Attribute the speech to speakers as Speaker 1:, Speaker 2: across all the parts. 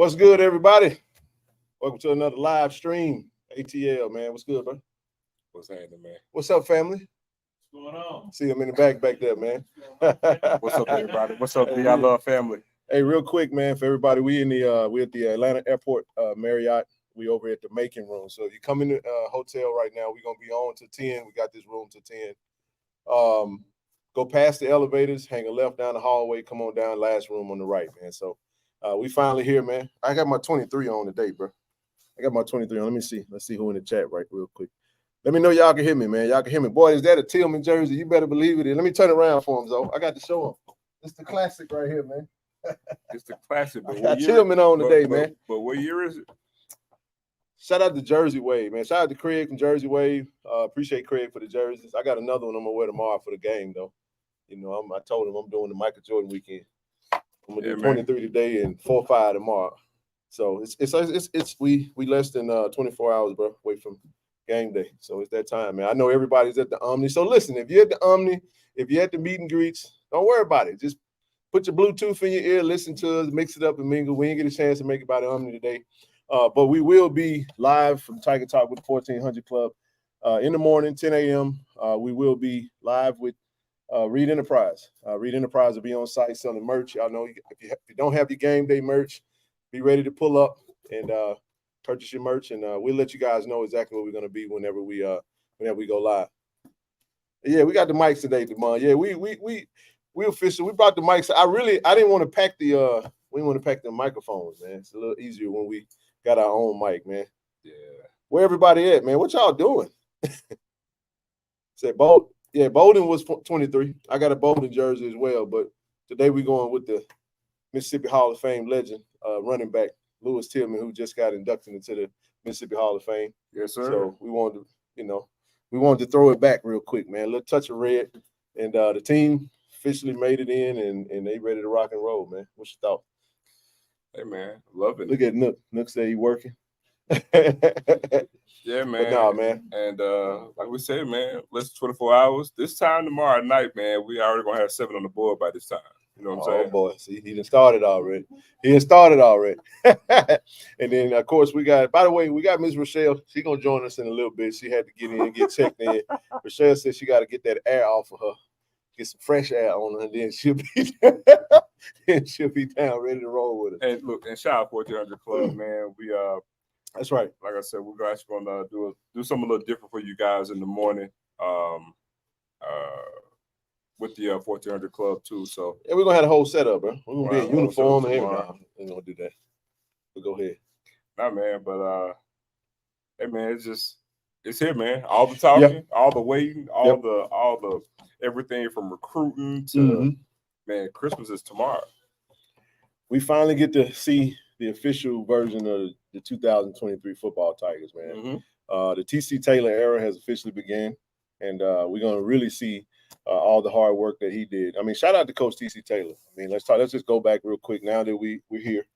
Speaker 1: What's good, everybody? Welcome to another live stream. ATL, man. What's good, bro?
Speaker 2: What's happening, man?
Speaker 1: What's up, family?
Speaker 3: What's going on?
Speaker 1: See him in the back there, man.
Speaker 2: What's up, everybody? What's up, I love family.
Speaker 1: Hey, real quick, man, for everybody, we at the Atlanta Airport Marriott. We over at the Making Room. So if you come in the hotel right now, we're gonna be on to 10. We got this room to 10. Go past the elevators, hang a left down the hallway, come on down, last room on the right, man. So we finally here, man. I got my 23 on today, bro. I got my 23 on. Let me see. Let's see who in the chat real quick. Let me know y'all can hear me, man. Y'all can hear me. Boy, is that a Tillman jersey? You better believe it. Let me turn it around for him, though. I got to show him. It's the classic right here, man.
Speaker 2: It's the classic.
Speaker 1: But I got Tillman on today, man.
Speaker 2: But what year is it?
Speaker 1: Shout out to Jersey Wave, man. Shout out to Craig from Jersey Wave. Appreciate Craig for the jerseys. I got another one I'm going to wear tomorrow for the game, though. You know, I told him I'm doing the Michael Jordan weekend. I'm going to do 23 today and 4-5 tomorrow. So we less than 24 hours, bro, away from game day. So it's that time, man. I know everybody's at the Omni. So listen, if you're at the Omni, if you're at the meet and greets, don't worry about it. Just put your Bluetooth in your ear, listen to us, mix it up and mingle. We didn't get a chance to make it by the Omni today. But we will be live from Tiger Talk with the 1400 Club in the morning, 10 a.m. We will be live with Reed Enterprise. Reed Enterprise will be on site selling merch. Y'all know if you don't have your game day merch, be ready to pull up and purchase your merch, and we'll let you guys know exactly where we're going to be whenever we go live. Yeah, we got the mics today, Demond. Yeah, we official. We brought the mics. I didn't want to pack we didn't want to pack the microphones, man. It's a little easier when we got our own mic, man.
Speaker 2: Yeah.
Speaker 1: Where everybody at, man? What y'all doing? Said Bolden. Yeah, Bolden was 23. I got a Bolden jersey as well, but today we're going with the Mississippi Hall of Fame legend, running back Lewis Tillman, who just got inducted into the Mississippi Hall of Fame.
Speaker 2: Yes, sir.
Speaker 1: So we wanted to throw it back real quick, man. A little touch of red, and the team officially made it in, and they ready to rock and roll, man. What's your thought?
Speaker 2: Hey, man, love it.
Speaker 1: Look at Nook. Nook said he working.
Speaker 2: Yeah, man.
Speaker 1: But nah, man.
Speaker 2: And like we said, man, less than 24 hours. This time tomorrow night, man, we already gonna have 7 on the board by this time. You know what I'm saying?
Speaker 1: Oh boy, see, he done started already. And then of course we got Miss Rochelle. She gonna join us in a little bit. She had to get in and get checked in. Rochelle said she got to get that air off of her, get some fresh air on her, and then she'll be down ready to roll with it.
Speaker 2: And look, and shout out 1400 Club, man. We
Speaker 1: that's right.
Speaker 2: Like I said, we're actually gonna do something a little different for you guys in the morning. With the 1400 Club too. So
Speaker 1: yeah, we're gonna have the whole setup, bro. We're gonna be in uniform and everything. We're gonna do that. But go ahead.
Speaker 2: Nah, man, but hey, man, it's here, man. All the talking, all the waiting, all the everything from recruiting to man, Christmas is tomorrow.
Speaker 1: We finally get to see the official version of the 2023 football Tigers, man. The TC Taylor era has officially begun, and we're gonna really see all the hard work that he did. I mean, shout out to Coach TC Taylor. I mean, let's just go back real quick now that we're here.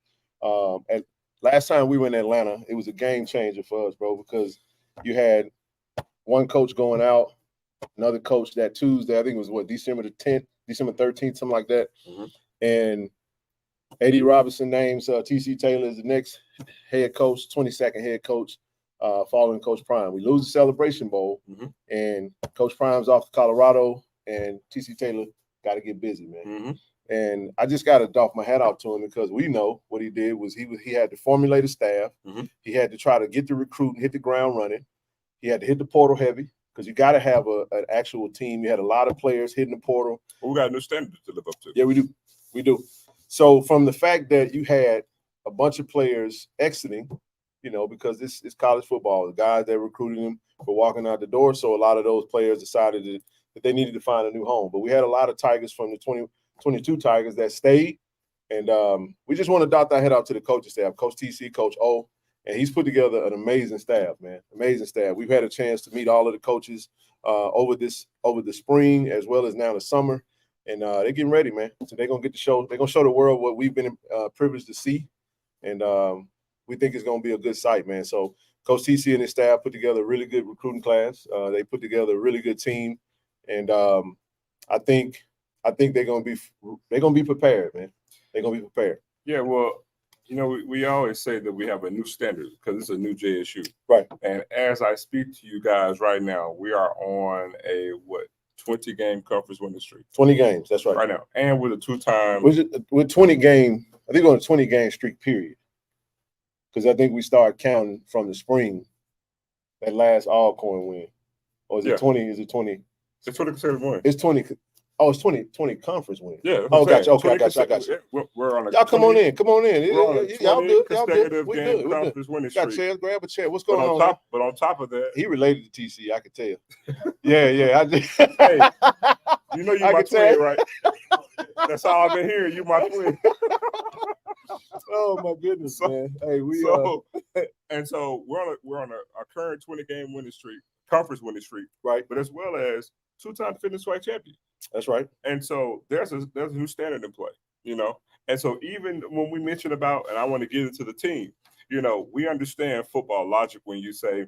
Speaker 1: And last time we were in Atlanta, it was a game changer for us, bro, because you had one coach going out, another coach that Tuesday, I think it was December the 10th, December 13th, something like that. And A.D. Robinson names TC Taylor as the next head coach, 22nd head coach, following Coach Prime. We lose the Celebration Bowl, and Coach Prime's off to Colorado, and TC Taylor got to get busy, man. And I just got to doff my hat off to him because we know what he did was he had to formulate a staff. He had to try to get the recruiting, hit the ground running. He had to hit the portal heavy because you got to have an actual team. You had a lot of players hitting the portal.
Speaker 2: Well, we got a new standard to live up to.
Speaker 1: Yeah, we do. We do. So from the fact that you had a bunch of players exiting, you know, because this is college football, the guys that recruited them were walking out the door. So a lot of those players decided that they needed to find a new home. But we had a lot of Tigers from the 2022 Tigers that stayed. And we just want to dot our head out to the coaching staff, Coach TC, Coach O. And he's put together an amazing staff, man. Amazing staff. We've had a chance to meet all of the coaches over the spring as well as now the summer. And they're getting ready, man. So they're going to get to show. They're going to show the world what we've been privileged to see. And we think it's going to be a good sight, man. So Coach TC and his staff put together a really good recruiting class. They put together a really good team. And I think they're going to be prepared, man. They're going to be prepared.
Speaker 2: Yeah, well, You know, we always say that we have a new standard because it's a new JSU.
Speaker 1: Right.
Speaker 2: And as I speak to you guys right now, we are on a 20-game conference winning streak.
Speaker 1: 20 games, that's right.
Speaker 2: Right now. And with a two-time.
Speaker 1: With 20 game, I think on a 20-game streak, period. Because I think we started counting from the spring, that last Alcorn win. Or is it 20? Is it 20?
Speaker 2: It's 20 consecutive wins.
Speaker 1: It's 20. Oh, it's 20 conference wins.
Speaker 2: Yeah.
Speaker 1: Oh, gotcha. Okay, I got you.
Speaker 2: We're on a
Speaker 1: y'all come on in. Come on in.
Speaker 2: Y'all good.
Speaker 1: Y'all good. We good.
Speaker 2: Conference winning
Speaker 1: got
Speaker 2: streak.
Speaker 1: chairs. Grab a chair. What's going on?
Speaker 2: But on top of that,
Speaker 1: he related to TC. I could tell. Yeah. I did.
Speaker 2: Hey, you know you my twin, right? That's all I've been hearing. You my twin.
Speaker 1: Oh my goodness, man. Hey,
Speaker 2: so we're on a current 20-game winning streak, conference winning streak,
Speaker 1: right?
Speaker 2: But as well as two-time defending SWAC champion.
Speaker 1: That's right.
Speaker 2: And so there's a new standard in play, you know. And so even when we mention about, and I want to get into the team, you know, we understand football logic when you say,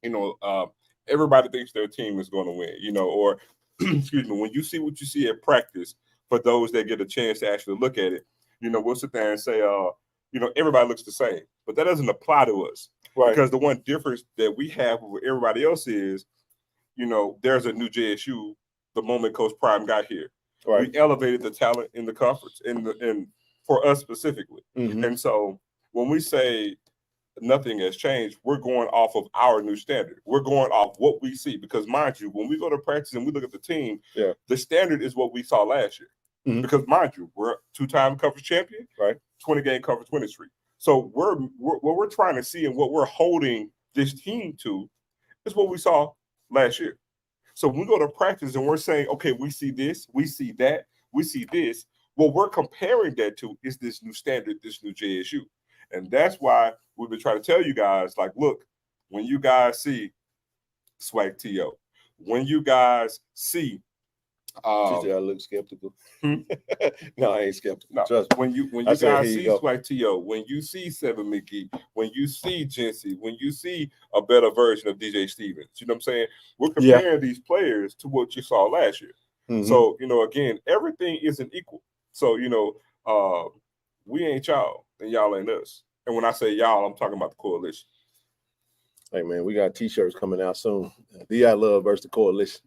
Speaker 2: you know, everybody thinks their team is going to win, you know, or excuse me, when you see what you see at practice, for those that get a chance to actually look at it, you know, we'll sit there and say, you know, everybody looks the same, but that doesn't apply to us,
Speaker 1: right?
Speaker 2: Because the one difference that we have with everybody else is, you know, there's a new JSU. The moment Coach Prime got here,
Speaker 1: right,
Speaker 2: we elevated the talent in the conference, and for us specifically.
Speaker 1: Mm-hmm.
Speaker 2: And so when we say nothing has changed, we're going off of our new standard. We're going off what we see, because mind you, when we go to practice and we look at the team, the standard is what we saw last year.
Speaker 1: Mm-hmm.
Speaker 2: Because mind you, we're a two-time conference champion,
Speaker 1: right?
Speaker 2: 20-game conference winning streak. So what we're trying to see and what we're holding this team to is what we saw last year. So when we go to practice and we're saying, okay, we see this, we see that, we see this, what we're comparing that to is this new standard, this new JSU. And that's why we've been trying to tell you guys, like, look, when you guys see SWAC TO, when you guys see
Speaker 1: I look skeptical. No, I ain't skeptical.
Speaker 2: No,
Speaker 1: trust me.
Speaker 2: When you guys see SWAC TO, when you see Seven McGee, when you see Jency, when you see a better version of DJ Stevens, you know what I'm saying? We're comparing these players to what you saw last year. Mm-hmm. So, you know, again, everything isn't equal. So, you know, we ain't y'all and y'all ain't us. And when I say y'all, I'm talking about the coalition.
Speaker 1: Hey, man, we got T-shirts coming out soon. DI Love versus the coalition.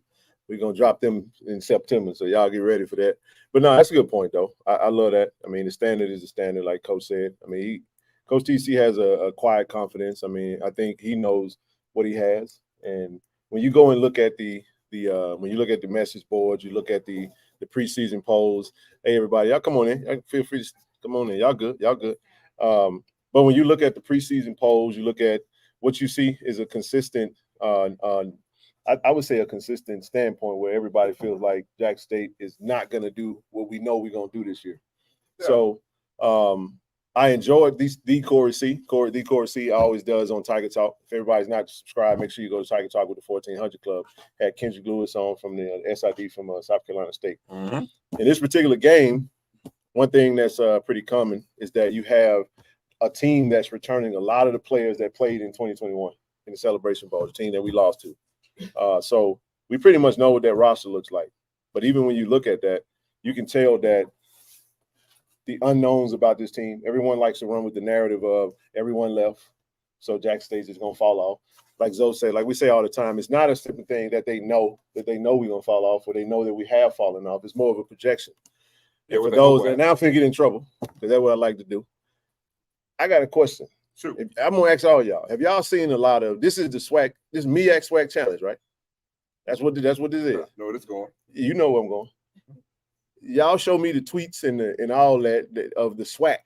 Speaker 1: We're going to drop them in September, so y'all get ready for that. But no, that's a good point, though. I love that. I mean, the standard is the standard, like Coach said. I mean, Coach TC has a quiet confidence. I mean, I think he knows what he has. And when you go and look at when you look at the message boards, you look at the preseason polls, hey, everybody, y'all come on in. Feel free to come on in. Y'all good. But when you look at the preseason polls, you look at what you see is a consistent I would say a consistent standpoint where everybody feels like Jackson State is not going to do what we know we're going to do this year. Yeah. So I enjoyed the Corey C. Corey C. always does on Tiger Talk. If everybody's not subscribed, make sure you go to Tiger Talk with the 1400 Club. Had Kendrick Lewis on from the SID from South Carolina State. Mm-hmm. In this particular game, one thing that's pretty common is that you have a team that's returning a lot of the players that played in 2021 in the Celebration Bowl, the team that we lost to. So we pretty much know what that roster looks like. But even when you look at that, you can tell that the unknowns about this team, everyone likes to run with the narrative of everyone left, so Jackson State is going to fall off. Like Zoe said, like we say all the time, it's not a simple thing that they know we're going to fall off, or they know that we have fallen off. It's more of a projection. And for those, and now I'm going to get in trouble, because that's what I like to do. I got a question.
Speaker 2: Sure.
Speaker 1: I'm gonna ask all y'all. Have y'all seen a lot of this? Is the SWAC, this MEAC SWAC challenge, right? That's what this is.
Speaker 2: No, it's going.
Speaker 1: You know where I'm going. Y'all show me the tweets and all that of the SWAC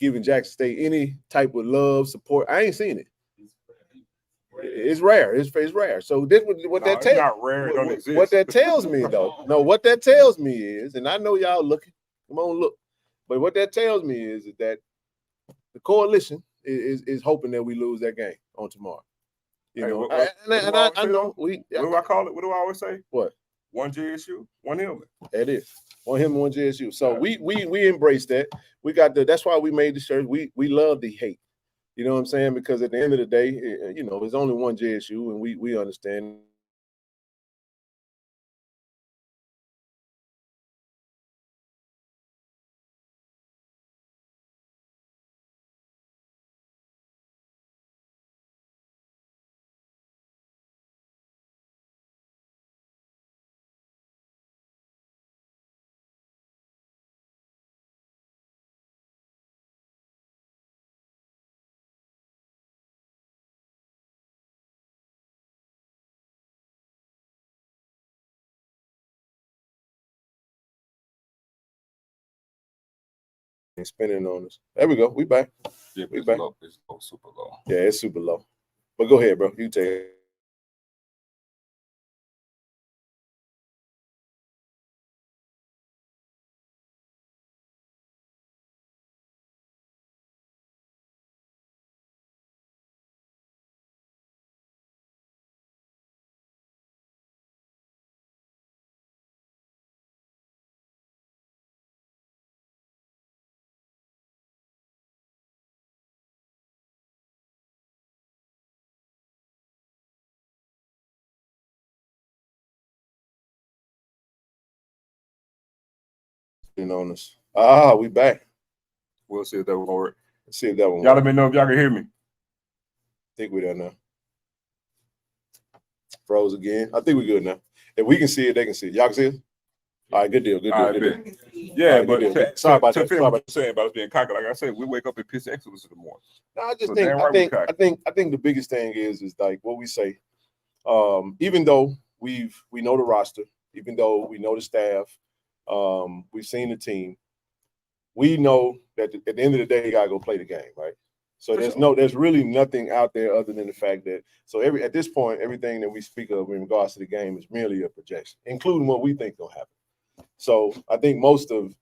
Speaker 1: giving Jackson State any type of love, support. I ain't seen it. It's rare. It's rare. So this what that tells.
Speaker 2: Not rare. It don't exist.
Speaker 1: What that tells me though. No, what that tells me is, and I know y'all looking. Come on, look. But what that tells me is that the coalition is hoping that we lose that game on tomorrow. You know, I know we.
Speaker 2: What do I call it? What do I always say?
Speaker 1: What?
Speaker 2: One JSU, one Hillman.
Speaker 1: That is one Hillman, one JSU. So we embrace that. We got that's why we made the shirt. We love the hate. You know what I'm saying? Because at the end of the day, you know, there's only one JSU, and we understand. spinning on us. There we go. We back.
Speaker 2: Yeah,
Speaker 1: We
Speaker 2: it's
Speaker 1: back.
Speaker 2: low. It's low, super low.
Speaker 1: Yeah, it's super low. But go ahead, bro. You take it. On us. We back.
Speaker 2: We'll see if that will work.
Speaker 1: Let's see if that one
Speaker 2: Y'all
Speaker 1: works.
Speaker 2: let me know if y'all can hear me.
Speaker 1: I think we're there now. Froze again. I think we're good now. If we can see it, they can see it. Y'all can see it? All right, good deal. Good deal. Good deal.
Speaker 2: Yeah,
Speaker 1: right,
Speaker 2: but
Speaker 1: sorry about that.
Speaker 2: Sorry about saying about us being cocky. Like I said, we wake up and piss excellence in the morning.
Speaker 1: No, I just
Speaker 2: So
Speaker 1: think
Speaker 2: damn
Speaker 1: I
Speaker 2: right we
Speaker 1: think
Speaker 2: cocky.
Speaker 1: I think the biggest thing is like what we say. Even though we know the roster, even though we know the staff, we've seen the team, we know that at the end of the day, you gotta go play the game, right? So there's really nothing out there other than the fact that at this point, everything that we speak of in regards to the game is merely a projection, including what we think will happen. So I think most of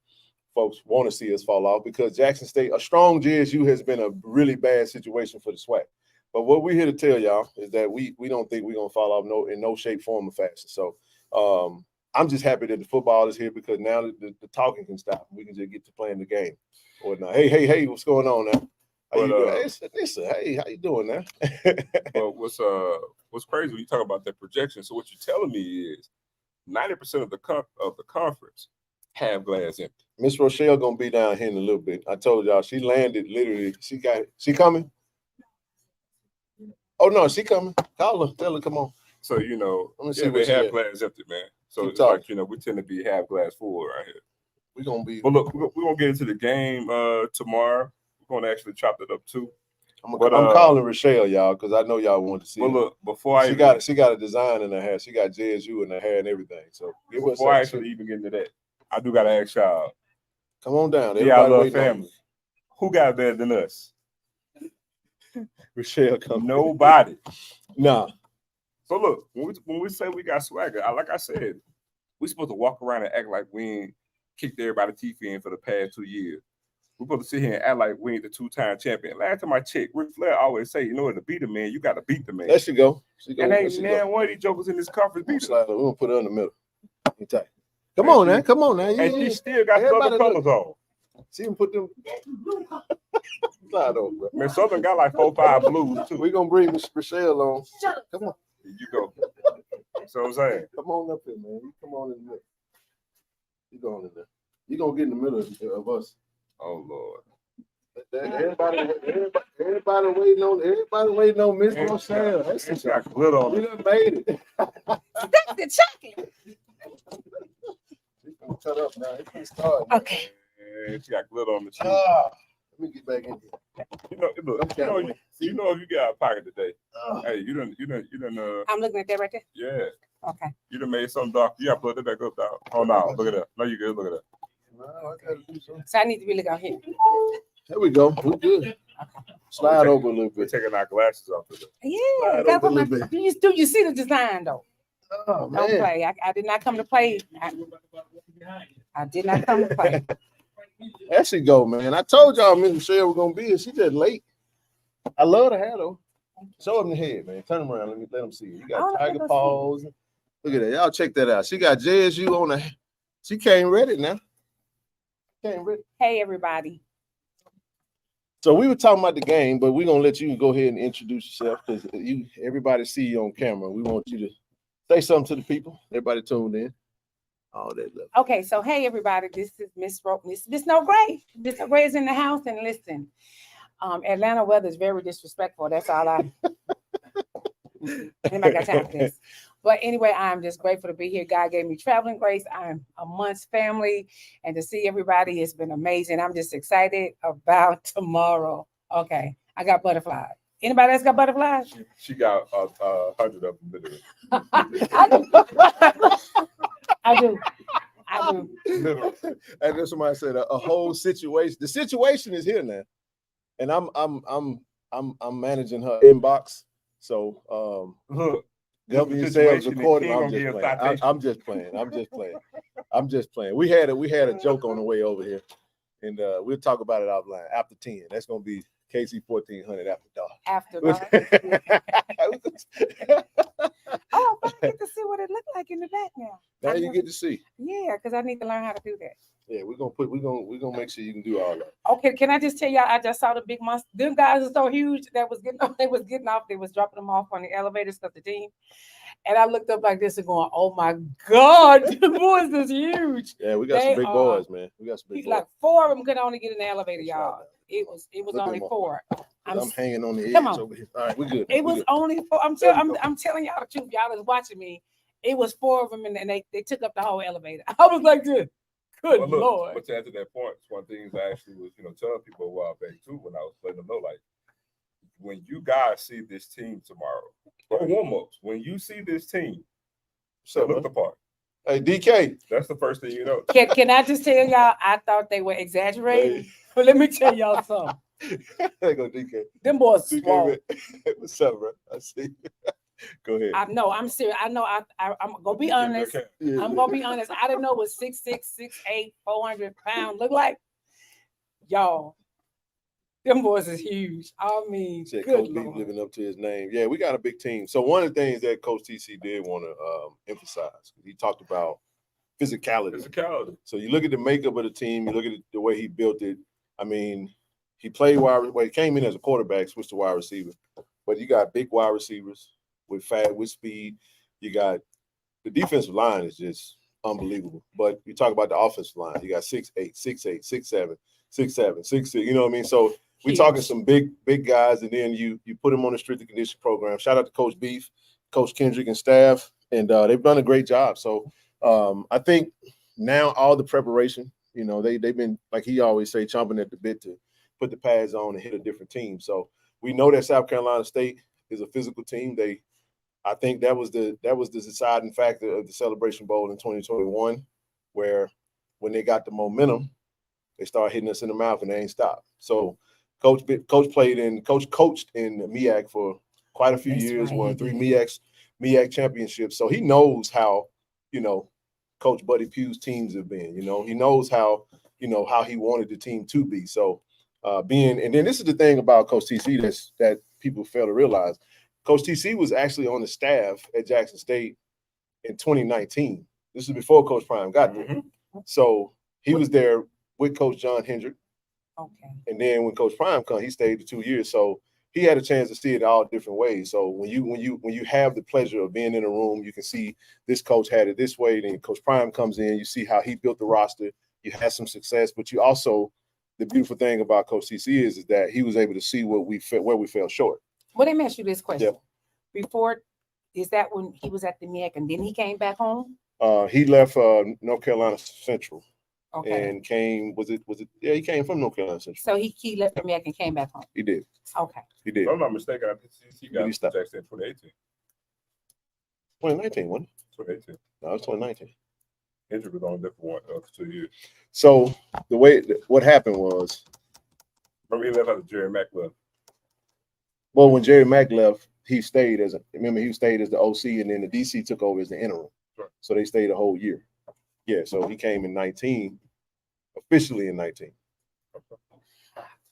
Speaker 1: folks want to see us fall off because Jackson State, a strong JSU has been a really bad situation for the SWAC. But what we're here to tell y'all is that we don't think we're gonna fall off in no shape, form, or fashion. So I'm just happy that the football is here because now the talking can stop. We can just get to playing the game. Or now, hey, what's going on now? How you doing? Hey, listen, hey, how you doing now?
Speaker 2: But what's crazy when you talk about that projection? So what you're telling me is 90% of the conference have glass empty.
Speaker 1: Miss Rochelle gonna be down here in a little bit. I told y'all she landed literally. She coming? Oh no, she coming. Call her, tell her come on.
Speaker 2: So let me see
Speaker 1: they
Speaker 2: have glass empty, man. So it's like we tend to be half glass full right here.
Speaker 1: We're gonna be.
Speaker 2: But look, we're gonna get into the game tomorrow. We're gonna actually chop it up too.
Speaker 1: I'm calling Rochelle, y'all, because I know y'all want to see.
Speaker 2: But look,
Speaker 1: she got a design in her hair. She got JSU in her hair and everything. So
Speaker 2: before I actually even get into that, I do gotta ask y'all.
Speaker 1: Come on down.
Speaker 2: Yeah, I love family. Who got better than us?
Speaker 1: Rochelle, come.
Speaker 2: Nobody.
Speaker 1: Nah.
Speaker 2: So look, when we say we got swagger, like I said, we supposed to walk around and act like we ain't kicked everybody's teeth in for the past 2 years. We're supposed to sit here and act like we ain't the 2-time champion. Last time I checked, Ric Flair always say, to beat a man, you got to beat the man.
Speaker 1: There she go.
Speaker 2: And ain't man one of these jokers in this conference beat her.
Speaker 1: We're going to put her in the middle. Come on now. Come on now.
Speaker 2: And she still got Southern colors on.
Speaker 1: See him put them. Slide over, bro.
Speaker 2: Man, Southern got like 4 or 5 blues, too.
Speaker 1: We're going to bring Miss Rochelle on. Come on.
Speaker 2: Here you go. So I'm saying.
Speaker 1: Come on up here, man. You come on in the middle. You go in there. You're going to get in the middle of us.
Speaker 2: Oh, Lord.
Speaker 1: Everybody waiting on Miss Rochelle.
Speaker 2: She got glitter on.
Speaker 1: We done made it.
Speaker 3: That's the chicken.
Speaker 1: She's gonna cut up now. It's gonna start.
Speaker 3: Okay.
Speaker 2: Yeah, she got glitter on the cheek.
Speaker 1: Let me get back in here.
Speaker 2: If you get out of pocket today, hey, you done.
Speaker 3: I'm looking at that right there.
Speaker 2: Yeah.
Speaker 3: Okay.
Speaker 2: You done made something dark. You got to plug that back up, dog. Oh no, look at that. No, you good. Look at that.
Speaker 1: No, I gotta do something.
Speaker 3: So I need to really go here.
Speaker 1: There we go. We're good. Okay. Slide over a little bit.
Speaker 2: We're taking our glasses off today.
Speaker 3: Yeah. Do you see the design though?
Speaker 1: Oh,
Speaker 3: Don't play. I did not come to play. I did not come to play.
Speaker 1: There she go, man. I told y'all Miss Michelle was gonna be here. She just late. I love the hair though. Show them the head, man. Turn them around. Let them see it. You got tiger paws. Look at that. Y'all check that out. She got JSU on the. She came ready now.
Speaker 3: Hey everybody.
Speaker 1: So we were talking about the game, but we're gonna let you go ahead and introduce yourself because everybody see you on camera. We want you to say something to the people. Everybody tuned in. All that love.
Speaker 3: Okay, so hey everybody, this is Miss No Gray. Miss No Gray is in the house, and listen, Atlanta weather is very disrespectful. That's all anybody got time for this. But anyway, I'm just grateful to be here. God gave me traveling grace. I'm amongst family, and to see everybody has been amazing. I'm just excited about tomorrow. Okay, I got butterflies. Anybody else got butterflies?
Speaker 2: She got 100 of them literally.
Speaker 3: I do.
Speaker 1: And at somebody said a whole situation. The situation is here now, and I'm managing her inbox. So
Speaker 2: Look,
Speaker 1: govern
Speaker 2: the
Speaker 1: yourselves
Speaker 2: situation, the
Speaker 1: according.
Speaker 2: king
Speaker 1: I'm
Speaker 2: gonna
Speaker 1: just
Speaker 2: give
Speaker 1: playing.
Speaker 2: citation.
Speaker 1: I'm just playing. I'm just playing. We had a joke on the way over here, and we'll talk about it offline after 10. That's gonna be KC-1400 after dark.
Speaker 3: After dark. Oh, I get to see what it looked like in the back now.
Speaker 1: Now you get to see.
Speaker 3: Yeah, because I need to learn how to do that.
Speaker 1: Yeah, we're gonna make sure you can do all that.
Speaker 3: Okay, can I just tell y'all? I just saw the big monster. Them guys are so huge that was getting off. They was getting off. They was dropping them off on the elevators of the team. And I looked up like this and going, "Oh my God, the boys is huge."
Speaker 1: Yeah, we got some big boys, man. We got some big boys.
Speaker 3: Like 4 of them could only get in the elevator, y'all. It was only 4.
Speaker 1: I'm hanging on the edge over here. All right, we're good.
Speaker 3: It was only 4. I'm telling y'all the truth. Y'all is watching me. It was 4 of them, and they took up the whole elevator. I was like, good Lord.
Speaker 2: But to add to that point, it's one of the things I actually was, telling people a while back too, when I was letting them know, like, when you guys see this team tomorrow, or warm-ups, when you see this team, look the part.
Speaker 1: Hey, DK.
Speaker 2: That's the first thing you know.
Speaker 3: Can I just tell y'all, I thought they were exaggerating. But let me tell y'all something.
Speaker 1: There go DK.
Speaker 3: Them boys
Speaker 1: DK,
Speaker 3: swole.
Speaker 1: What's up, bro? I see. Go ahead.
Speaker 3: I know, I'm serious. I know I'm gonna be honest. I'm gonna be honest. I didn't know what 6'6", 6'8", 400 pounds look like. Y'all, them boys is huge. I mean,
Speaker 1: Said
Speaker 3: good
Speaker 1: Coach B
Speaker 3: Lord.
Speaker 1: living up to his name. Yeah, we got a big team. So one of the things that Coach TC did want to emphasize, he talked about physicality. So you look at the makeup of the team, you look at the way he built it. I mean, he played he came in as a quarterback, switched to wide receiver. But you got big wide receivers with speed. You got the defensive line is just unbelievable. But you talk about the offensive line, you got 6'8", 6'8", 6'7", 6'7", 6'6", you know what I mean? So we're talking some big guys, and then you put them on the strength and conditioning program. Shout out to Coach Beef, Coach Kendrick, and staff, and they've done a great job. So I think now all the preparation, they've been, like he always say, chomping at the bit to put the pads on and hit a different team. So we know that South Carolina State is a physical team. I think that was the deciding factor of the Celebration Bowl in 2021, where when they got the momentum, they started hitting us in the mouth and they ain't stopped. So Coach coached in MEAC for quite a few years, won 3 MEAC championships. So he knows how, Coach Buddy Pugh's teams have been. He knows how he wanted the team to be. So and then this is the thing about Coach TC that people fail to realize. Coach TC was actually on the staff at Jackson State in 2019. This is before Coach Prime got there. So he was there with Coach John Hendrick.
Speaker 3: Okay.
Speaker 1: And then when Coach Prime come, he stayed for 2 years. So he had a chance to see it all different ways. So when you have the pleasure of being in a room, you can see this coach had it this way. Then Coach Prime comes in, you see how he built the roster. You had some success, but you also, the beautiful thing about Coach TC is that he was able to see where we fell short.
Speaker 3: Well, let me ask you this question. Before, is that when he was at the MEAC and then he came back home?
Speaker 1: He left North Carolina Central.
Speaker 3: Okay.
Speaker 1: And came, he came from North Carolina Central.
Speaker 3: So he left the MEAC and came back home.
Speaker 1: He did.
Speaker 3: Okay.
Speaker 1: He did.
Speaker 2: If I'm not mistaken, I think he got to Jackson in 2018.
Speaker 1: 2019, wasn't it?
Speaker 2: 2018.
Speaker 1: No, it was 2019.
Speaker 2: Hendrick was on a different one for 2 years.
Speaker 1: So what happened was,
Speaker 2: remember he left after Jerry Mack left.
Speaker 1: Well, when Jerry Mack left, he stayed as the OC, and then the DC took over as the interim.
Speaker 2: Sure.
Speaker 1: So they stayed a whole year. Yeah, so he came in 19, officially in 19.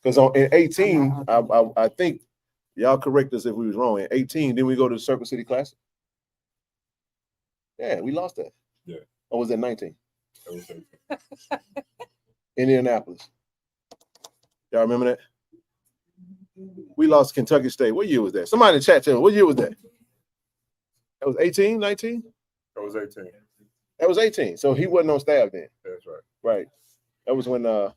Speaker 1: Because in 18, I think, y'all correct us if we was wrong. In 18, then we go to the Circle City Classic. Yeah, we lost that.
Speaker 2: Yeah.
Speaker 1: Or was that 19?
Speaker 2: That was 18.
Speaker 1: Indianapolis. Y'all remember that? We lost Kentucky State. What year was that? Somebody in the chat tell me, what year was that? That was 18, 19?
Speaker 2: That was 18.
Speaker 1: That was 18. So he wasn't on staff then.
Speaker 2: That's right.
Speaker 1: Right. That was when
Speaker 2: no,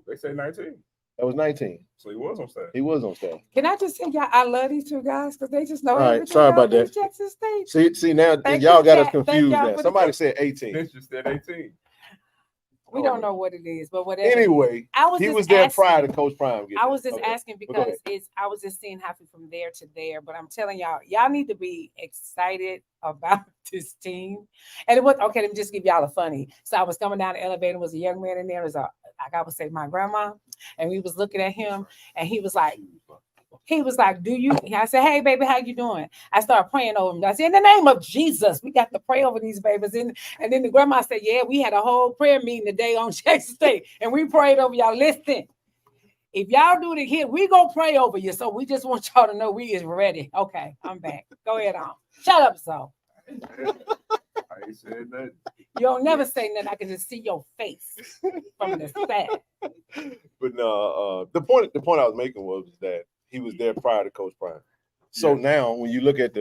Speaker 2: they say 19.
Speaker 1: That was 19.
Speaker 2: So he was on staff.
Speaker 1: He was on staff.
Speaker 3: Can I just say, y'all, I love these two guys because they just know
Speaker 1: All right,
Speaker 3: everything
Speaker 1: sorry about that.
Speaker 3: Jackson State.
Speaker 1: See now
Speaker 3: Thank
Speaker 1: y'all
Speaker 3: you,
Speaker 1: got us
Speaker 3: chat.
Speaker 1: confused
Speaker 3: Thank y'all
Speaker 1: now.
Speaker 3: for
Speaker 1: Somebody
Speaker 3: the-
Speaker 1: said 18.
Speaker 2: Vince just said 18.
Speaker 3: We don't know what it is, but whatever.
Speaker 1: Anyway, he
Speaker 3: just
Speaker 1: was there
Speaker 3: asking.
Speaker 1: prior to Coach Prime.
Speaker 3: I was just
Speaker 1: Okay.
Speaker 3: asking because I was just seeing happen from there to there. But I'm telling y'all need to be excited about this team. And it was okay. Let me just give y'all a funny. So I was coming down the elevator. There was a young man in there. It was like I would say my grandma, and we was looking at him, and he was like, do you? I said, hey, baby, how you doing? I started praying over him. I said, in the name of Jesus, we got to pray over these babies. And then the grandma said, yeah, we had a whole prayer meeting today on Jackson State, and we prayed over y'all. Listen, if y'all do it here, we gonna pray over you. So we just want y'all to know we is ready. Okay, I'm back. Go ahead on. Shut up, so.
Speaker 2: I ain't said that.
Speaker 3: You don't never say nothing. I can just see your face from the side.
Speaker 1: But no, the point I was making was that he was there prior to Coach Prime. So now when you look at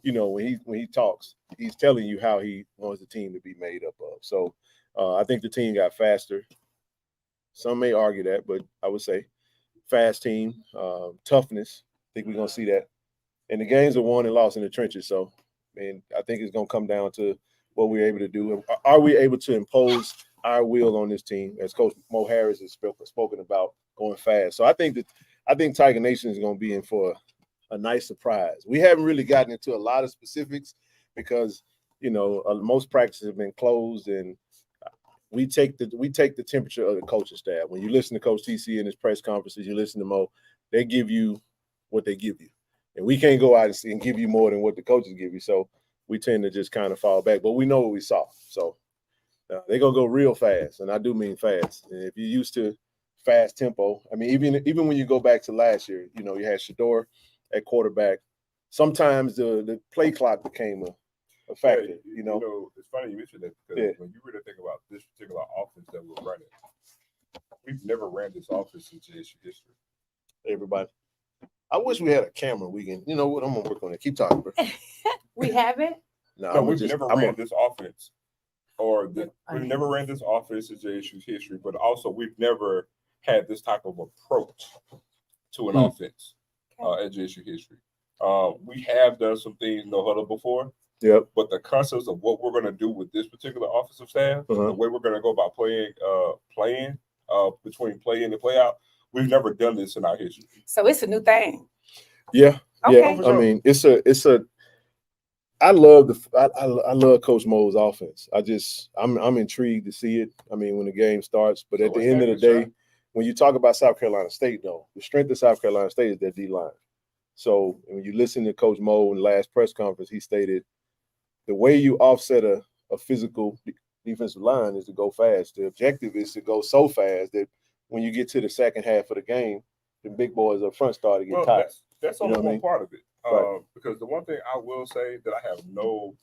Speaker 1: when he talks, he's telling you how he wants the team to be made up of. So I think the team got faster. Some may argue that, but I would say fast team, toughness. I think we're gonna see that. And the games are won and lost in the trenches. So, I think it's gonna come down to what we're able to do. Are we able to impose our will on this team, as Coach Mo Harris has spoken about, going fast? So I think Tiger Nation is going to be in for a nice surprise. We haven't really gotten into a lot of specifics because most practices have been closed, and we take the temperature of the coaching staff. When you listen to Coach TC in his press conferences, you listen to Mo, they give you what they give you, and we can't go out and give you more than what the coaches give you. So we tend to just kind of fall back, but we know what we saw. So they're gonna go real fast, and I do mean fast. And if you're used to fast tempo, even when you go back to last year, you had Shador at quarterback. Sometimes the play clock became a factor.
Speaker 2: It's funny you mentioned that because when you really think about this particular offense that we're running, we've never ran this offense in JSU history.
Speaker 1: Everybody, I wish we had a camera. We can, you know what? I'm gonna work on it. Keep talking, bro.
Speaker 3: We haven't.
Speaker 2: No, we've never ran this offense, we've never ran this offense in JSU's history. But also, we've never had this type of approach to an offense at JSU history. We have done some things no huddle before.
Speaker 1: Yep.
Speaker 2: But the concepts of what we're going to do with this particular offensive staff, the way we're going to go about playing between play in and play out, we've never done this in our history.
Speaker 3: So it's a new thing.
Speaker 1: Yeah.
Speaker 3: Okay.
Speaker 1: Yeah. I mean, I love Coach Mo's offense. I'm intrigued to see it. I mean, when the game starts, but at the end of the day, when you talk about South Carolina State, though, the strength of South Carolina State is their D-line. So when you listen to Coach Mo in the last press conference, he stated the way you offset a physical defensive line is to go fast. The objective is to go so fast that when you get to the second half of the game, the big boys up front start to get tired.
Speaker 2: That's only one part of it. Because the one thing I will say that I have no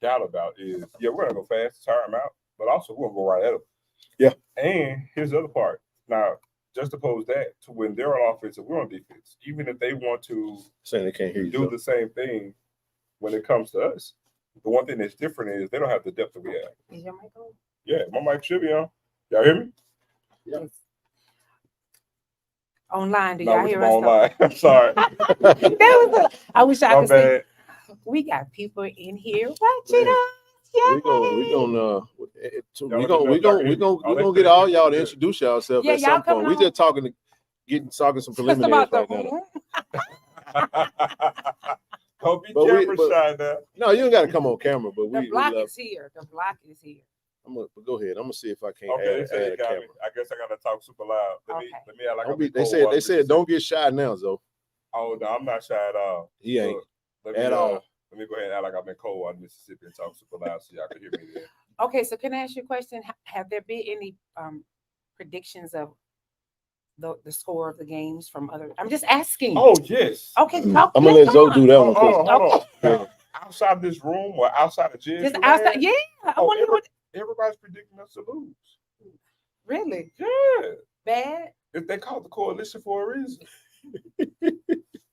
Speaker 2: doubt about is, we're going to go fast, tire them out, but also we're going to go right at them.
Speaker 1: Yeah.
Speaker 2: And here's the other part. Now, just oppose that to when they're on offense and we're on defense, even if they want to
Speaker 1: saying they can't hear you,
Speaker 2: the same thing when it comes to us, the one thing that's different is they don't have the depth that we have.
Speaker 3: Is your mic on?
Speaker 2: Yeah, my mic should be on. Y'all hear me?
Speaker 3: Yes. Online, do y'all hear us?
Speaker 2: Online. I'm sorry.
Speaker 3: I wish I could
Speaker 2: bad.
Speaker 3: see. We got people in here watching us.
Speaker 1: We're gonna get all y'all to introduce yourselves at some point. We just talking some preliminaries right now.
Speaker 2: Don't be camera shy now.
Speaker 1: No, you don't got to come on camera. But
Speaker 3: the block is here. The block is here.
Speaker 1: Go ahead. I'm gonna see if I can add a camera.
Speaker 2: I guess I gotta talk super loud. Let me add like
Speaker 1: they said don't get shy now, Zoe.
Speaker 2: Oh no, I'm not shy at all.
Speaker 1: He ain't at all.
Speaker 2: Let me go ahead and act like I'm in cold water, Mississippi, and talk super loud so y'all can hear me there.
Speaker 3: Okay, so can I ask you a question? Have there been any predictions of the score of the games from other? I'm just asking.
Speaker 2: Oh yes.
Speaker 3: Okay, talk.
Speaker 1: I'm gonna let Zoe do that one.
Speaker 2: Hold on. Outside this room or outside of JSU?
Speaker 3: Just outside. Yeah, I want to hear what.
Speaker 2: Everybody's predicting us to lose.
Speaker 3: Really?
Speaker 2: Yeah.
Speaker 3: Bad?
Speaker 2: If they called the coalition for a reason.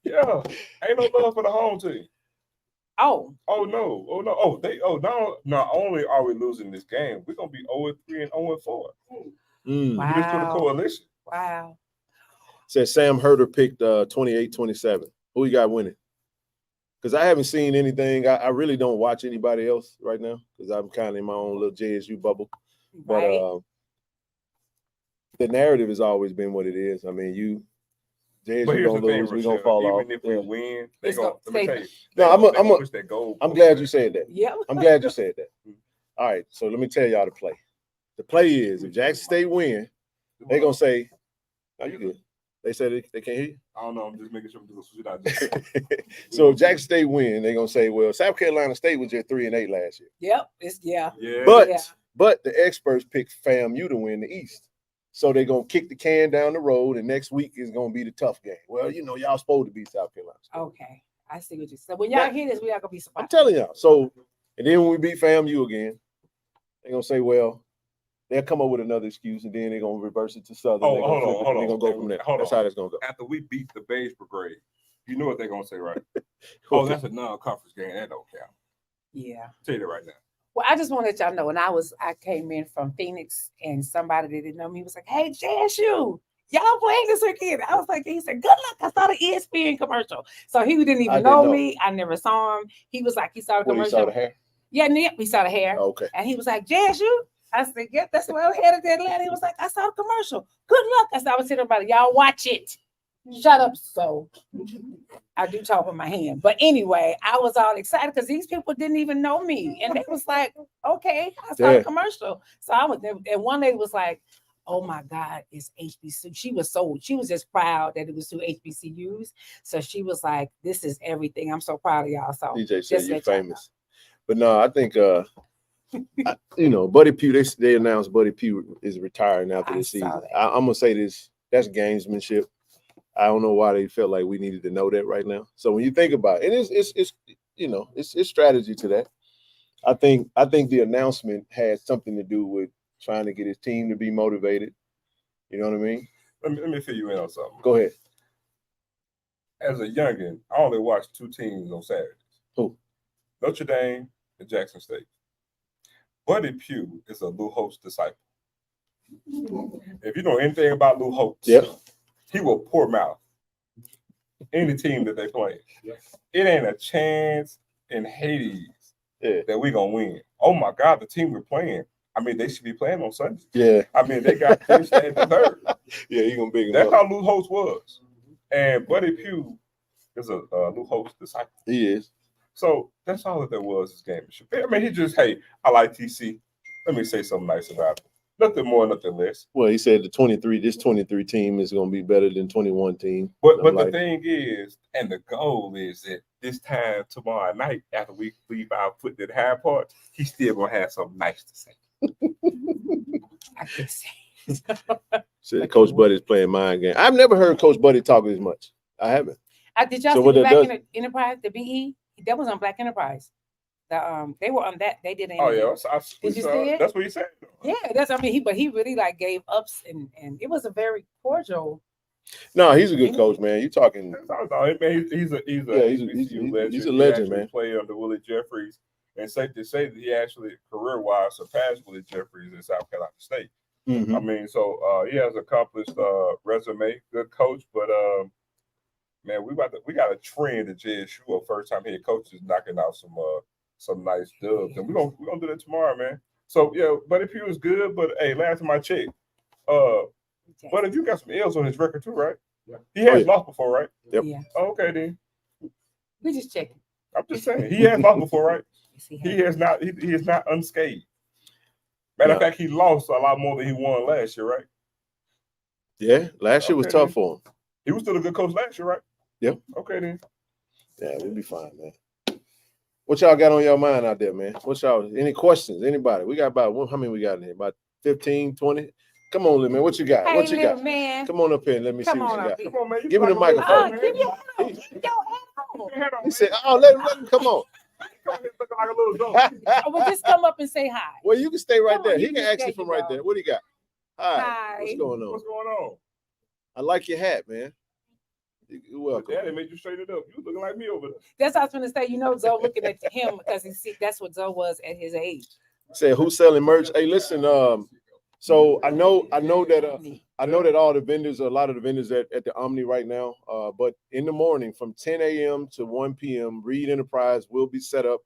Speaker 2: Yeah. Ain't no love for the home team.
Speaker 3: Oh.
Speaker 2: Oh no. Not only are we losing this game, we're gonna be 0-3 and 0-4.
Speaker 3: Wow.
Speaker 2: Just to the coalition.
Speaker 3: Wow.
Speaker 1: Said Sam Herder picked 28-27. Who you got winning? Because I haven't seen anything. I really don't watch anybody else right now because I'm kind of in my own little JSU bubble.
Speaker 3: Right.
Speaker 1: But the narrative has always been what it is. I mean, JSU
Speaker 2: But here's
Speaker 1: gonna
Speaker 2: the thing,
Speaker 1: lose, we
Speaker 2: Rochelle,
Speaker 1: gonna fall off.
Speaker 2: even if we win, they
Speaker 3: It's
Speaker 2: gonna
Speaker 3: gonna
Speaker 2: let me
Speaker 3: stay-
Speaker 2: tell you.
Speaker 1: No,
Speaker 2: they gonna push that goal.
Speaker 1: I'm glad you said that.
Speaker 3: Yeah.
Speaker 1: I'm glad you said that. All right, so let me tell y'all the play. The play is if Jackson State win, they gonna say, "Oh, you good?" They said they can't hear you.
Speaker 2: I don't know. I'm just making sure we're not.
Speaker 1: So if Jackson State win, they gonna say, "Well, South Carolina State was just 3-8 last year."
Speaker 3: Yep. It's
Speaker 2: Yeah.
Speaker 1: But the experts picked FAMU to win the East. So they're gonna kick the can down the road, and next week is gonna be the tough game. Well, y'all supposed to beat South Carolina State.
Speaker 3: Okay. I see what you said. When y'all hear this, we are gonna be surprised.
Speaker 1: I'm telling y'all. So, and then when we beat FAMU again, they're gonna say, well, they'll come up with another excuse, and then they're gonna reverse it to Southern.
Speaker 2: Oh,
Speaker 1: they're
Speaker 2: hold on.
Speaker 1: They're gonna go from there. That's how that's gonna go.
Speaker 2: After we beat the Beige Brigade, you know what they're gonna say, right? Oh, that's a non-conference game. That don't count.
Speaker 3: Yeah.
Speaker 2: I'll tell you that right now.
Speaker 3: Well, I just want to let y'all know when I came in from Phoenix and somebody that didn't know me was like, "Hey, JSU, y'all playing this weekend?" I was like, he said, "Good luck." I saw the ESPN commercial. So he didn't even know me. I never saw him. He was like, he saw the commercial.
Speaker 1: You saw the hair?
Speaker 3: Yeah, we saw the hair.
Speaker 1: Okay.
Speaker 3: And he was like, "JSU?" I said, "Yeah, that's why I was headed to Atlanta." He was like, "I saw the commercial. Good luck." I said, "I was telling everybody, y'all watch it." Shut up. So I do talk with my hand. But anyway, I was all excited because these people didn't even know me. And they was like, okay, I saw the commercial. So I was there. And one lady was like, "Oh my God, it's HBCU." She was just proud that it was two HBCUs. So she was like, "This is everything. I'm so proud of y'all." So
Speaker 1: DJ said you're famous. But no, I think Buddy Pugh, they announced Buddy Pugh is retiring after this season. I'm gonna say this, that's gamesmanship. I don't know why they felt like we needed to know that right now. So when you think about it, it's strategy to that. I think the announcement had something to do with trying to get his team to be motivated. You know what I mean?
Speaker 2: Let me fill you in on something.
Speaker 1: Go ahead.
Speaker 2: As a youngin, I only watched two teams on Saturdays.
Speaker 1: Who?
Speaker 2: Notre Dame and Jackson State. Buddy Pugh is a Lou Holtz disciple. If you know anything about Lou Holtz, he will pour mouth any team that they play. It ain't a chance in Hades that we gonna win. Oh my God, the team we're playing. I mean, they should be playing on Sunday.
Speaker 1: Yeah.
Speaker 2: I mean, they got first and the third.
Speaker 1: Yeah, he gonna big him
Speaker 2: That's
Speaker 1: up.
Speaker 2: how Lou Holtz was. And Buddy Pugh is a Lou Holtz disciple.
Speaker 1: He is.
Speaker 2: So that's all that there was this game. I mean, he just, hey, I like TC. Let me say something nice about it. Nothing more, nothing less.
Speaker 1: Well, he said this 23 team is going to be better than 21 team.
Speaker 2: But the thing is, and the goal is that this time tomorrow night, after we leave our foot at the high part, he's still going to have something nice to say.
Speaker 3: I can say.
Speaker 1: So Coach Buddy's playing mind game. I've never heard Coach Buddy talk as much. I haven't.
Speaker 3: Did y'all see the Black Enterprise, the BE? That was on Black Enterprise. They were on that. They did an interview.
Speaker 2: Oh yeah,
Speaker 3: did you see it?
Speaker 2: That's what he said.
Speaker 3: Yeah, he really like gave ups and it was a very cordial.
Speaker 1: No, he's a good coach, man. You talking?
Speaker 2: He's a
Speaker 1: legend, man.
Speaker 2: Played under Willie Jeffries, and safe to say that he actually career-wise surpassed Willie Jeffries in South Carolina State.
Speaker 1: Mm-hmm.
Speaker 2: I mean, so he has accomplished resume, good coach, but man, we got a trend at JSU of first time head coaches knocking out some nice dubs, and we're gonna do that tomorrow, man. So yeah, Buddy Pugh is good, but hey, last time I checked, Buddy Pugh got some L's on his record too, right? Yeah. He has lost before, right?
Speaker 1: Yep.
Speaker 3: Yeah.
Speaker 2: Oh, okay then.
Speaker 3: We just checking.
Speaker 2: I'm just saying he has lost before, right? He has not. He is not unscathed. Matter of fact, he lost a lot more than he won last year, right?
Speaker 1: Yeah, last year was tough for him.
Speaker 2: He was still a good coach last year, right?
Speaker 1: Yep.
Speaker 2: Okay then.
Speaker 1: Yeah, we'll be fine, man. What y'all got on your mind out there, man? Any questions? Anybody? We got how many we got in here? About 15, 20? Come on, man. What you got?
Speaker 3: Hey,
Speaker 1: what you got?
Speaker 3: Man.
Speaker 1: Come on up here and let me see what you got.
Speaker 2: Come on, man.
Speaker 1: Give him the microphone.
Speaker 3: Keep your head on.
Speaker 1: He said, let him come on.
Speaker 2: Looking like a little dog.
Speaker 3: Well, just come up and say hi.
Speaker 1: Well, you can stay right there. He can ask you from right there. What do you got?
Speaker 3: Hi.
Speaker 1: What's going on?
Speaker 2: What's going on?
Speaker 1: I like your hat, man. You're welcome.
Speaker 2: Yeah, they made you straight it up. You looking like me over there.
Speaker 3: That's what I was going to say. You know, Zoe looking at him because that's what Zoe was at his age.
Speaker 1: Say who's selling merch? Hey, listen. So I know that all the vendors, a lot of the vendors at the Omni right now. But in the morning from 10 a.m. to 1 p.m., Reed Enterprise will be set up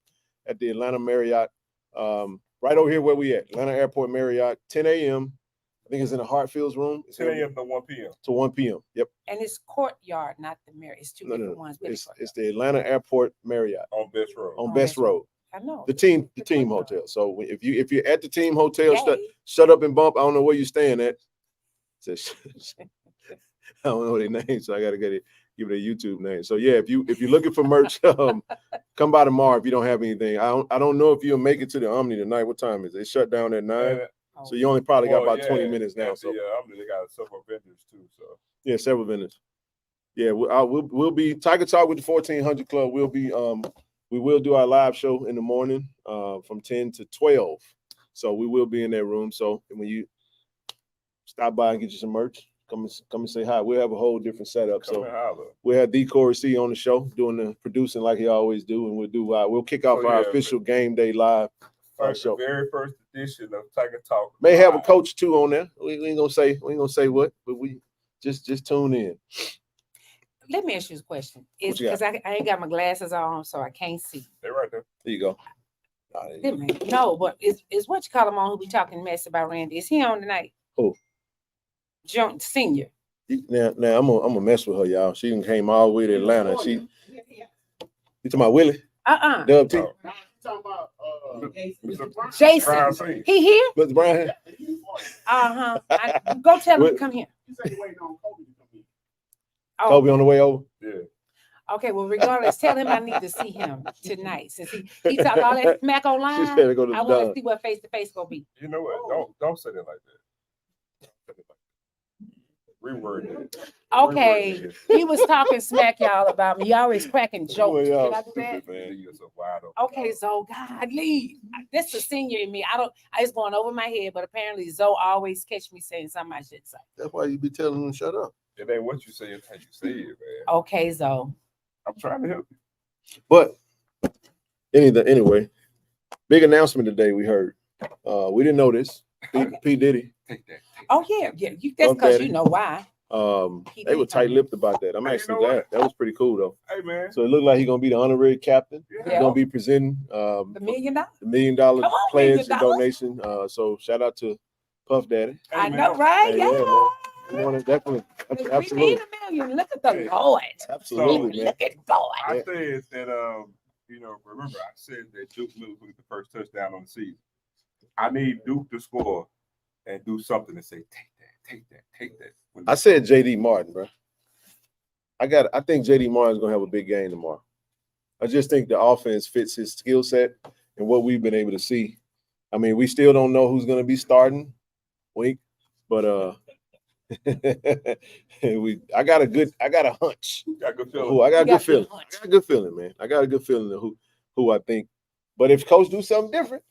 Speaker 1: at the Atlanta Marriott, right over here where we at, Atlanta Airport Marriott, 10 a.m. I think it's in the Hartfield's room. It's
Speaker 2: 10 a.m. to 1 p.m.
Speaker 1: to 1 p.m. Yep.
Speaker 3: And it's Courtyard, not the Marriott. It's two different ones.
Speaker 1: It's the Atlanta Airport Marriott
Speaker 2: on Best Road.
Speaker 1: on Best Road.
Speaker 3: I know.
Speaker 1: The team hotel. So if you're at the team hotel,
Speaker 3: Yay.
Speaker 1: shut up and bump. I don't know where you're staying at. I don't know their name, so I gotta give it a YouTube name. So yeah, if you're looking for merch, come by tomorrow if you don't have anything. I don't know if you'll make it to the Omni tonight. What time is it? It shut down at 9. So you only probably got about 20 minutes now. So
Speaker 2: they got several vendors too. So
Speaker 1: yeah, several vendors. Yeah, we'll be Tiger Talk with the 1400 Club. We will do our live show in the morning from 10 to 12. So we will be in that room. So when you stop by and get you some merch, come and say hi. We'll have a whole different setup. We'll have D. Corey C on the show doing the producing like he always do, and we'll kick off our official game day live show.
Speaker 2: The very first edition of Tiger Talk.
Speaker 1: May have a coach too on there. We ain't gonna say what, but we just tune in.
Speaker 3: Let me ask you a question. It's because I ain't got my glasses on, so I can't see.
Speaker 2: They're right there.
Speaker 1: There you go.
Speaker 3: No, but is what you call him on who be talking mess about Randy? Is he on tonight?
Speaker 1: Who?
Speaker 3: John Senior.
Speaker 1: Now I'm gonna mess with her, y'all. She came all the way to Atlanta. You talking about Willie? Dub T.
Speaker 4: Talking about
Speaker 3: Jason. He here?
Speaker 1: Mr. Brian.
Speaker 3: Go tell him to come here.
Speaker 4: You said you're waiting on Kobe to come in.
Speaker 1: Kobe on the way over.
Speaker 2: Yeah.
Speaker 3: Okay, well, regardless, tell him I need to see him tonight. Since he talked all that smack online, I want to see what face to face gonna be.
Speaker 2: You know what? Don't say it like that. Reword it.
Speaker 3: Okay, he was talking smack y'all about me. You always cracking jokes. Can I do that? Okay, Zoe, golly, this is senior in me. It's going over my head, but apparently Zoe always catch me saying something I shouldn't say.
Speaker 1: That's why you be telling them to shut up.
Speaker 2: It ain't what you say, it's how you say it, man.
Speaker 3: Okay, Zoe.
Speaker 2: I'm trying to help you.
Speaker 1: But anyway, big announcement today we heard. We didn't know this. P. Diddy.
Speaker 2: Take that.
Speaker 3: Oh yeah. That's because you know why.
Speaker 1: They were tight-lipped about that. I'm actually glad. That was pretty cool though.
Speaker 2: Hey man.
Speaker 1: So it looked like he's gonna be the honorary captain.
Speaker 3: Yeah.
Speaker 1: He's gonna be presenting
Speaker 3: the $1
Speaker 1: million pledge and donation. So shout out to Puff Daddy.
Speaker 3: Hey, I know, right?
Speaker 1: Yeah. We want to definitely, absolutely.
Speaker 3: We need $1 million. Look at the Lord.
Speaker 1: Absolutely, man.
Speaker 3: Look at God.
Speaker 2: I said that remember I said that Duke Miller would get the first touchdown on the season. I need Duke to score and do something and say, take that.
Speaker 1: I said JD Martin, bro. I think JD Martin's gonna have a big game tomorrow. I just think the offense fits his skill set and what we've been able to see. I mean, we still don't know who's gonna be starting, but I got a hunch.
Speaker 2: Got a good feeling.
Speaker 1: I got a good feeling, man. I got a good feeling of who I think. But if coach do something different,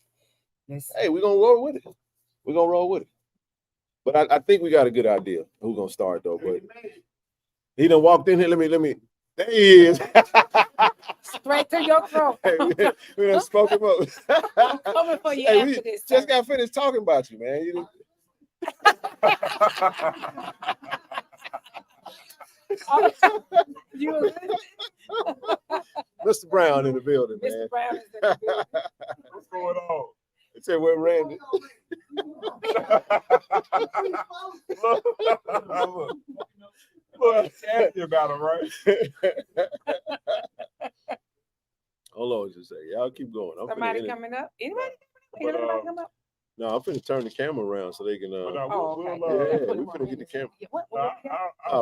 Speaker 1: hey, we're gonna roll with it. But I think we got a good idea who's gonna start though. But he done walked in here. Let me. There he is.
Speaker 3: Straight to your throat.
Speaker 1: Hey, we done spoke him up.
Speaker 3: I'm coming for you after this.
Speaker 1: Just got finished talking about you, man. Mr. Brown in the building, man.
Speaker 3: Mr. Brown is in the building.
Speaker 2: What's going on?
Speaker 1: They said, where Randy?
Speaker 2: Look, ask you about him, right?
Speaker 1: Hold on just a second. Y'all keep going.
Speaker 3: Somebody coming up? Anybody come up?
Speaker 1: No, I'm finna turn the camera around so they can.
Speaker 3: Okay.
Speaker 1: We're finna get the camera.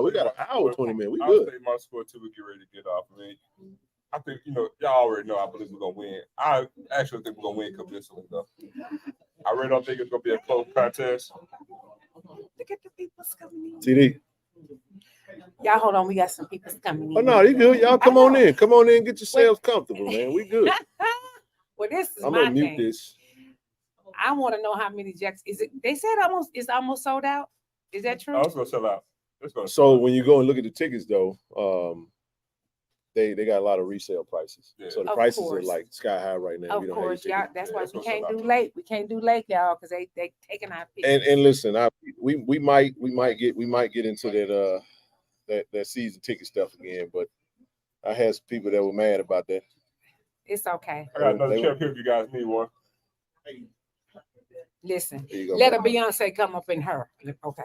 Speaker 1: We got an hour, 20 minutes. We
Speaker 2: I'll
Speaker 1: good.
Speaker 2: say my score till we get ready to get off. I think, y'all already know I believe we're going to win. I actually think we're going to win convincingly, though. I really don't think it's going to be a close contest.
Speaker 3: Look at the people coming in.
Speaker 1: TD.
Speaker 3: Y'all hold on. We got some people coming in.
Speaker 1: Oh, no, you good. Y'all come on in. Come on in and get yourselves comfortable, man. We good.
Speaker 3: Well, this is
Speaker 1: I'm
Speaker 3: my
Speaker 1: going to mute this.
Speaker 3: I want to know how many Jacks. They said it's almost sold out. Is that true?
Speaker 2: Oh, it's going to sell out.
Speaker 1: So when you go and look at the tickets, though, they got a lot of resale prices. Yeah. So the prices are like sky high right now.
Speaker 3: Of course, y'all. That's why we can't do late. We can't do late, y'all, because they taking our pictures.
Speaker 1: And listen, we might get into that season ticket stuff again, but I had some people that were mad about that.
Speaker 3: It's okay.
Speaker 2: I got another chair here if you guys need one.
Speaker 3: Listen,
Speaker 1: There you go,
Speaker 3: let
Speaker 1: man.
Speaker 3: a Beyonce come up in her. Okay.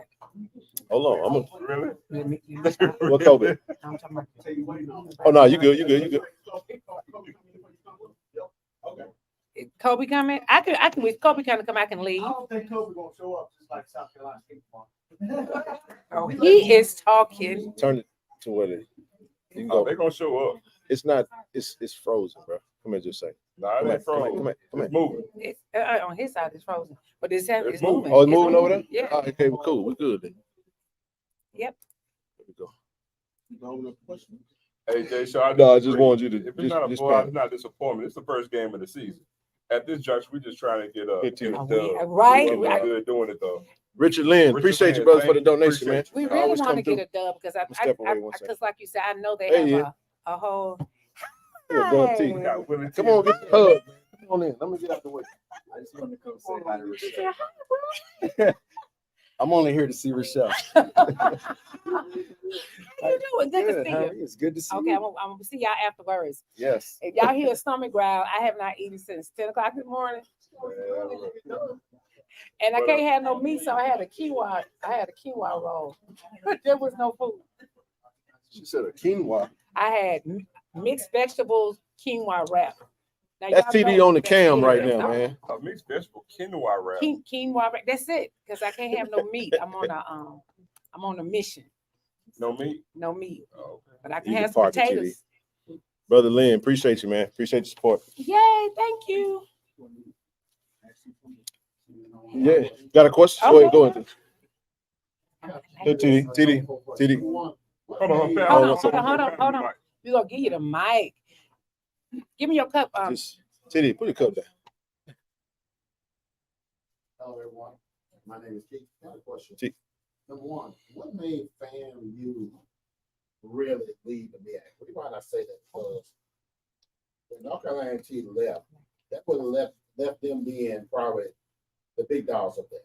Speaker 1: Hold on. I'm gonna.
Speaker 2: Really?
Speaker 3: Let me
Speaker 1: What Kobe?
Speaker 3: I'm talking about.
Speaker 1: Oh no, you good. You good. You good.
Speaker 4: Okay.
Speaker 3: Kobe coming? I can with Kobe kind of come, I can leave.
Speaker 4: I don't think Kobe gonna show up just like South Carolina State tomorrow.
Speaker 3: Oh, he is talking.
Speaker 1: Turn it to what it. You can
Speaker 2: Oh,
Speaker 1: go.
Speaker 2: they're gonna show up.
Speaker 1: It's not. It's frozen, bro. Come here, just say.
Speaker 2: Nah,
Speaker 1: Come
Speaker 2: it
Speaker 1: here.
Speaker 2: ain't
Speaker 1: Come here.
Speaker 2: frozen.
Speaker 1: Come here. Come here.
Speaker 2: It's moving.
Speaker 3: It's, on his side, it's frozen, but it's
Speaker 2: It's
Speaker 3: moving.
Speaker 1: Oh, it's moving over there.
Speaker 3: Yeah.
Speaker 1: Oh, okay, well, cool. We're good then.
Speaker 3: Yep.
Speaker 1: There we go.
Speaker 2: Hey, Jay, so I
Speaker 1: No, I just wanted you to
Speaker 2: If it's
Speaker 1: just-
Speaker 2: not a
Speaker 1: just
Speaker 2: blowout,
Speaker 1: panic.
Speaker 2: it's not disappointment. It's the first game of the season. At this junction, we're just trying to get a
Speaker 1: Hit you.
Speaker 2: dub.
Speaker 3: Right.
Speaker 2: We're good doing it though.
Speaker 1: Richard Lynn,
Speaker 2: Richard
Speaker 1: appreciate
Speaker 2: Lynn,
Speaker 1: you, brother, for the
Speaker 2: thank you.
Speaker 1: donation, man.
Speaker 2: Appreciate
Speaker 3: We
Speaker 1: I
Speaker 3: really
Speaker 1: always
Speaker 3: want to
Speaker 1: come
Speaker 3: get
Speaker 1: through.
Speaker 3: a dub because
Speaker 1: Step away one second.
Speaker 3: because like you said, I know they
Speaker 1: Hey,
Speaker 3: have a whole.
Speaker 1: Yeah, go ahead, T.
Speaker 2: We got Willie
Speaker 1: Come
Speaker 2: T.
Speaker 1: on, get the hug. Come on in. Let me get out the way.
Speaker 5: I just wanted to come say hi to
Speaker 3: He
Speaker 5: Rochelle.
Speaker 3: said, "Hi,
Speaker 5: I'm only here to see Rochelle.
Speaker 3: bro." How you doing? Good to see
Speaker 5: How
Speaker 3: you.
Speaker 5: are you? It's good to see
Speaker 3: Okay,
Speaker 5: you.
Speaker 3: I'm gonna see y'all afterwards.
Speaker 5: Yes.
Speaker 3: If y'all hear a stomach growl, I have not eaten since 10 o'clock in the morning. And I can't have no meat, so I had a quinoa. Roll. There was no food.
Speaker 1: She said a quinoa.
Speaker 3: I had mixed vegetables quinoa wrap. Now,
Speaker 1: That's
Speaker 3: y'all
Speaker 1: TD
Speaker 3: know
Speaker 1: on the
Speaker 3: that's
Speaker 1: cam
Speaker 3: it.
Speaker 1: right now, man.
Speaker 2: A mixed vegetable quinoa wrap.
Speaker 3: Quinoa wrap. That's it. Because I can't have no meat. I'm on a mission.
Speaker 2: No meat.
Speaker 3: No meat.
Speaker 2: Oh, okay.
Speaker 3: But I can
Speaker 1: You can
Speaker 3: have some
Speaker 1: park it, TD.
Speaker 3: potatoes.
Speaker 1: Brother Lynn, appreciate you, man. Appreciate your support.
Speaker 3: Yay, thank you.
Speaker 1: Yeah. Got a question?
Speaker 3: Okay.
Speaker 1: Go ahead. Hey, TD. TD. TD.
Speaker 2: Hold on,
Speaker 3: Hold on, hold on. We're gonna give you the mic. Give me your cup.
Speaker 1: Just TD, put your cup down.
Speaker 4: Hello, everyone. My name is Keith. I have a question.
Speaker 1: Keith.
Speaker 4: Number one, what made FAMU really leave the MEAC? Why did I say that? Because when North Carolina T left, that would have left them being probably the big dogs up there.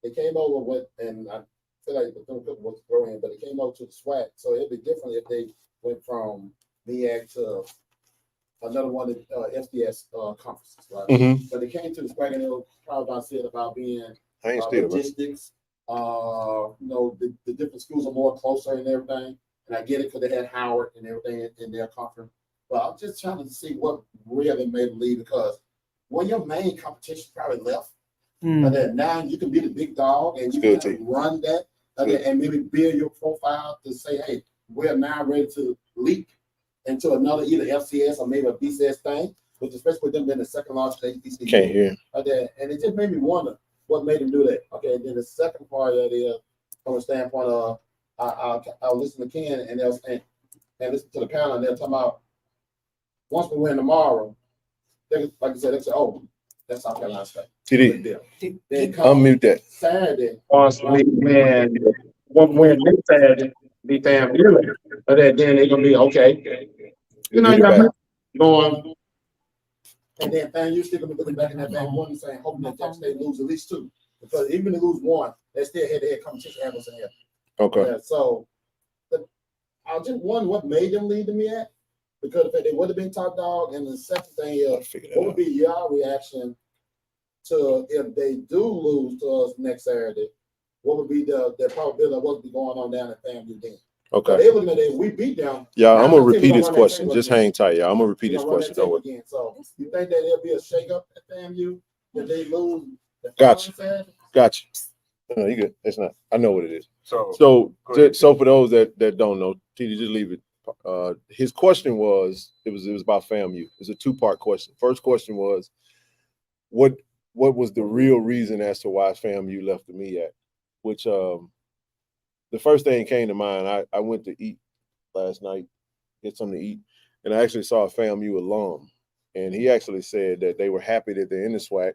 Speaker 4: They came over with, and I feel like the thing was throw in, but it came over to the SWAC. So it'd be different if they went from MEAC to another one of FDS conferences, right?
Speaker 1: Mm-hmm.
Speaker 4: But they came to the SWAC and they were proud about said about being
Speaker 1: I ain't still, bro.
Speaker 4: logistics. The different schools are more closer and everything. And I get it because they had Howard and everything in their conference. But I'm just trying to see what really made them leave because when your main competition probably left, and then now you can be the big dog and you
Speaker 1: Good
Speaker 4: can run that and maybe build your profile to say, hey, we're now ready to leap into another either FCS or maybe a BCS thing, which especially with them being the second largest HBCU.
Speaker 1: Can't hear.
Speaker 4: And it just made me wonder what made them do that. Okay, and then the second part of that is from a standpoint of I'll listen to Ken and they'll and listen to the panel and they'll talk about once we win tomorrow, they, like I said, they say, oh, that's South Carolina State.
Speaker 1: TD,
Speaker 4: Then
Speaker 1: unmute that.
Speaker 4: Saturday, possibly win one win this Saturday, be FAMU, but then they're gonna be okay. You know, you're going. And then FAMU still gonna be looking back in that back one and saying, hoping that Jackson State lose at least two. Because even if they lose one, they still head-to-head competition happens in here.
Speaker 1: Okay.
Speaker 4: Yeah, so I just wonder what made them lead to me at. Because if they would have been top dog, and the second thing is, what would be your reaction to if they do lose to us next Saturday? What would be the probability of what would be going on down at FAMU then?
Speaker 1: Okay.
Speaker 4: They looking at it, we beat them.
Speaker 1: Yeah, I'm gonna
Speaker 4: Now,
Speaker 1: repeat this
Speaker 4: run that
Speaker 1: question.
Speaker 4: table
Speaker 1: Just
Speaker 4: again.
Speaker 1: hang tight, y'all. I'm gonna repeat
Speaker 4: We're
Speaker 1: this
Speaker 4: gonna run
Speaker 1: question.
Speaker 4: that
Speaker 1: Don't
Speaker 4: table
Speaker 1: worry.
Speaker 4: again. So you think that there'll be a shakeup at FAMU if they lose? The
Speaker 1: Gotcha.
Speaker 4: following Saturday?
Speaker 1: Gotcha. No, you good. It's not. I know what it is.
Speaker 2: So
Speaker 1: So
Speaker 2: go ahead.
Speaker 1: for those that don't know, TD, just leave it. His question was it was about FAMU. It's a two-part question. First question was, what was the real reason as to why FAMU left the MEAC? Which the first thing came to mind. I went to eat last night, get something to eat, and I actually saw a FAMU alum, and he actually said that they were happy that they're in the SWAC.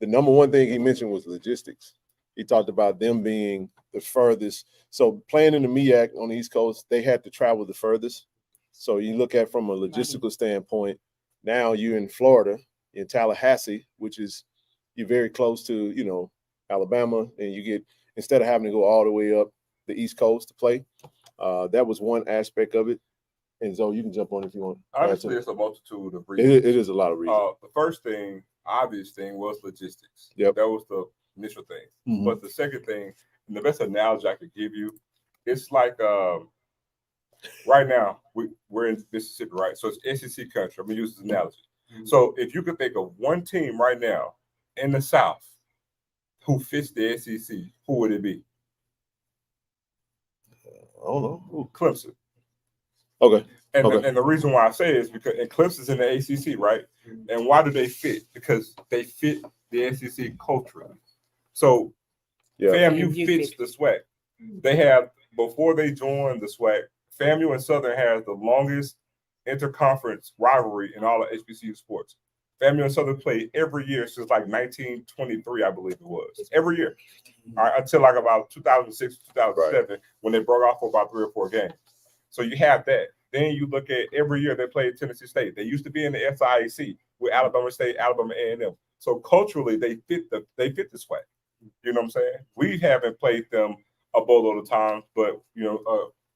Speaker 1: The number one thing he mentioned was logistics. He talked about them being the furthest. So playing in the MEAC on the East Coast, they had to travel the furthest. So you look at from a logistical standpoint, now you're in Florida, in Tallahassee, which is you're very close to, Alabama, and you get, instead of having to go all the way up the East Coast to play, that was one aspect of it. And so you can jump on if you want.
Speaker 2: Honestly, it's a multitude of reasons.
Speaker 1: It is a lot of reasons.
Speaker 2: The first thing obvious thing was logistics.
Speaker 1: Yep.
Speaker 2: That was the initial thing.
Speaker 1: Mhm.
Speaker 2: But the second thing, and the best analogy I could give you, it's like right now we're in Mississippi, right? So it's SEC country. I'm gonna use this analogy. So if you could think of one team right now in the South who fits the SEC, who would it be?
Speaker 1: I don't know.
Speaker 2: Clemson.
Speaker 1: Okay.
Speaker 2: And,
Speaker 1: Okay.
Speaker 2: and the reason why I say it is because and Clemson's in the ACC, right? And why do they fit? Because they fit the SEC culturally. So
Speaker 1: Yeah.
Speaker 2: FAMU
Speaker 3: FAMU
Speaker 2: fits
Speaker 3: fit.
Speaker 2: the SWAC. They have, before they joined the SWAC, FAMU and Southern has the longest interconference rivalry in all of HBCU sports. FAMU and Southern played every year since like 1923, I believe it was. Every year. All right, until like about 2006, 2007, when they broke off for about 3 or 4 games. So you have that. Then you look at every year they played Tennessee State. They used to be in the SIAC with Alabama State, Alabama A&M. So culturally, they fit the SWAC. You know what I'm saying? We haven't played them a boatload of times, but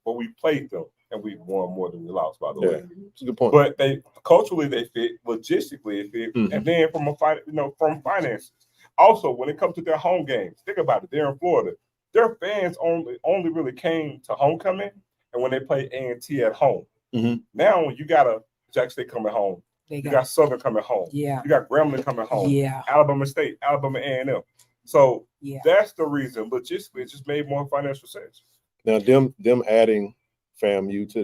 Speaker 2: but we played them and we won more than we lost. By the way,
Speaker 1: It's a good point.
Speaker 2: but they culturally they fit, logistically they fit, and then from from finances. Also, when it comes to their home games, think about it. They're in Florida. Their fans only really came to homecoming and when they play A&T at home.
Speaker 1: Mhm.
Speaker 2: Now, when you got a Jackson State coming home, you got Southern coming home.
Speaker 3: Yeah.
Speaker 2: You got Grambling coming home.
Speaker 3: Yeah.
Speaker 2: Alabama State, Alabama A&M. So
Speaker 3: Yeah.
Speaker 2: that's the reason. Logistically, it just made more financial sense.
Speaker 1: Now them adding FAMU to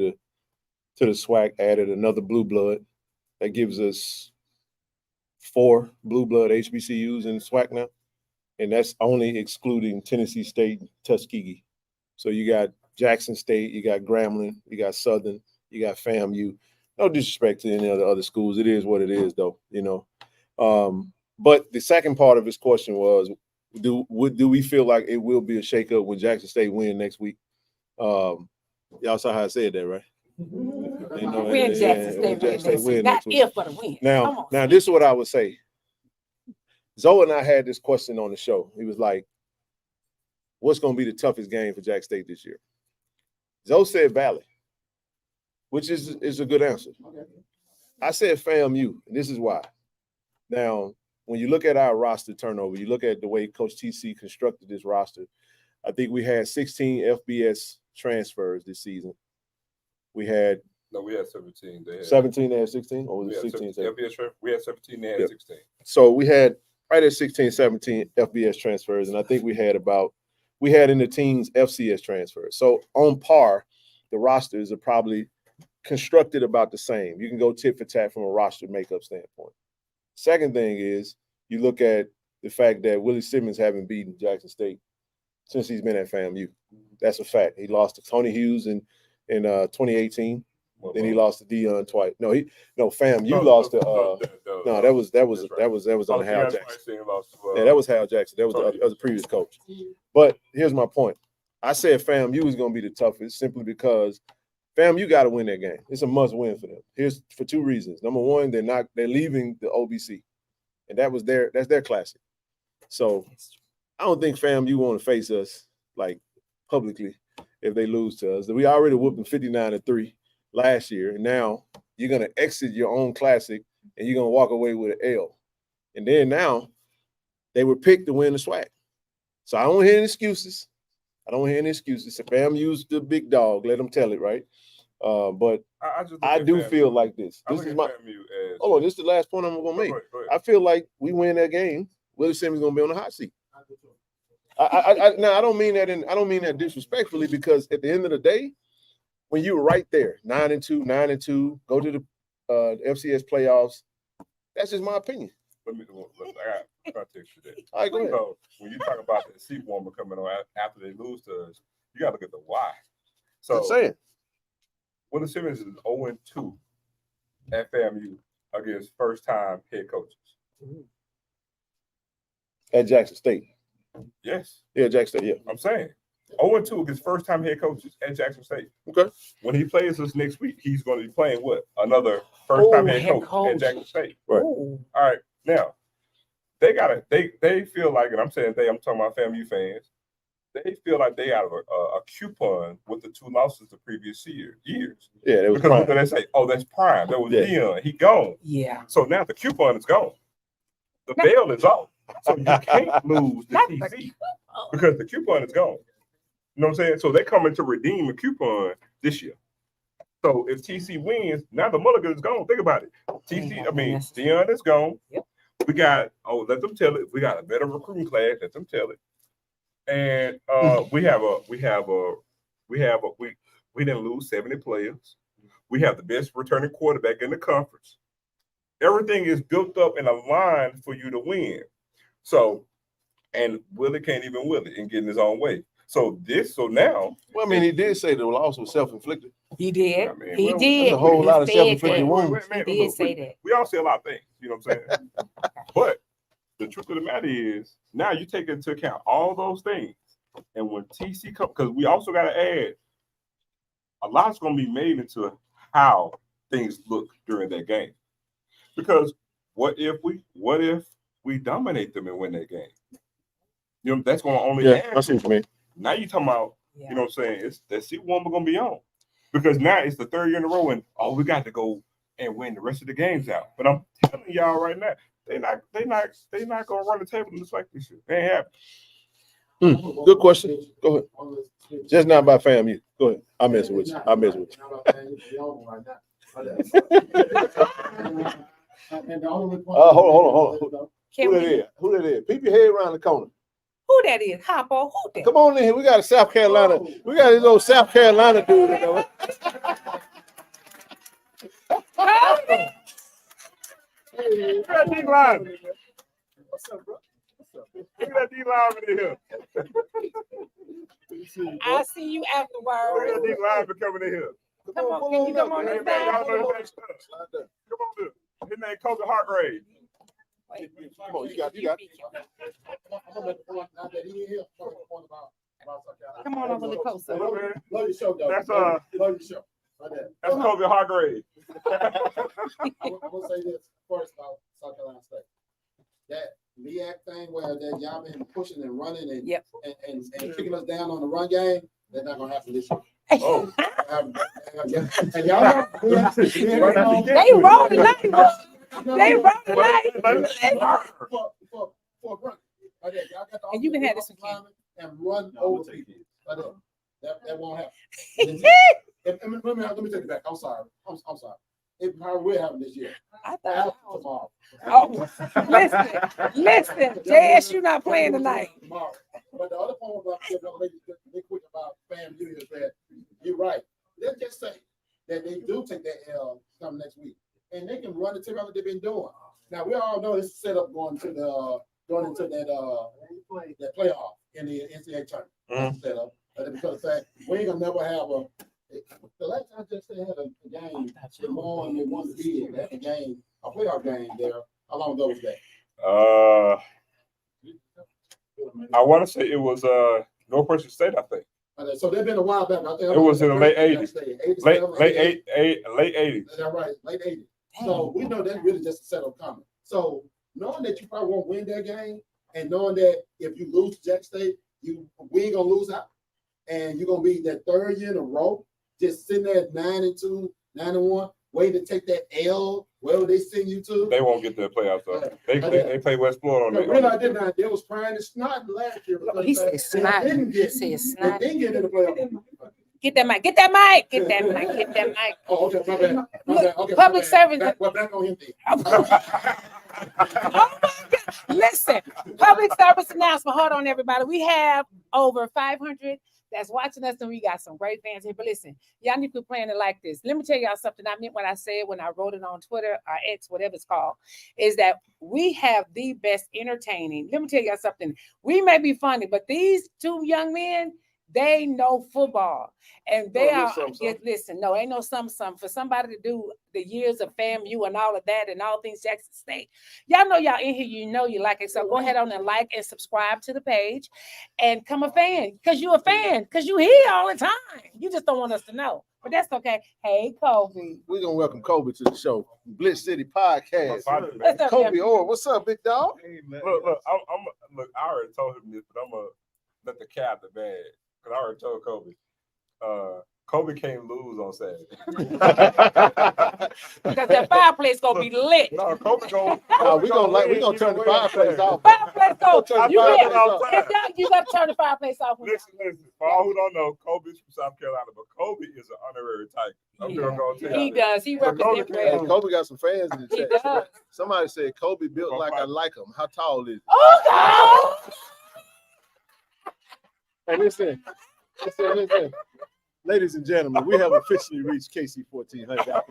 Speaker 1: the SWAC added another blue blood. That gives us 4 blue blood HBCUs in the SWAC now. And that's only excluding Tennessee State and Tuskegee. So you got Jackson State, you got Grambling, you got Southern, you got FAMU. No disrespect to any of the other schools. It is what it is, though, But the second part of his question was, do we feel like it will be a shakeup when Jackson State win next week? Y'all saw how I said that, right?
Speaker 3: When Jackson State win next week. Not if, but a win.
Speaker 1: Now, this is what I would say. Zoe and I had this question on the show. He was like, what's going to be the toughest game for Jackson State this year? Zoe said Valley, which is a good answer. I said FAMU, and this is why. Now, when you look at our roster turnover, you look at the way Coach TC constructed this roster, I think we had 16 FBS transfers this season. We had
Speaker 2: 17. They had
Speaker 1: 17, they had 16, or was it 16?
Speaker 2: We had 17, they had 16.
Speaker 1: So we had right at 16, 17 FBS transfers, and I think we had in the teens FCS transfers. So on par, the rosters are probably constructed about the same. You can go tit for tat from a roster makeup standpoint. Second thing is you look at the fact that Willie Simmons haven't beaten Jackson State since he's been at FAMU. That's a fact. He lost to Tony Hughes in 2018. Then he lost to Dion twice. FAMU lost to that was under Hal Jackson. Yeah, that was Hal Jackson. That was the previous coach. But here's my point. I said FAMU is going to be the toughest simply because FAMU got to win that game. It's a must win for them. Here's for 2 reasons. Number one, they're leaving the OBC, and that's their classic. So I don't think FAMU want to face us like publicly if they lose to us. We already whooped them 59-3 last year, and now you're going to exit your own classic and you're going to walk away with an L. And then now they were picked to win the SWAC. So I don't hear any excuses. If FAMU's the big dog, let them tell it, right? But I do feel like this. This is the last point I'm going to make. Go ahead. I feel like we win that game, Willie Simmons is going to be on the hot seat. I don't mean that disrespectfully, because at the end of the day, when you were right there, 9-2, go to the FCS playoffs, that's just my opinion.
Speaker 2: I got to text you that.
Speaker 1: All right, go ahead.
Speaker 2: So when you talk about the seat warmer coming on after they lose to us, you got to look at the why. So
Speaker 1: I'm saying
Speaker 2: Willie Simmons is 0-2 at FAMU against first-time head coaches.
Speaker 1: At Jackson State.
Speaker 2: Yes.
Speaker 1: Yeah, Jackson State, yeah.
Speaker 2: I'm saying 0-2 against first-time head coaches at Jackson State.
Speaker 1: Okay.
Speaker 2: When he plays us next week, he's going to be playing what? Another first-time head coach at Jackson State.
Speaker 1: Right.
Speaker 2: All right. Now, they feel like, and I'm saying I'm talking about FAMU fans, they feel like they got a coupon with the 2 losses the previous years.
Speaker 1: Yeah, that was
Speaker 2: because
Speaker 1: prime.
Speaker 2: they say, oh, that's prime. That was Dion. He gone.
Speaker 3: Yeah.
Speaker 2: So now the coupon is gone. the bail is off. So you can't lose the TC because the coupon is gone. You know what I'm saying? So they're coming to redeem a coupon this year. So if TC wins, now the mulligan is gone. Think about it. Dion is gone.
Speaker 3: Yep.
Speaker 2: We got, let them tell it. We got a better recruiting class. Let them tell it. And we didn't lose 70 players. We have the best returning quarterback in the conference. Everything is built up in a line for you to win. So, and Willie can't even will it and get in his own way. So now.
Speaker 1: Well, I mean, he did say the loss was self-inflicted.
Speaker 3: He did.
Speaker 1: He did. There's a whole lot of self-inflicted wounds.
Speaker 3: He did say that.
Speaker 2: We all say a lot of things, you know what I'm saying? But the truth of the matter is, now you take into account all those things. And when TC comes, because we also got to add, a lot's going to be made into how things look during that game. Because what if we dominate them and win that game? You know, that's going to only add.
Speaker 1: I see what you mean.
Speaker 2: Now you're talking about, you know what I'm saying, it's that seat one we're going to be on. Because now it's the third year in a row and, we got to go and win the rest of the games out. But I'm telling y'all right now, they're not going to run the table just like this shit. They ain't happening.
Speaker 1: Good question. Go ahead. Just not by FAMU. Go ahead. I'm messing with you. Hold on. Who that is? Peep your head around the corner.
Speaker 3: Who that is? Hoppo. Who that?
Speaker 1: Come on in here. We got a South Carolina. We got this old South Carolina dude. You know?
Speaker 2: Hey, look at that D-line. What's up, bro? Look at that D-line in here.
Speaker 3: I'll see you afterwards.
Speaker 2: Look at that D-line coming in here.
Speaker 3: Come on, can you come on this side?
Speaker 2: Y'all know his name. Come on, dude. His name Kobe Hargrave.
Speaker 1: Come on, you got.
Speaker 3: Come on over the coast.
Speaker 4: Love your show, though.
Speaker 2: That's
Speaker 4: Love your show.
Speaker 2: That's Kobe Hargrave.
Speaker 4: I'm gonna say this first about South Carolina State. That MEAC thing where that y'all been pushing and running and kicking us down on the run game, that's not gonna happen this year.
Speaker 2: Oh.
Speaker 4: And y'all know,
Speaker 3: They roll tonight. They roll tonight.
Speaker 4: For run.
Speaker 3: And you can have this one.
Speaker 4: And run over people. That won't happen. Let me take it back. I'm sorry. I'm sorry. It probably will happen this year.
Speaker 3: I thought
Speaker 4: Tomorrow.
Speaker 3: Oh, listen. JSU not playing tonight.
Speaker 4: Tomorrow. But the other point about quick about FAMU is that you're right. Let's just say that they do take that L come next week, and they can run the tip out that they've been doing. Now we all know this is set up going into that playoff in the NCAA tournament. Set up because of the fact we ain't gonna never have a. The last time I just had a game, the more and they won the bid, that game, a playoff game there. How long ago was that?
Speaker 2: I want to say it was Northwestern State, I think.
Speaker 4: So they've been a while back. I think
Speaker 2: it was in the late 80s. Late 80s.
Speaker 4: That's right, late 80s. So we know that's really just a setup comment. So knowing that you probably won't win that game, and knowing that if you lose to Jack State, we ain't gonna lose out, and you're gonna be that third year in a row, just sitting there at 9-2, 9-1, waiting to take that L wherever they send you to.
Speaker 2: They won't get to the playoffs though. They play West Florida on
Speaker 4: that. Really, I did not. They was crying and snot last year.
Speaker 3: He said snot. He said snot.
Speaker 4: They didn't get in the playoffs.
Speaker 3: Get that mic.
Speaker 4: Oh, okay, my bad. Okay,
Speaker 3: public servant.
Speaker 4: We're back on him then.
Speaker 3: Oh my God. Listen, public service announcement. Hold on, everybody. We have over 500 that's watching us, and we got some great fans here. But listen, y'all need to be playing it like this. Let me tell y'all something. I meant what I said when I wrote it on Twitter or X, whatever it's called, is that we have the best entertaining. Let me tell y'all something. We may be funny, but these two young men, they know football, and they listen. No, ain't no something for somebody to do the years of FAMU and all of that and all things Jackson State. Y'all know y'all in here. You know you like it, so go ahead on and like and subscribe to the page, and come a fan because you a fan because you here all the time. You just don't want us to know, but that's okay. Hey, Kobe.
Speaker 1: We're gonna welcome Kobe to the show, Blitz City Podcast.
Speaker 2: What's
Speaker 3: up,
Speaker 1: Kobe Orr, what's up, big dog?
Speaker 2: Hey, man. Look, I already told him this, but I'm gonna let the cat the bag. Because I already told Kobe, Kobe can't lose on Saturday.
Speaker 3: Because that fireplace gonna be lit.
Speaker 2: No, Kobe gonna.
Speaker 1: No, we gonna turn the fireplace off.
Speaker 3: Fireplace go.
Speaker 1: Turn the
Speaker 3: You
Speaker 1: fireplace
Speaker 3: get
Speaker 1: off.
Speaker 3: if y'all, you gotta turn the fireplace off.
Speaker 2: Listen. For all who don't know, Kobe's from South Carolina, but Kobe is an honorary Tiger. I'm
Speaker 3: Yeah.
Speaker 2: gonna tell you.
Speaker 3: He does. He
Speaker 2: But Kobe
Speaker 3: represents
Speaker 2: can't-
Speaker 3: well.
Speaker 1: Kobe got some fans in the
Speaker 3: He
Speaker 1: chat.
Speaker 3: does.
Speaker 1: Somebody said Kobe built like I like him. How tall is he?
Speaker 3: Oh God!
Speaker 1: Hey, listen. Ladies and gentlemen, we have officially reached KC-1400.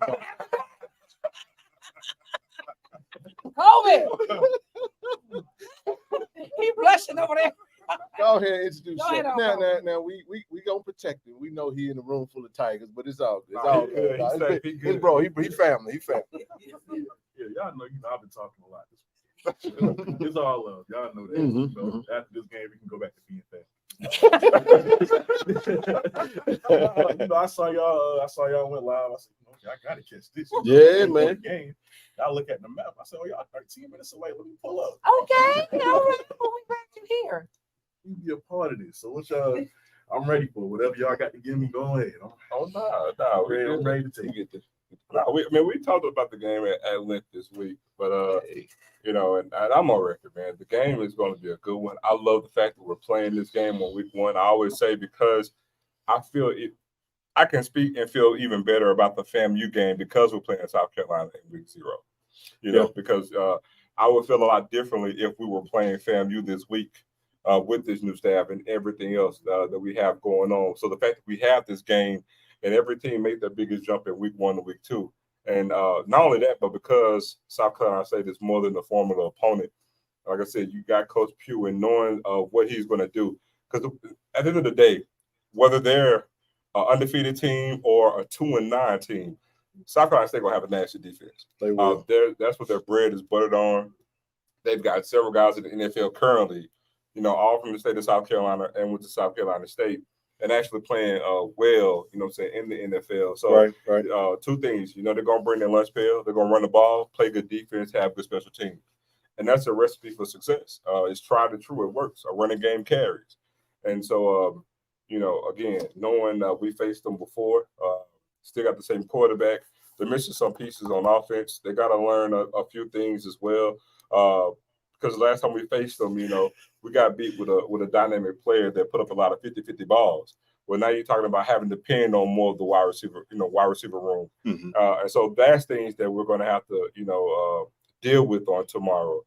Speaker 3: Kobe! He blushing over there.
Speaker 1: Go ahead and introduce
Speaker 3: Go ahead,
Speaker 1: yourself.
Speaker 3: Kobe.
Speaker 1: Now, we gonna protect him. We know he in a room full of tigers, but it's all good. It's
Speaker 2: Nah,
Speaker 1: all
Speaker 2: he
Speaker 1: good.
Speaker 2: good.
Speaker 1: Nah,
Speaker 2: He
Speaker 1: it's
Speaker 2: safe.
Speaker 1: big.
Speaker 2: He good.
Speaker 1: His bro, he family. He family.
Speaker 6: Yeah, y'all know, I've been talking a lot. It's all love. Y'all know that.
Speaker 1: Mhm,
Speaker 6: So after this game, we can go back to being fast. I saw y'all went live. I said, okay, I gotta catch this.
Speaker 1: Yeah, man.
Speaker 6: Game. I look at the map. I said, oh, y'all 13 minutes away. Let me pull up.
Speaker 3: Okay, all right. Well, we glad you here.
Speaker 6: You be a part of this. So what y'all? I'm ready for whatever y'all got to give me. Go ahead.
Speaker 2: No,
Speaker 6: I'm ready to take it.
Speaker 2: No, we talked about the game at length this week, but and I'm on record, man. The game is going to be a good one. I love the fact that we're playing this game on week one. I always say because I feel it. I can speak and feel even better about the FAMU game because we're playing South Carolina in week 0. Because I would feel a lot differently if we were playing FAMU this week with this new staff and everything else that we have going on. So the fact that we have this game and every team made their biggest jump in week 1 to week 2. And not only that, but because South Carolina State is more than a formidable opponent, like I said, you got Coach Pugh and knowing what he's going to do. Because at the end of the day, whether they're an undefeated team or a 2-9 team, South Carolina State going to have a nasty defense.
Speaker 1: They will.
Speaker 2: That's what their bread is buttered on. They've got several guys in the NFL currently, all from the state of South Carolina and with the South Carolina State, and actually playing well, in the NFL. So
Speaker 1: Right.
Speaker 2: Two things, they're going to bring their lunch pail, they're going to run the ball, play good defense, have good special teams. And that's a recipe for success. It's tried and true. It works. A running game carries. And so, again, knowing we faced them before, still got the same quarterback. They're missing some pieces on offense. They got to learn a few things as well. Because last time we faced them, we got beat with a dynamic player that put up a lot of 50-50 balls. Well, now you're talking about having to depend on more of the wide receiver room.
Speaker 1: Mm-hmm.
Speaker 2: And so that's things that we're going to have to, deal with on tomorrow.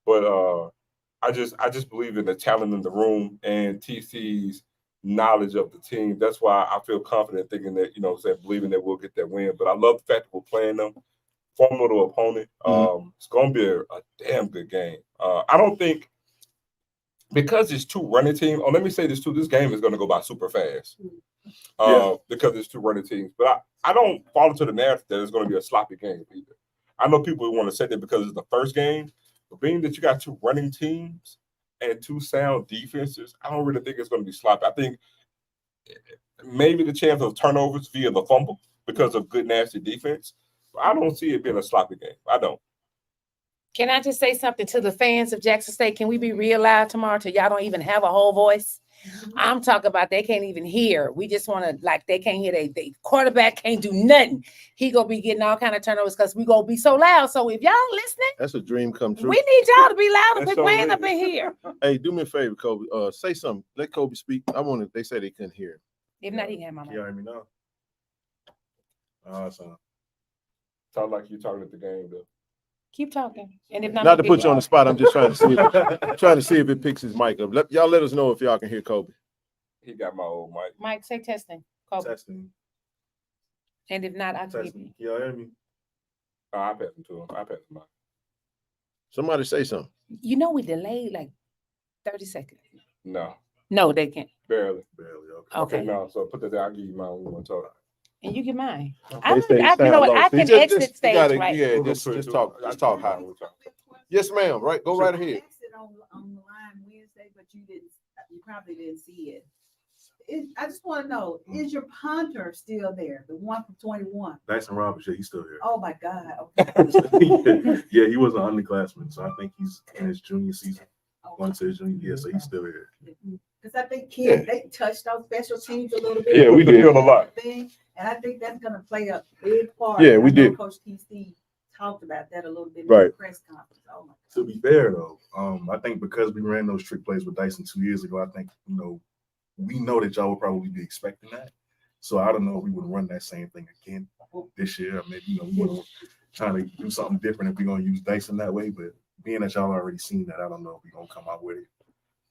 Speaker 2: But I just believe in the talent in the room and TC's knowledge of the team. That's why I feel confident thinking that, believing that we'll get that win. But I love the fact that we're playing them. Formidable opponent. It's going to be a damn good game. I don't think, because it's two running teams. Oh, let me say this too. This game is going to go by super fast because it's two running teams. But I don't fall into the narrative that it's going to be a sloppy game either. I know people want to say that because it's the first game, but being that you got two running teams and two sound defenses, I don't really think it's going to be sloppy. I think maybe the chance of turnovers via the fumble because of good, nasty defense. I don't see it being a sloppy game. I don't.
Speaker 3: Can I just say something to the fans of Jackson State? Can we be real loud tomorrow till y'all don't even have a whole voice? I'm talking about they can't even hear. We just want to, they can't hear. They quarterback can't do nothing. He going to be getting all kind of turnovers because we going to be so loud. So if y'all listening,
Speaker 1: that's a dream come true.
Speaker 3: we need y'all to be loud and
Speaker 2: That's
Speaker 3: quit playing
Speaker 2: so
Speaker 3: up in here.
Speaker 1: Hey, do me a favor, Kobe. Say something. Let Kobe speak. They say they couldn't hear.
Speaker 3: If not, he can have my
Speaker 6: You
Speaker 3: mic.
Speaker 6: hear me now? Awesome.
Speaker 2: Sound like you're talking at the game, though.
Speaker 3: Keep talking. And if
Speaker 1: Not to put you on the spot, I'm just trying to see if it picks his mic up. Let us know if y'all can hear Kobe.
Speaker 2: He got my old mic.
Speaker 3: Mike, say testing. Kobe.
Speaker 6: Testing.
Speaker 3: And if not, I can give
Speaker 6: Testing.
Speaker 3: you.
Speaker 6: Y'all hear me?
Speaker 2: I pass him to him. I pass him.
Speaker 1: Somebody say something.
Speaker 3: We delayed like 30 seconds.
Speaker 2: No,
Speaker 3: No, they can't.
Speaker 2: barely.
Speaker 6: Barely.
Speaker 3: Okay.
Speaker 2: No, so put that down. I'll give you mine when we want to talk.
Speaker 3: And you get mine.
Speaker 1: They say
Speaker 3: I
Speaker 1: sound low.
Speaker 3: I
Speaker 1: See,
Speaker 3: can
Speaker 1: just-
Speaker 3: exit
Speaker 1: just- you
Speaker 3: stage,
Speaker 1: gotta-
Speaker 3: right?
Speaker 1: Yeah,
Speaker 2: We'll go
Speaker 1: just
Speaker 2: to it,
Speaker 1: just
Speaker 2: too.
Speaker 1: talk. Just talk high. Yes, ma'am. Right, go right ahead.
Speaker 7: On the line Wednesday, but you probably didn't see it. I just want to know, is your punter still there? The one from 21?
Speaker 6: Dyson Roberts, yeah, he's still here.
Speaker 7: Oh my God. Okay.
Speaker 6: Yeah, he was an underclassman, so I think he's in his junior season. Going to his junior, yeah, so he's still here.
Speaker 7: Because I think kids, they touched on special teams a little bit.
Speaker 1: Yeah, we did.
Speaker 2: A lot.
Speaker 7: And I think that's going to play a big part.
Speaker 1: Yeah, we
Speaker 7: I know
Speaker 1: did.
Speaker 7: Coach KC talked about that a little bit in
Speaker 1: Right.
Speaker 7: the press conference. Oh my God.
Speaker 6: To be fair though, I think because we ran those trick plays with Dyson 2 years ago, I think we know that y'all would probably be expecting that. So I don't know if we would run that same thing again this year. I mean, we want to try to do something different if we're gonna use Dyson that way. But being that y'all already seen that, I don't know if we're gonna come out with it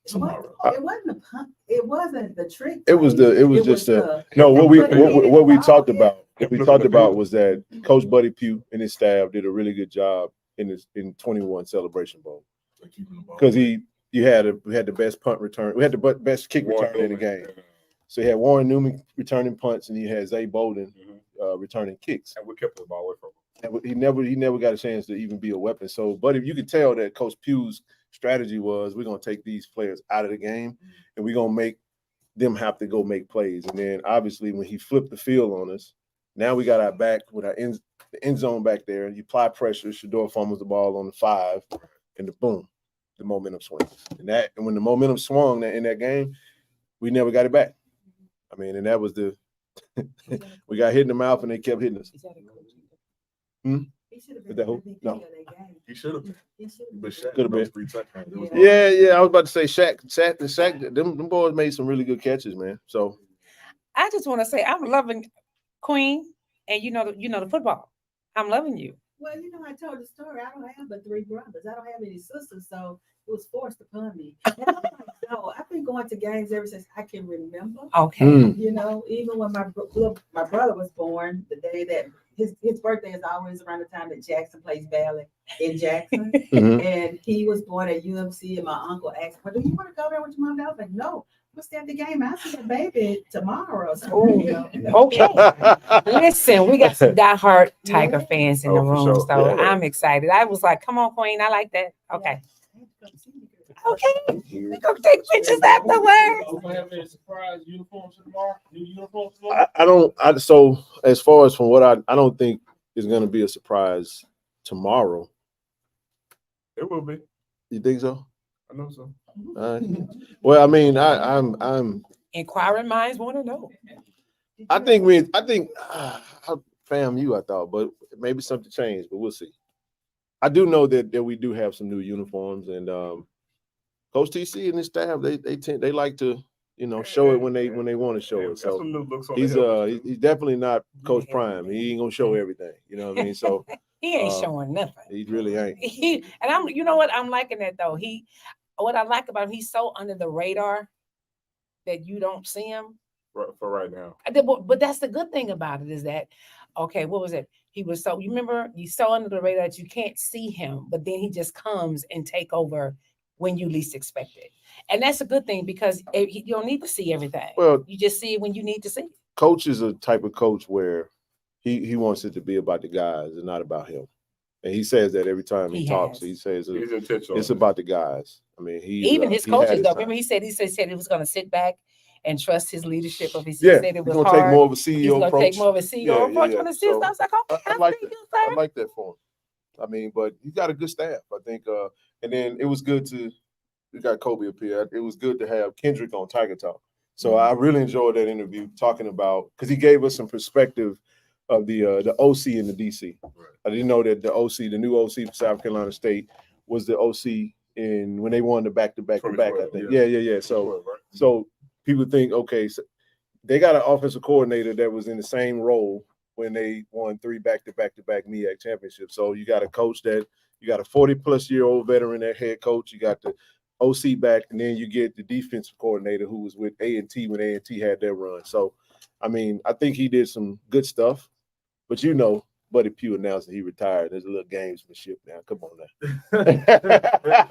Speaker 6: tomorrow.
Speaker 7: It wasn't the punt. It wasn't the trick.
Speaker 1: It was
Speaker 7: plays.
Speaker 1: just
Speaker 7: the
Speaker 1: no. What we
Speaker 7: What
Speaker 1: talked
Speaker 7: yeah.
Speaker 1: about. What we talked about was that Coach Buddy Pugh and his staff did a really good job in 21 Celebration Bowl
Speaker 6: Like keeping the ball.
Speaker 1: because we had the best punt return. We had the best kick return in the game. So he had Warren Newman returning punts, and he had Zay Bolden returning kicks.
Speaker 2: And we kept the ball away from him.
Speaker 1: And he never got a chance to even be a weapon. So, but if you could tell that Coach Pugh's strategy was, we're gonna take these players out of the game, and we're gonna make them have to go make plays. And then obviously when he flipped the field on us, now we got our back with the end zone back there. You apply pressure, Shador fumbles the ball on the 5, and boom, the momentum swings. And when the momentum swung in that game, we never got it back. I mean, and that was we got hit in the mouth and they kept hitting us.
Speaker 7: He should have
Speaker 1: Is that who?
Speaker 7: been
Speaker 1: No.
Speaker 7: MVP of that game.
Speaker 6: He should have been.
Speaker 7: He should have
Speaker 6: But
Speaker 7: been.
Speaker 6: Shaq
Speaker 1: Could have been.
Speaker 6: those 3 touchdowns. It was
Speaker 1: Yeah. I was about to say Shaq, them boys made some really good catches, man. So
Speaker 3: I just want to say I'm loving Queen, and you know the football. I'm loving you.
Speaker 7: Well, I told the story. I don't have but 3 brothers. I don't have any sisters, so it was forced upon me. And I'm like, no, I've been going to games ever since I can remember.
Speaker 3: Okay.
Speaker 7: Even when my brother was born, the day that his birthday is always around the time that Jackson plays ballet in Jackson. And he was born at UMC, and my uncle asked, well, do you want to go there with your mom? I was like, no, we'll stay at the game. I'll see the baby tomorrow. So,
Speaker 3: Okay. Listen, we got some diehard Tiger fans in the
Speaker 2: Oh, for
Speaker 3: room,
Speaker 2: sure.
Speaker 3: so
Speaker 1: Yeah.
Speaker 3: I'm excited. I was like, come on, Queen. I like that. Okay. Okay. We're going to take pictures afterwards.
Speaker 8: We're gonna have any surprise uniforms tomorrow? New uniforms tomorrow?
Speaker 1: So as far as from what I don't think is going to be a surprise tomorrow.
Speaker 2: It will be.
Speaker 1: You think so?
Speaker 2: I know so.
Speaker 1: Well, I mean, I'm
Speaker 3: Inquiring minds want to know.
Speaker 1: I think FAMU, I thought, but maybe something changed, but we'll see. I do know that we do have some new uniforms, and Coach TC and his staff, they like to, show it when they want to show
Speaker 2: Yeah,
Speaker 1: it.
Speaker 2: got
Speaker 1: So
Speaker 2: some new looks on
Speaker 1: he's
Speaker 2: the helmets, too.
Speaker 1: he's definitely not Coach Prime. He ain't gonna show everything. You know what I mean? So
Speaker 3: He ain't showing nothing.
Speaker 1: he really ain't.
Speaker 3: And you know what? I'm liking that though. What I like about him, he's so under the radar that you don't see him.
Speaker 2: For right now.
Speaker 3: But that's the good thing about it is that, okay, what was it? You remember, he's so under the radar that you can't see him, but then he just comes and take over when you least expect it. And that's a good thing because you don't need to see everything.
Speaker 1: Well,
Speaker 3: you just see it when you need to see it.
Speaker 1: Coach is a type of coach where he wants it to be about the guys and not about him. And he says that every time he talks. He says
Speaker 2: He's intentional.
Speaker 1: it's about the guys. I mean,
Speaker 3: Even his coaches though. Remember, he said he was going to sit back and trust his leadership of his.
Speaker 1: Yeah,
Speaker 3: he said it was
Speaker 1: he's
Speaker 3: hard.
Speaker 1: gonna take more of a CEO
Speaker 3: He's gonna
Speaker 1: approach.
Speaker 3: take more of a CEO approach on the season.
Speaker 1: So,
Speaker 3: I was like, okay,
Speaker 1: I like that. I like that for him. I mean, but he's got a good staff. I think, and then it was good we got Kobe up here. It was good to have Kendrick on Tiger Talk. So I really enjoyed that interview talking about, because he gave us some perspective of the OC in the DC. Right. I didn't know that the new OC for South Carolina State was the OC when they won the back-to-back, I think. Yeah. So people think, okay, so they got an offensive coordinator that was in the same role when they won 3 back-to-back MEAC championships. So you got a coach you got a 40-plus-year-old veteran at head coach. You got the OC back, and then you get the defensive coordinator who was with A&T when A&T had their run. So, I mean, I think he did some good stuff. But Buddy Pugh announced that he retired. There's a little gamesmanship now. Come on now.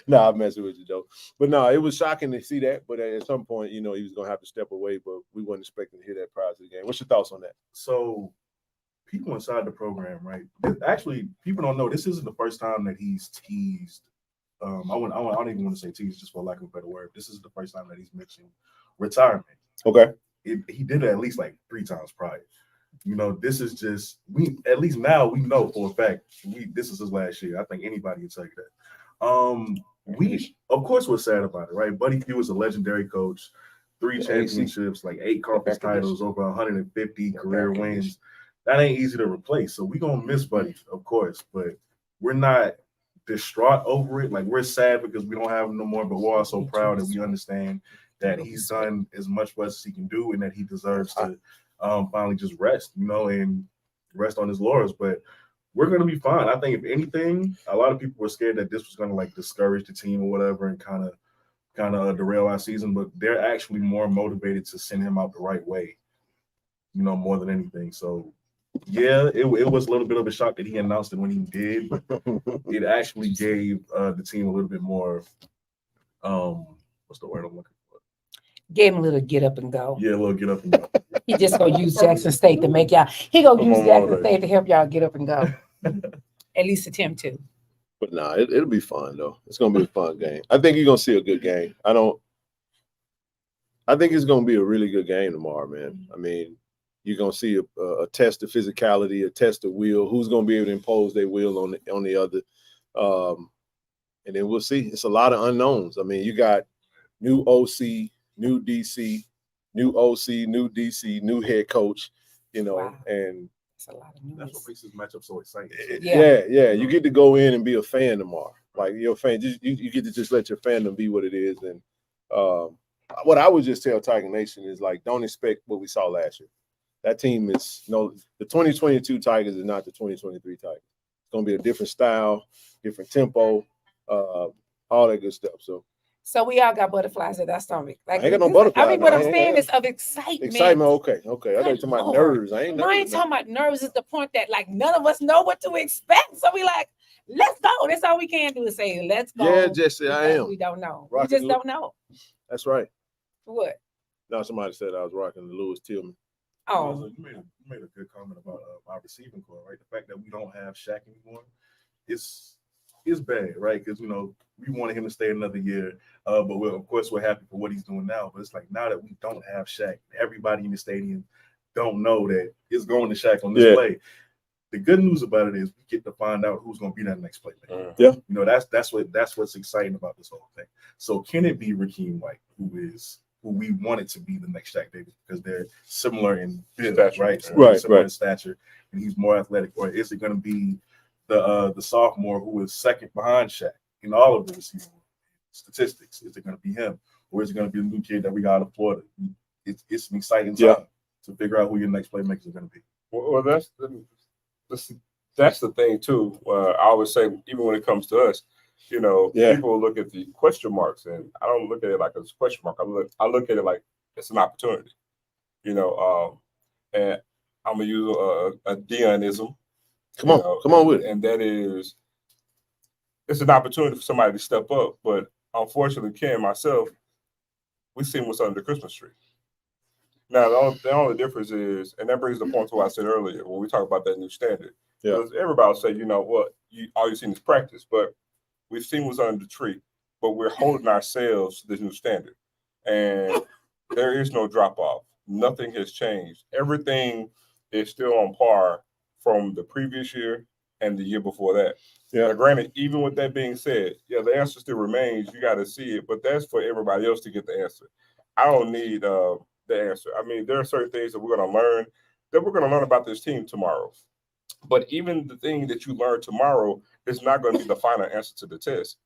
Speaker 1: No, I'm messing with you, though. But no, it was shocking to see that. But at some point, he was going to have to step away. But we weren't expecting to hear that prior to the game. What's your thoughts on that?
Speaker 6: So people inside the program, right? Actually, people don't know this isn't the first time that he's teased. I don't even want to say teased, just for lack of a better word. This is the first time that he's mentioned retirement.
Speaker 1: Okay.
Speaker 6: He did it at least like 3 times prior. This is just at least now we know for a fact this is his last year. I think anybody can tell you that. We, of course, we're sad about it, right? Buddy Q is a legendary coach, 3 championships, like 8 conference titles, over 150 career wins. That ain't easy to replace. So we're going to miss Buddy, of course, but we're not distraught over it. Like, we're sad because we don't have him no more, but we're also proud that we understand that he's done as much for us as he can do and that he deserves to finally just rest, and rest on his laurels. But we're going to be fine. I think if anything, a lot of people were scared that this was going to like discourage the team or whatever and kind of derail our season, but they're actually more motivated to send him out the right way, more than anything. So yeah, it was a little bit of a shock that he announced it when he did, but it actually gave the team a little bit more, what's the word I'm looking for?
Speaker 3: Gave him a little get up and go.
Speaker 6: Yeah, a little get up and go.
Speaker 3: He just gonna use Jackson State to make y'all. He gonna use Jackson State to help y'all get up and go. At least attempt to.
Speaker 1: But nah, it'll be fun though. It's gonna be a fun game. I think you're gonna see a good game. I think it's gonna be a really good game tomorrow, man. I mean, you're gonna see a test of physicality, a test of will. Who's gonna be able to impose their will on the other, and then we'll see. It's a lot of unknowns. I mean, you got new OC, new DC, new OC, new DC, new head coach.
Speaker 3: Wow.
Speaker 1: And
Speaker 3: That's a lot of news.
Speaker 6: That's what makes this matchup so exciting.
Speaker 1: Yeah. You get to go in and be a fan tomorrow. Like you're a fan, you get to just let your fandom be what it is. And what I would just tell Tiger Nation is like, don't expect what we saw last year. That team is the 2022 Tigers is not the 2023 Tigers. It's gonna be a different style, different tempo, all that good stuff.
Speaker 3: So we all got butterflies in our stomach. Like,
Speaker 1: I ain't got no butterflies.
Speaker 3: I mean, what I'm saying is of excitement.
Speaker 1: Excitement, okay. I thought you were talking about nerves. I ain't
Speaker 3: talking about nerves. Is the point that like none of us know what to expect. So we like, let's go. That's all we can do is say, let's go.
Speaker 1: Yeah, Jesse, I am.
Speaker 3: We don't know.
Speaker 1: Rocking
Speaker 3: We just don't know.
Speaker 1: That's right.
Speaker 3: What?
Speaker 1: Now somebody said I was rocking the Lewis Tillman.
Speaker 3: Oh,
Speaker 6: You made a good comment about our receiving core, right? The fact that we don't have Shaq anymore, it's bad, right? Because we wanted him to stay another year, but of course we're happy for what he's doing now. But it's like now that we don't have Shaq, everybody in the stadium don't know that it's going to Shaq on this play. The good news about it is we get to find out who's going to be that next playmaker.
Speaker 1: Yeah,
Speaker 6: that's what's exciting about this whole thing. So can it be Rakeem White, who we wanted to be the next Shaq Davis because they're similar in build, right? Similar in stature, and he's more athletic. Or is it going to be the sophomore who is second behind Shaq in all of the receiving statistics? Is it going to be him, or is it going to be the new kid that we got out of Florida? It's an exciting time to figure out who your next playmakers are going to be.
Speaker 2: Well, that's the thing too. I always say, even when it comes to us, people look at the question marks, and I don't look at it like a question mark. I look at it like it's an opportunity. And I'm gonna use a Dionism.
Speaker 1: Come on with it.
Speaker 2: And that is, it's an opportunity for somebody to step up. But unfortunately, Ken and myself, we've seen what's under the Christmas tree. Now, the only difference is, and that brings the point to what I said earlier when we talk about that new standard. Because everybody will say, all you've seen is practice, but we've seen what's under the tree, but we're holding ourselves to this new standard. And there is no drop off. Nothing has changed. Everything is still on par from the previous year and the year before that. Now, granted, even with that being said, the answer still remains. You got to see it, but that's for everybody else to get the answer. I don't need the answer. I mean, there are certain things that we're going to learn about this team tomorrow. But even the thing that you learn tomorrow is not going to be the final answer to the test,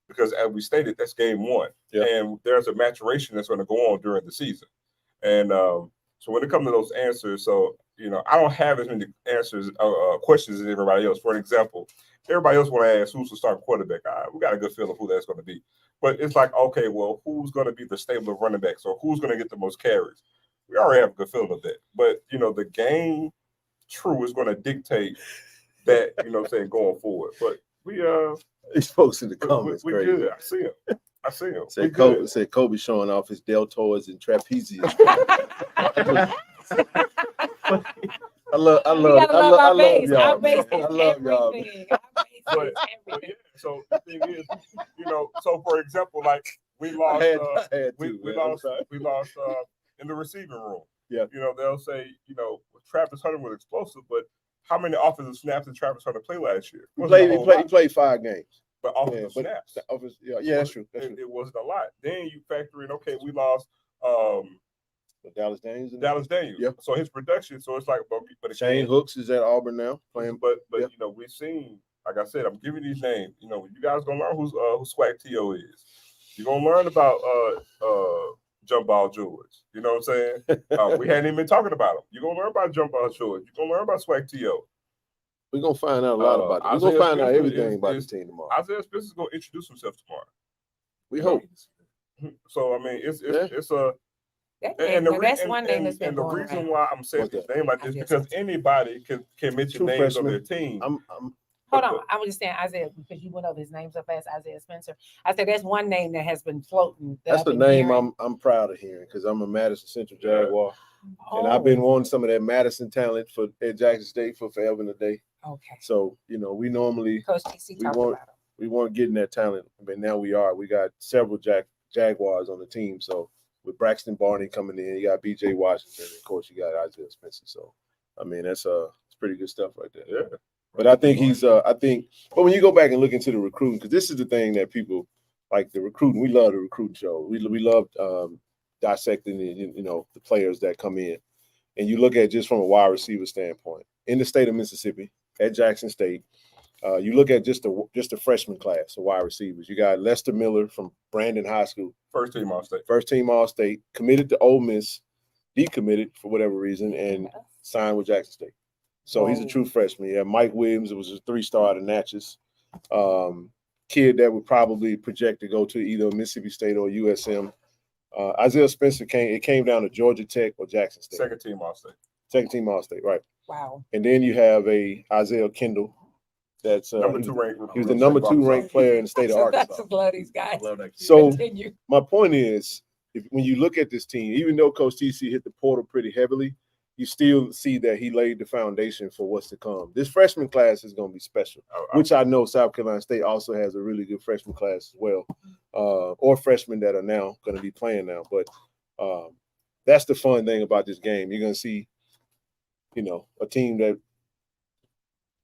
Speaker 2: because as we stated, that's game one, and there's a maturation that's going to go on during the season. And so when it comes to those answers, I don't have as many answers, questions as everybody else. For example, everybody else want to ask who's the starting quarterback. We got a good feel of who that's going to be. But it's like, okay, well, who's going to be the stable of running backs, or who's going to get the most carries? We already have a good feeling of that. But, the game true is going to dictate that, going forward. But we
Speaker 1: these folks in the comments,
Speaker 2: we
Speaker 1: crazy.
Speaker 2: good. I see him.
Speaker 1: Say Kobe showing off his deltoids and trapezius. I love y'all.
Speaker 2: So the thing is, so for example, like we lost in the receiving room. They'll say, Travis Hunter was explosive, but how many offensive snaps did Travis Hunter play last year?
Speaker 1: He played 5 games.
Speaker 2: but off
Speaker 1: Yeah,
Speaker 2: the snaps.
Speaker 1: Yeah, that's true. That's true.
Speaker 2: It wasn't a lot. Then you factor in, okay, we lost
Speaker 1: Dallas Daniels.
Speaker 2: Yep. So his production, so it's like, but
Speaker 1: Shane Hooks is at Auburn now playing.
Speaker 2: But you know, we've seen, like I said, I'm giving these names. You know, you guys gonna learn who Swag T.O. is. You're gonna learn about Jump Ball George. You know what I'm saying? We hadn't even been talking about him. You're gonna learn about Jump Ball George. You're gonna learn about Swag T.O.
Speaker 1: We're gonna find out a lot about it. We're gonna find out everything about the team tomorrow.
Speaker 2: Isaiah Spencer's gonna introduce himself tomorrow.
Speaker 1: We hope.
Speaker 2: So I mean, it's a
Speaker 3: that's one thing that's been
Speaker 2: and the
Speaker 3: going
Speaker 2: reason
Speaker 3: around.
Speaker 2: why I'm saying this name like this because anybody can mention names of their team.
Speaker 3: Hold on, I was just saying Isaiah because you went over his name so fast. Isaiah Spencer. I said that's one name that has been floating.
Speaker 1: That's the name I'm proud of hearing because I'm a Madison Central Jaguar, and I've been wanting some of that Madison talent at Jackson State for forever and a day.
Speaker 3: Okay.
Speaker 1: So you know we normally
Speaker 3: Coach TC
Speaker 1: we weren't getting that talent, but now we are. We got several Jaguars on the team, so. With Braxton Barney coming in, you got B.J. Washington, and of course you got Isaiah Spencer. So, I mean, it's pretty good stuff right there.
Speaker 2: Yeah.
Speaker 1: But I think but when you go back and look into the recruiting, because this is the thing that people like the recruiting. We love the recruiting show. We love dissecting the players that come in, and you look at just from a wide receiver standpoint in the state of Mississippi at Jackson State. You look at just the freshman class of wide receivers. You got Lester Miller from Brandon High School.
Speaker 2: First team
Speaker 1: All-State, committed to Ole Miss, decommitted for whatever reason, and signed with Jackson State. So he's a true freshman. Yeah, Mike Williams, it was a 3-star out of Natchez. Kid that would probably project to go to either Mississippi State or USM. Isaiah Spencer came down to Georgia Tech or Jackson State.
Speaker 2: Second team
Speaker 1: All-State, right.
Speaker 3: Wow.
Speaker 1: And then you have Isaiah Kendall. That's
Speaker 2: number 2 ranked.
Speaker 1: He was the number 2 ranked player in the state of Arkansas.
Speaker 3: I just love these guys.
Speaker 1: So my point is, when you look at this team, even though Coach TC hit the portal pretty heavily, you still see that he laid the foundation for what's to come. This freshman class is going to be special, which I know South Carolina State also has a really good freshman class as well, or freshmen that are now going to be playing now. But that's the fun thing about this game. You're going to see, a team that.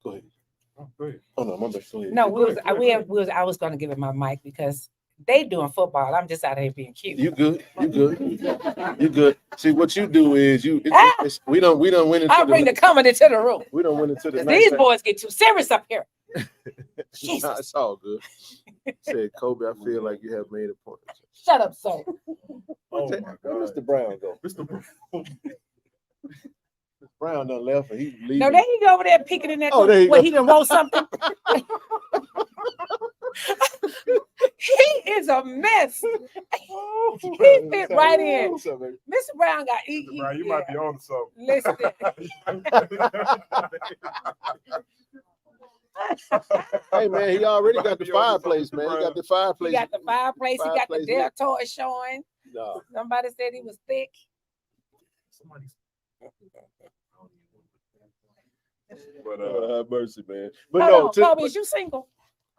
Speaker 1: Go ahead. Oh no, my bad.
Speaker 3: No, I was going to give it my mic because they doing football. I'm just out here being cute.
Speaker 1: You good? You good? See what you do is we don't win into.
Speaker 3: I bring the comedy to the room.
Speaker 1: We don't win into the.
Speaker 3: These boys get too serious up here.
Speaker 1: Nah, it's all good. Said Kobe, I feel like you have made a point.
Speaker 3: Shut up, sir.
Speaker 1: Oh my God. Where Mr. Brown go? Mr. Brown done left and he's leaving.
Speaker 3: No, there he go over there peeking in that.
Speaker 1: Oh, there you go.
Speaker 3: He done wrote something. He is a mess. He fit right in. Mr. Brown got eaten.
Speaker 2: Brown, you might be on something.
Speaker 3: Listen.
Speaker 1: Hey man, he already got the fireplace, man. He got the fireplace.
Speaker 3: He got the fireplace. He got the deltoid showing.
Speaker 1: No.
Speaker 3: Somebody said he was thick.
Speaker 1: But mercy, man. But
Speaker 3: Hold on, Kobe, is you single?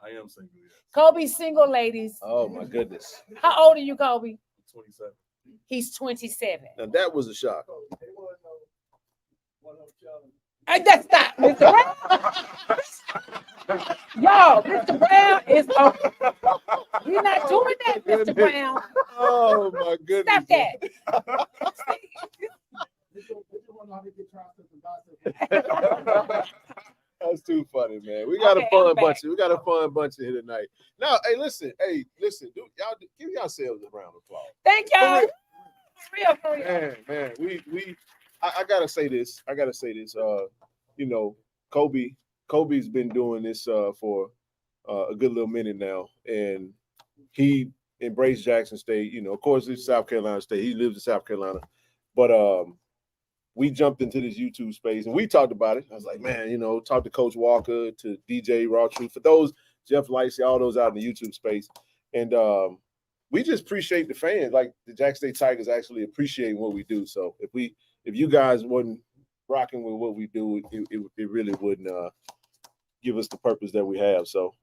Speaker 6: I am single. Yes.
Speaker 3: Kobe's single, ladies.
Speaker 1: Oh my goodness.
Speaker 3: How old are you, Kobe?
Speaker 6: 27.
Speaker 3: He's 27.
Speaker 1: Now that was a shock.
Speaker 3: And that's not Mr. Brown. Yo, Mr. Brown is we're not doing that, Mr. Brown.
Speaker 1: Oh my goodness.
Speaker 3: Stop that.
Speaker 1: That's too funny, man. We got a fun bunch. We got a fun bunch here tonight. Now, hey, listen, dude, y'all give yourselves a round of applause.
Speaker 3: Thank y'all. For real.
Speaker 1: Man, I gotta say this. Kobe's been doing this for a good little minute now, and he embraced Jackson State. Of course, it's South Carolina State. He lives in South Carolina, but we jumped into this YouTube space and we talked about it. I was like, man, talk to Coach Walker, to DJ Raw Truth, for those, Jeff Lightsey, all those out in the YouTube space. And we just appreciate the fans, like the Jackson State Tigers actually appreciate what we do. So if you guys wasn't rocking with what we do, it really wouldn't give us the purpose that we have. So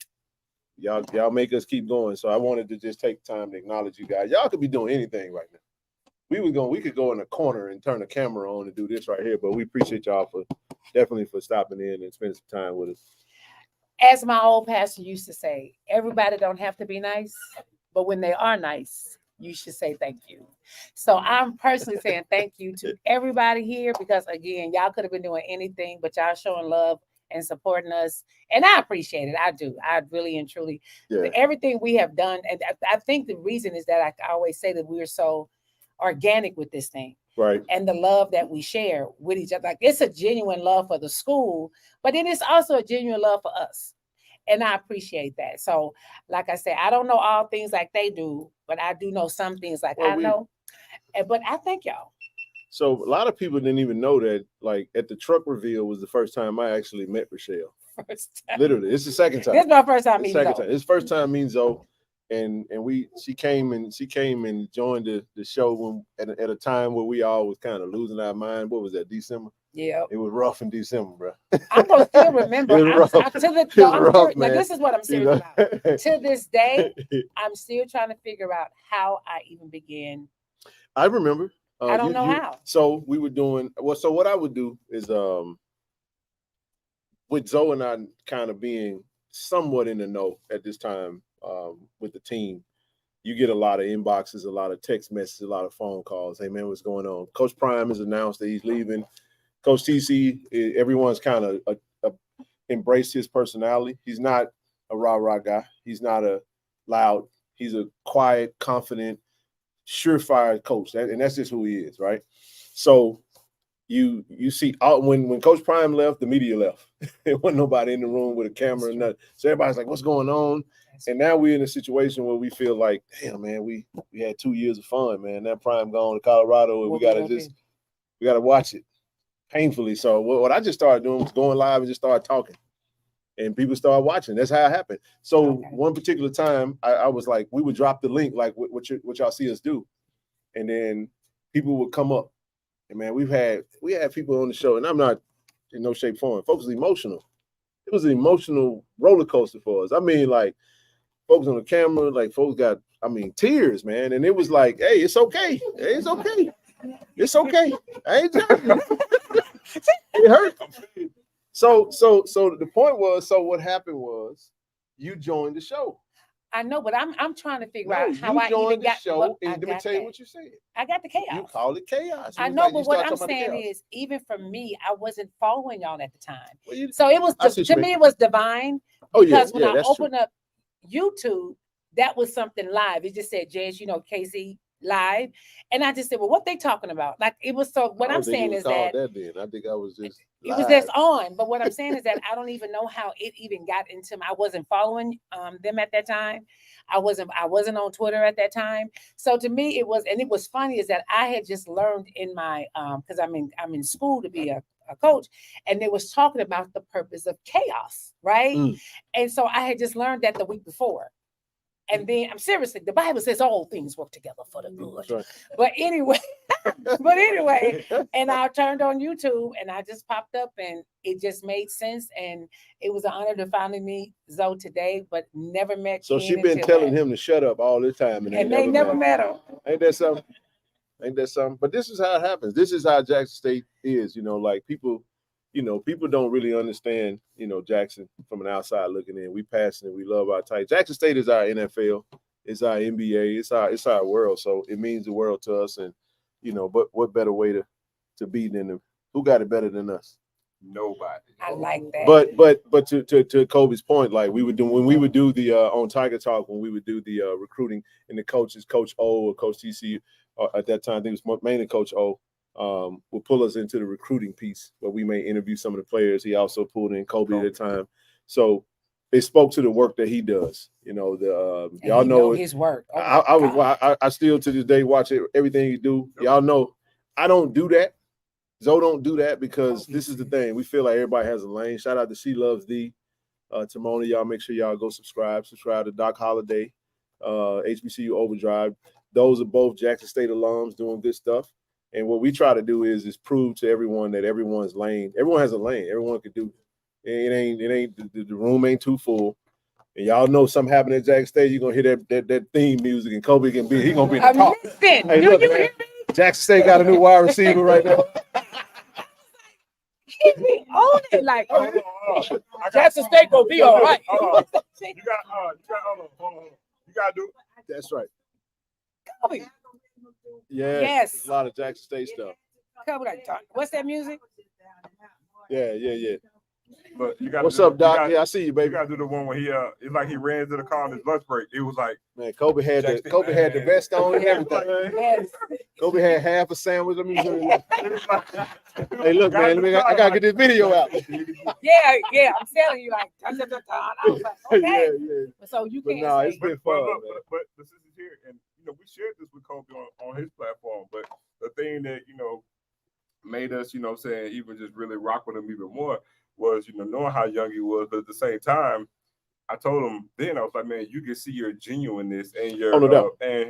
Speaker 1: y'all make us keep going. So I wanted to just take time to acknowledge you guys. Y'all could be doing anything right now. We could go in a corner and turn the camera on and do this right here, but we appreciate y'all definitely for stopping in and spending some time with us.
Speaker 3: As my old pastor used to say, everybody don't have to be nice, but when they are nice, you should say thank you. So I'm personally saying thank you to everybody here because again, y'all could have been doing anything, but y'all showing love and supporting us. And I appreciate it. I do. I really and truly, everything we have done. And I think the reason is that I always say that we're so organic with this thing.
Speaker 1: Right.
Speaker 3: And the love that we share with each other. Like it's a genuine love for the school, but then it's also a genuine love for us. And I appreciate that. So, like I said, I don't know all things like they do, but I do know some things like I know. But I thank y'all.
Speaker 1: So a lot of people didn't even know that, like at the truck reveal was the first time I actually met Rochelle.
Speaker 3: First time.
Speaker 1: Literally, it's the second time.
Speaker 3: This is my first time meeting Zoe.
Speaker 1: It's first time meeting Zoe. And she came and joined the show when at a time where we all was kind of losing our mind. What was that, December?
Speaker 3: Yeah.
Speaker 1: It was rough in December, bro.
Speaker 3: I'm gonna still remember. Now, this is what I'm serious about. To this day, I'm still trying to figure out how I even began.
Speaker 1: I remember.
Speaker 3: I don't know how.
Speaker 1: So we were doing so what I would do is with Zoe and I kind of being somewhat in the know at this time with the team, you get a lot of inboxes, a lot of text messages, a lot of phone calls. Hey man, what's going on? Coach Prime has announced that he's leaving. Coach TC, everyone's kind of embraced his personality. He's not a rah-rah guy. He's not a loud. He's a quiet, confident, surefire coach, and that's just who he is, right? So you see when Coach Prime left, the media left. There wasn't nobody in the room with a camera and nothing. So everybody's like, what's going on? And now we're in a situation where we feel like, damn, man, we had 2 years of fun, man. That Prime gone to Colorado, and we gotta watch it painfully. So what I just started doing was going live and just started talking. And people started watching. That's how it happened. So one particular time, I was like, we would drop the link, like what y'all see us do, and then people would come up. And man, we had people on the show, and I'm not in no shape form. Folks was emotional. It was an emotional roller coaster for us. I mean, like folks on the camera, like folks got, tears, man. And it was like, hey, it's okay. Hey, it's okay. It's okay. I ain't joking. It hurt. So the point was, so what happened was you joined the show.
Speaker 3: I know, but I'm trying to figure out how I even got
Speaker 1: the show. And let me tell you what you said.
Speaker 3: I got the chaos.
Speaker 1: You call it chaos.
Speaker 3: I know, but what I'm saying is, even for me, I wasn't following y'all at the time. So it was to me, it was divine. Because when I opened up YouTube, that was something live. It just said JSU, KC live, and I just said, well, what they talking about? Like it was so. What I'm saying is that
Speaker 1: I think I was just.
Speaker 3: It was just on, but what I'm saying is that I don't even know how it even got into. I wasn't following them at that time. I wasn't on Twitter at that time. So to me, it was, and it was funny is that I had just learned in my because I'm in school to be a coach, and they was talking about the purpose of chaos, right? And so I had just learned that the week before. And then I'm seriously, the Bible says all things work together for the good. Right. But anyway, and I turned on YouTube and I just popped up and it just made sense. And it was an honor to finally meet Zoe today, but never met.
Speaker 1: So she's been telling him to shut up all this time.
Speaker 3: And they never met her.
Speaker 1: Ain't that something? But this is how it happens. This is how Jackson State is, like people don't really understand, Jackson from an outside looking in. We passionate, we love our tight. Jackson State is our NFL, it's our NBA, it's our world. So it means the world to us. And, but what better way to be than them? Who got it better than us?
Speaker 2: Nobody.
Speaker 3: I like that.
Speaker 1: But to Kobe's point, like when we would do the on Tiger Talk, when we would do the recruiting and the coaches, Coach O or Coach TC, at that time, I think it was mainly Coach O. Will pull us into the recruiting piece where we may interview some of the players. He also pulled in Kobe at the time. So it spoke to the work that he does. Y'all know
Speaker 3: his work.
Speaker 1: I still to this day watch everything he do. Y'all know I don't do that. Zoe don't do that because this is the thing. We feel like everybody has a lane. Shout out to She Loves Thee. Timona, y'all make sure y'all go subscribe to Doc Holliday, HBCU Overdrive. Those are both Jackson State alums doing good stuff. And what we try to do is prove to everyone that everyone's lane. Everyone has a lane. Everyone can do it. It ain't the room ain't too full. And y'all know something happened at Jackson State. You're gonna hear that theme music, and Kobe he gonna be the top.
Speaker 3: Hey, look, man,
Speaker 1: Jackson State got a new wide receiver right now.
Speaker 3: he be on it like
Speaker 2: Hold on. I got-
Speaker 3: Jackson State gonna be all right.
Speaker 2: Hold on. You got hold on. You gotta do.
Speaker 1: That's right.
Speaker 3: Kobe,
Speaker 1: Yeah.
Speaker 3: Yes.
Speaker 1: A lot of Jackson State stuff.
Speaker 3: Kobe, like, what's that music?
Speaker 1: Yeah.
Speaker 2: But you got.
Speaker 1: What's up, Doc? Yeah, I see you,
Speaker 2: You
Speaker 1: baby.
Speaker 2: gotta do the one where it's like he ran to the car on his lunch break. It was like
Speaker 1: Man, Kobe had
Speaker 2: Jackson,
Speaker 1: the
Speaker 2: man.
Speaker 1: vest on and everything.
Speaker 3: Yes.
Speaker 1: Kobe had half a sandwich. Let me show you.
Speaker 2: it was like-
Speaker 1: Hey, look, man. I gotta get this video out.
Speaker 3: Yeah, I'm telling you, like, I was like, okay.
Speaker 1: Yeah.
Speaker 3: So you
Speaker 1: But
Speaker 3: can't
Speaker 1: nah,
Speaker 3: say,
Speaker 1: it's been fun, man.
Speaker 2: but this is here, and we shared this with Kobe on his platform. But the thing that made us, saying even just really rock with him even more was knowing how young he was, but at the same time, I told him then I was like, man, you can see your genuineness and your
Speaker 1: no doubt.
Speaker 2: and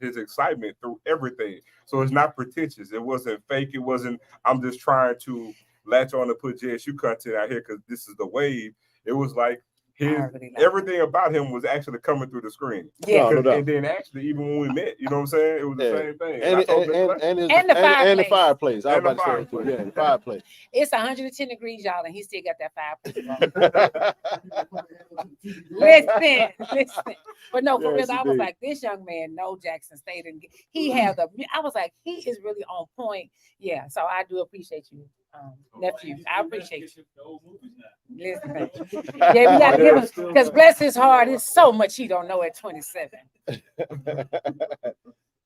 Speaker 2: his excitement through everything. So it's not pretentious. It wasn't fake. It wasn't. I'm just trying to latch on to put JSU content out here because this is the wave. It was like everything about him was actually coming through the screen.
Speaker 3: Yeah.
Speaker 1: No doubt.
Speaker 2: And then actually, even when we met, you know what I'm saying? It was the same thing.
Speaker 1: And the fireplace. I was
Speaker 2: And the
Speaker 1: about to say it too.
Speaker 2: fireplace.
Speaker 1: Yeah, the fireplace.
Speaker 3: It's 110 degrees, y'all, and he still got that fireplace. Listen. But no, for
Speaker 1: Yes,
Speaker 3: real, I
Speaker 1: he
Speaker 3: was
Speaker 1: did.
Speaker 3: like, this young man know Jackson State, and he had I was like, he is really on point. Yeah, so I do appreciate you, nephew. I appreciate you. Listen, yeah, we gotta give him, because bless his heart, it's so much he don't know at 27.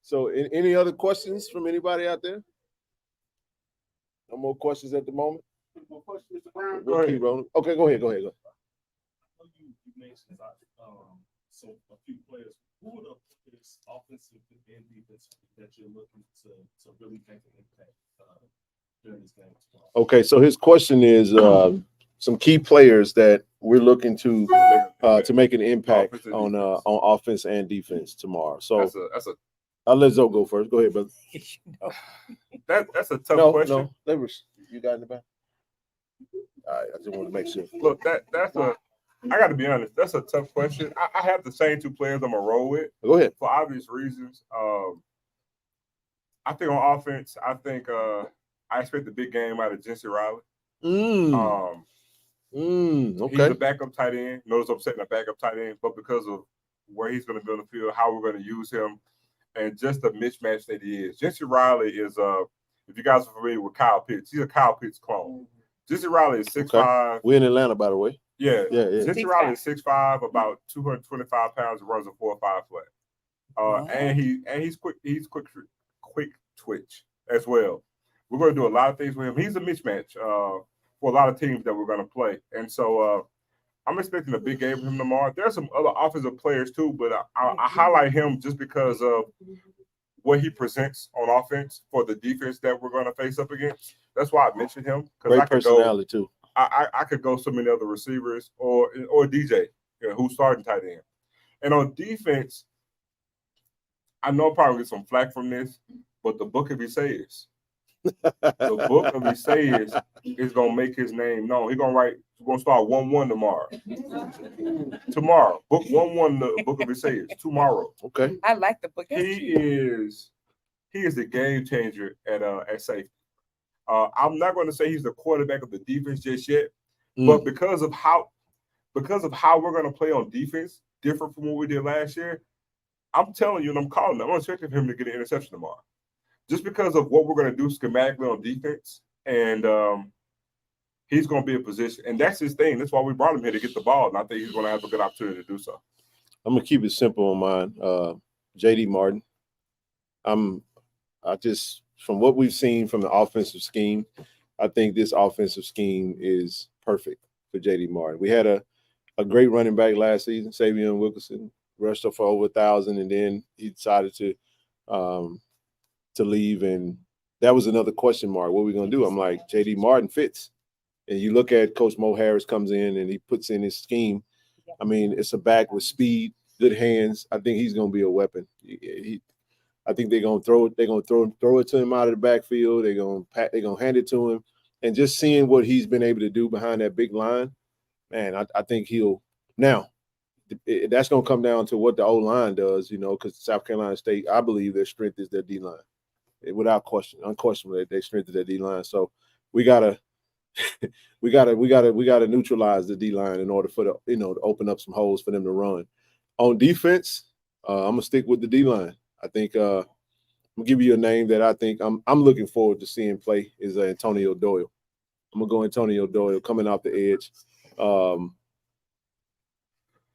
Speaker 1: So, any other questions from anybody out there? No more questions at the moment. We'll keep rolling. Okay, go ahead.
Speaker 8: I know you mentioned so a few players. Who are the players, offensive and defensive, that you're looking to really make an impact during this game tomorrow?
Speaker 1: Okay, so his question is some key players that we're looking to make an impact on offense and defense tomorrow. So
Speaker 2: that's a
Speaker 1: I'll let Zoe go first. Go ahead, brother.
Speaker 2: that's a tough question.
Speaker 1: No, you got in the back. All right, I just want to make sure.
Speaker 2: Look, I got to be honest. That's a tough question. I have the same two players I'm gonna roll with.
Speaker 1: Go ahead.
Speaker 2: For obvious reasons. I think on offense, I expect the big game out of Jesse Riley.
Speaker 1: Okay.
Speaker 2: He's a backup tight end. Notice I'm setting a backup tight end, but because of where he's going to be on the field, how we're going to use him, and just the mismatch that he is. Jesse Riley is if you guys are familiar with Kyle Pitts, he's a Kyle Pitts clone. Jesse Riley is 6'5".
Speaker 1: We're in Atlanta, by the way.
Speaker 2: Yeah.
Speaker 1: Yeah.
Speaker 2: Jesse Riley is 6'5", about 225 pounds, and runs a 4.5 flat. And he's quick. He's quick twitch as well. We're going to do a lot of things with him. He's a mismatch for a lot of teams that we're going to play, and so I'm expecting a big game from him tomorrow. There's some other offensive players too, but I highlight him just because of what he presents on offense for the defense that we're going to face up against. That's why I mentioned him.
Speaker 1: Great personality too.
Speaker 2: I could go so many other receivers or DJ, who's starting tight end. And on defense, I know I'll probably get some flack from this, but the book of Isaias. The book of Isaias is gonna make his name known. He's gonna start 1-1 tomorrow. Book 1-1 the book of Isaias tomorrow.
Speaker 1: Okay.
Speaker 3: I like the book.
Speaker 2: He is the game changer at safety. I'm not going to say he's the quarterback of the defense just yet, but because of how we're going to play on defense, different from what we did last year, I'm telling you, and I'm calling him, I'm expecting him to get an interception tomorrow. Just because of what we're going to do schematically on defense, and he's going to be in position, and that's his thing. That's why we brought him here, to get the ball, and I think he's going to have a good opportunity to do so.
Speaker 1: I'm gonna keep it simple on mine. JD Martin. I just, from what we've seen from the offensive scheme, I think this offensive scheme is perfect for JD Martin. We had a great running back last season, Savion Wilkerson, rushed up for over 1,000, and then he decided to leave, and that was another question mark. What are we gonna do? I'm like, JD Martin fits. And you look at Coach Mo Harris comes in and he puts in his scheme. I mean, it's a back with speed, good hands. I think he's gonna be a weapon. I think they're gonna throw it to him out of the backfield. They're gonna hand it to him, and just seeing what he's been able to do behind that big line, man, I think he'll. Now, that's gonna come down to what the O line does, because South Carolina State, I believe their strength is their D line, without question, unquestionably, their strength is their D line. So we gotta we gotta neutralize the D line in order for to open up some holes for them to run. On defense, I'm gonna stick with the D line. I think I'm gonna give you a name that I think I'm looking forward to seeing play is Antonio Doyle. I'm gonna go Antonio Doyle coming off the edge.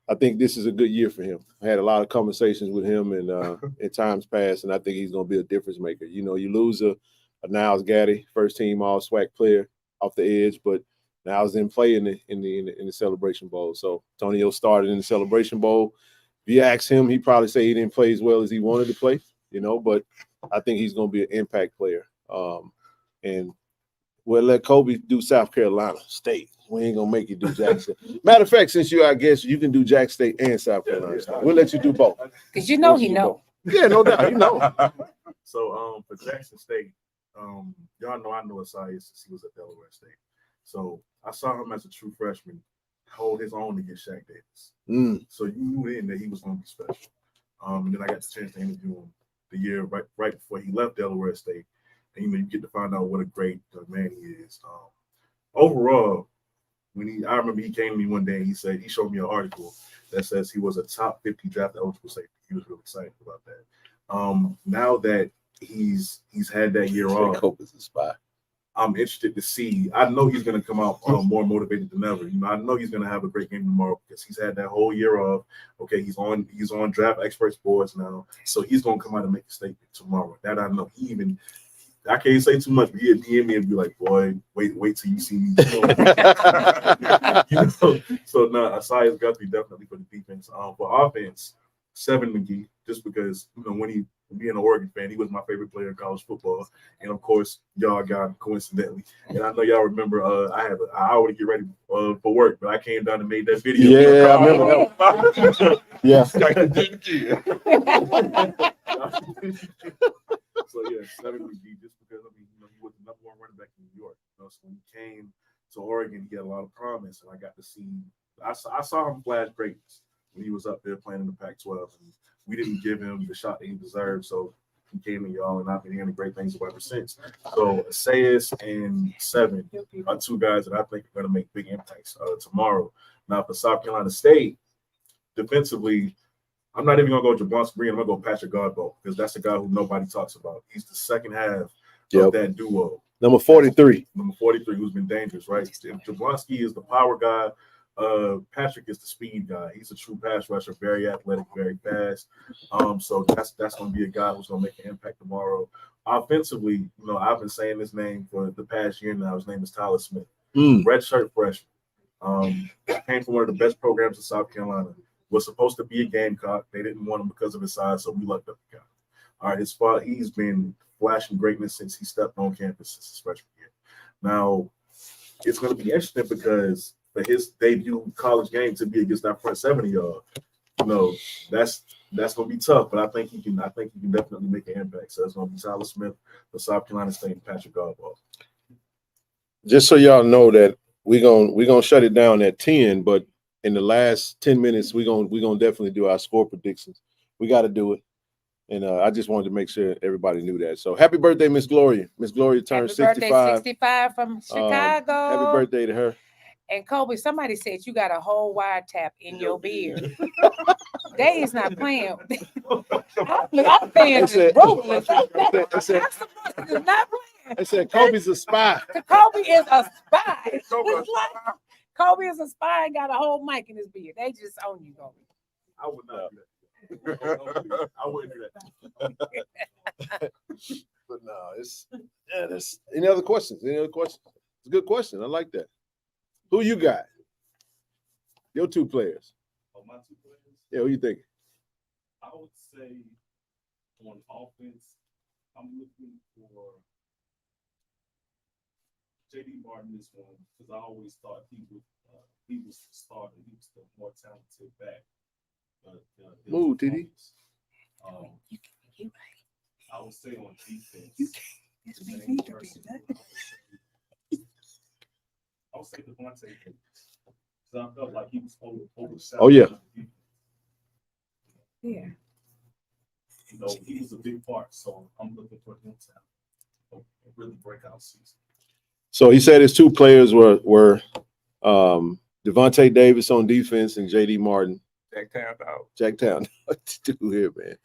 Speaker 1: I think this is a good year for him. I had a lot of conversations with him in times past, and I think he's going to be a difference maker. You lose a Niles Gaddy, first team All SWAC player off the edge, but Niles didn't play in the Celebration Bowl. So Antonio started in the Celebration Bowl. If you ask him, he probably say he didn't play as well as he wanted to play. But I think he's going to be an impact player. And we'll let Kobe do South Carolina State. We ain't gonna make you do Jackson. Matter of fact, since I guess you can do Jack State and South Carolina State. We'll let you do both.
Speaker 3: Because he know.
Speaker 1: Yeah, no doubt.
Speaker 6: So for Jackson State, y'all know I know Asai since he was at Delaware State. So I saw him as a true freshman hold his own against Shaq Davis. So you knew then that he was gonna be special. And then I got the chance to interview him the year right before he left Delaware State. And you get to find out what a great man he is. Overall, I remember he came to me one day and he showed me an article that says he was a top 50 draft eligible safety. He was really excited about that. Now that he's had that year off,
Speaker 1: Cope is a spy.
Speaker 6: I'm interested to see. I know he's going to come out more motivated than ever. I know he's going to have a great game tomorrow because he's had that whole year off. Okay, he's on draft experts boards now, so he's going to come out and make a statement tomorrow. That I know. I can't say too much, but he'd DM me and be like, "Boy, wait till you see me." So no, Asai has got to be definitely for the defense. For offense, 7 McGee, just because when being an Oregon fan, he was my favorite player in college football, and of course, y'all got him coincidentally. And I know y'all remember, I already get ready for work, but I came down and made that video.
Speaker 1: Yeah, I remember that. Yeah.
Speaker 6: So yeah, 7 McGee, just because he was the #1 running back in New York. So when he came to Oregon, he had a lot of promise, and I got to see. I saw him flash greatness when he was up there playing in the Pac-12, and we didn't give him the shot that he deserved. So he came to y'all, and I've been hearing great things about him since. So Asayas and 7 are 2 guys that I think are going to make big impacts tomorrow. Now for South Carolina State, defensively, I'm not even going to go Jablonski Green. I'm going to go Patrick Godbolt because that's a guy who nobody talks about. He's the second half of that duo.
Speaker 1: Number 43.
Speaker 6: Number 43, who's been dangerous, right? If Jablonski is the power guy, Patrick is the speed guy. He's a true pass rusher, very athletic, very fast. So that's going to be a guy who's going to make an impact tomorrow. Offensively, I've been saying his name for the past year now. His name is Tyler Smith, redshirt freshman. Came from one of the best programs in South Carolina. Was supposed to be a Gamecock. They didn't want him because of his size, so we lucked up the guy. All right, he's been flashing greatness since he stepped on campus since his freshman year. Now, it's going to be interesting because for his debut college game to be against that front 7 of y'all, that's going to be tough. But I think he can definitely make an impact. So it's going to be Tyler Smith for South Carolina State and Patrick Godbolt.
Speaker 1: Just so y'all know that we're gonna shut it down at 10, but in the last 10 minutes, we're gonna definitely do our score predictions. We got to do it. And I just wanted to make sure everybody knew that. So happy birthday, Miss Gloria. Miss Gloria turned 65.
Speaker 3: Birthday, 65 from Chicago.
Speaker 1: Happy birthday to her.
Speaker 3: And Kobe, somebody said you got a whole wiretap in your beard. They is not playing. I'm playing ruthless.
Speaker 1: They said Kobe's a spy.
Speaker 3: Kobe is a spy. Kobe is a spy and got a whole mic in his beard. They just own you, Kobe.
Speaker 6: I would not do that. I wouldn't do that.
Speaker 1: But no, there's any other questions? It's a good question. I like that. Who you got? Your 2 players.
Speaker 8: Oh, my 2 players?
Speaker 1: Yeah, who you think?
Speaker 8: I would say on offense, I'm looking for J.D. Martin this one because I always thought he was the starter. He was the more talented back.
Speaker 1: Move, TD.
Speaker 8: I would say on defense. I would say Devontae Davis. Because I felt like he was overshadowed.
Speaker 1: Oh, yeah.
Speaker 3: Yeah.
Speaker 8: He was a big part, so I'm looking for him to have a really breakout season.
Speaker 1: So he said his two players were Devontae Davis on defense and J.D. Martin.
Speaker 2: Jacktown dog.
Speaker 1: Jacktown. What to do here, man?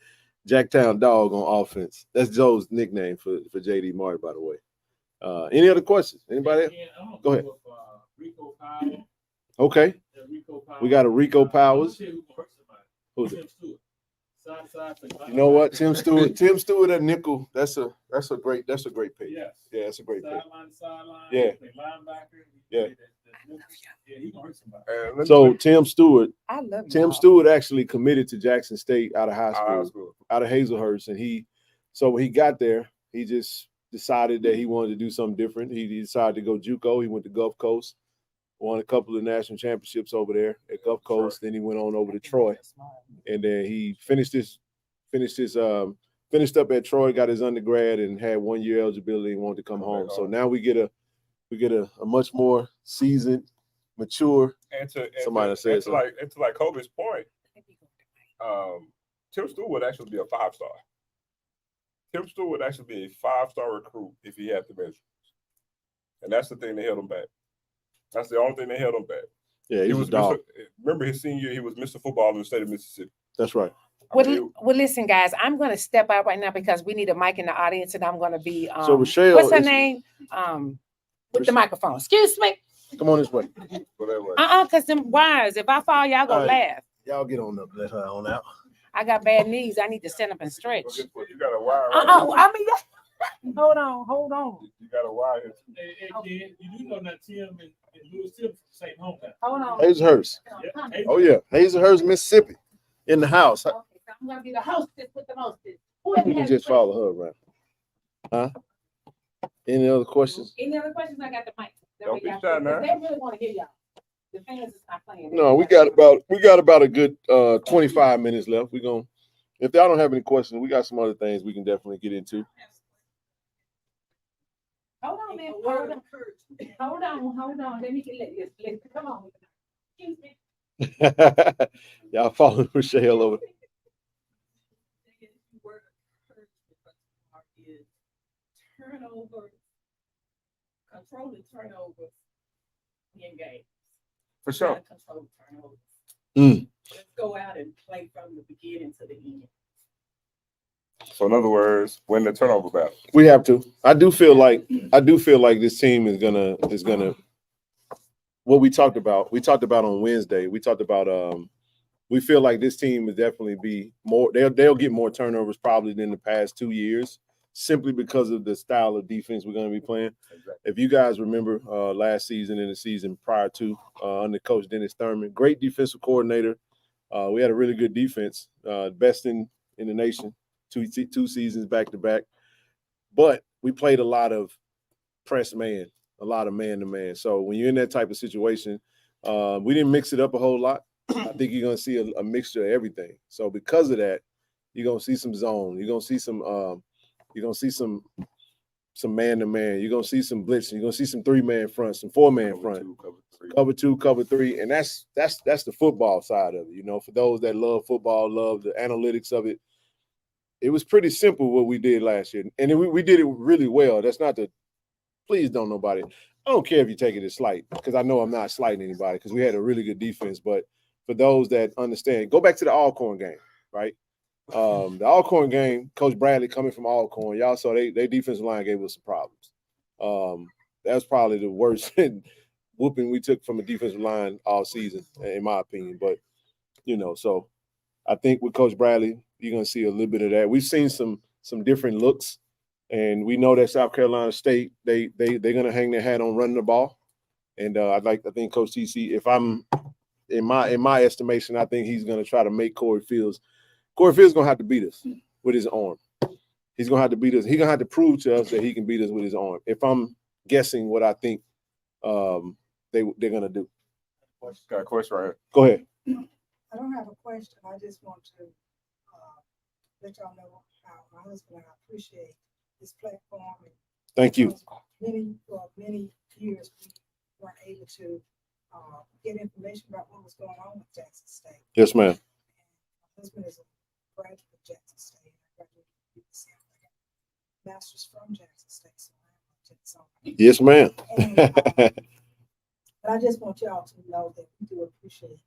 Speaker 1: Jacktown dog on offense. That's Joe's nickname for J.D. Martin, by the way. Any other questions? Anybody else? Go ahead.
Speaker 8: Rico Powell.
Speaker 1: Okay.
Speaker 8: Rico Powell.
Speaker 1: We got a Rico Powers. Who's it? You know what? Tim Stewart at nickel. That's a great pick.
Speaker 8: Yes.
Speaker 1: Yeah, that's a great pick.
Speaker 8: Sideline.
Speaker 1: Yeah.
Speaker 8: Linebacker.
Speaker 1: Yeah.
Speaker 8: Yeah, he gonna hurt somebody.
Speaker 1: So Tim Stewart
Speaker 3: I love you.
Speaker 1: Tim Stewart actually committed to Jackson State out of high school, out of Hazelhurst, and so when he got there, he just decided that he wanted to do something different. He decided to go JUCO. He went to Gulf Coast, won a couple of national championships over there at Gulf Coast. Then he went on over to Troy, and then he finished up at Troy, got his undergrad, and had 1 year eligibility and wanted to come home. So now we get a much more seasoned, mature.
Speaker 2: And to Kobe's point, Tim Stewart would actually be a 5-star. Tim Stewart would actually be a 5-star recruit if he had the measures. And that's the thing that held him back. That's the only thing that held him back.
Speaker 1: Yeah, he was a dog.
Speaker 2: Remember his senior year, he was Mr. Football in the state of Mississippi.
Speaker 1: That's right.
Speaker 3: Well, listen, guys, I'm going to step out right now because we need a mic in the audience, and I'm going to be.
Speaker 1: So Rochelle,
Speaker 3: what's her name? With the microphone. Excuse me.
Speaker 1: Come on this way.
Speaker 3: Because them wires. If I fall, y'all gonna laugh.
Speaker 1: Y'all get on up. Let her on out.
Speaker 3: I got bad knees. I need to stand up and stretch.
Speaker 2: You got a wire.
Speaker 3: I mean, hold on.
Speaker 2: You got a wire.
Speaker 8: You do know that Tim and Louis Tim same hometown.
Speaker 3: Hold on.
Speaker 1: Hazelhurst.
Speaker 8: Yeah.
Speaker 1: Oh yeah, Hazelhurst, Mississippi, in the house.
Speaker 3: Okay, so I'm gonna be the hostess with the mostest.
Speaker 1: You can just follow her around. Huh? Any other questions?
Speaker 3: Any other questions? I got the mic.
Speaker 2: Don't be shy now.
Speaker 3: They really want to hear y'all. The fans is not playing.
Speaker 1: No, we got about a good 25 minutes left. We're gonna, if y'all don't have any questions, we got some other things we can definitely get into.
Speaker 3: Hold on, man. Hold on. Let me get come on. Excuse me.
Speaker 1: Y'all following Rochelle over.
Speaker 7: Controlling turnovers in games.
Speaker 2: For sure.
Speaker 7: Not control turnovers. Let's go out and play from the beginning to the end.
Speaker 2: So in other words, win the turnover battle.
Speaker 1: We have to. I do feel like this team is gonna what we talked about on Wednesday. We talked about we feel like this team will definitely be more, they'll get more turnovers probably than the past 2 years, simply because of the style of defense we're going to be playing. Exactly. If you guys remember last season and the season prior to under Coach Dennis Thurman, great defensive coordinator. We had a really good defense, best in the nation, two seasons back to back. But we played a lot of press man, a lot of man to man. So when you're in that type of situation, we didn't mix it up a whole lot. I think you're going to see a mixture of everything. So because of that, you're going to see some zone. You're going to see some man to man. You're going to see some blitzing. You're going to see some 3-man front, some 4-man front, cover 2, cover 3, and that's the football side of it. You know, for those that love football, love the analytics of it. It was pretty simple what we did last year, and we did it really well. That's not please don't nobody. I don't care if you take it as slight, because I know I'm not slighting anybody, because we had a really good defense. But for those that understand, go back to the Alcorn game, right? The Alcorn game, Coach Bradley coming from Alcorn, y'all saw their defensive line gave us some problems. That was probably the worst whooping we took from a defensive line all season, in my opinion. But, you know, so I think with Coach Bradley, you're going to see a little bit of that. We've seen some different looks, and we know that South Carolina State, they're going to hang their hat on running the ball. And I think Coach TC, if I'm in my estimation, I think he's going to try to make Corey Fields going to have to beat us with his arm. He's going to have to beat us. He's going to have to prove to us that he can beat us with his arm. If I'm guessing what I think they're going to do.
Speaker 2: Got a question right here.
Speaker 1: Go ahead.
Speaker 9: I don't have a question. I just want to let y'all know how my husband and I appreciate this platform.
Speaker 1: Thank you.
Speaker 9: For many years, we weren't able to get information about what was going on with Jackson State.
Speaker 1: Yes, ma'am.
Speaker 9: My husband is a graduate of Jackson State. I graduated with a master's from Jackson State, so I'm a to the song.
Speaker 1: Yes, ma'am.
Speaker 9: But I just want y'all to know that we do appreciate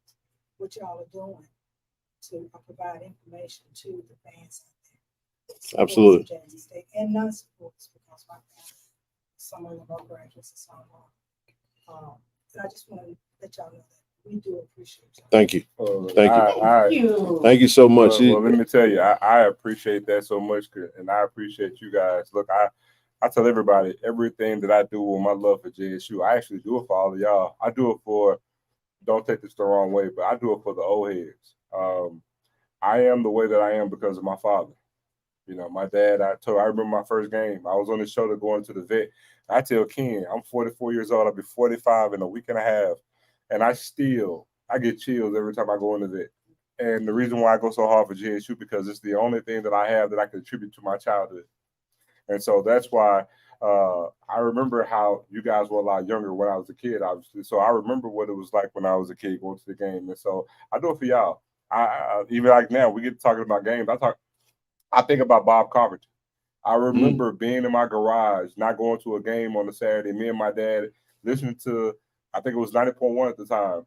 Speaker 9: what y'all are doing to provide information to the fans out there. that supports
Speaker 1: Absolutely.
Speaker 9: Jackson State and non-supporters, because my family, some of them are graduates and some are. And I just want to let y'all know that we do appreciate y'all.
Speaker 1: Thank you. Thank you.
Speaker 2: I,
Speaker 1: Thank you so much.
Speaker 2: well, let me tell you, I appreciate that so much, and I appreciate you guys. Look, I tell everybody everything that I do with my love for JSU. I actually do it for all of y'all. I do it for, don't take this the wrong way, but I do it for the old heads. I am the way that I am because of my father. You know, my dad, I remember my first game. I was on the shoulder going to the vet. I tell Ken, I'm 44 years old. I'll be 45 in a week and a half. And I get chills every time I go in the vet. And the reason why I go so hard for JSU, because it's the only thing that I have that I can attribute to my childhood. And so that's why I remember how you guys were a lot younger when I was a kid, obviously. So I remember what it was like when I was a kid going to the game. And so I do it for y'all. I even like now, we get talking about games. I think about Bob Carpenter. I remember being in my garage, not going to a game on a Saturday, me and my dad listening to, I think it was 90.1 at the time,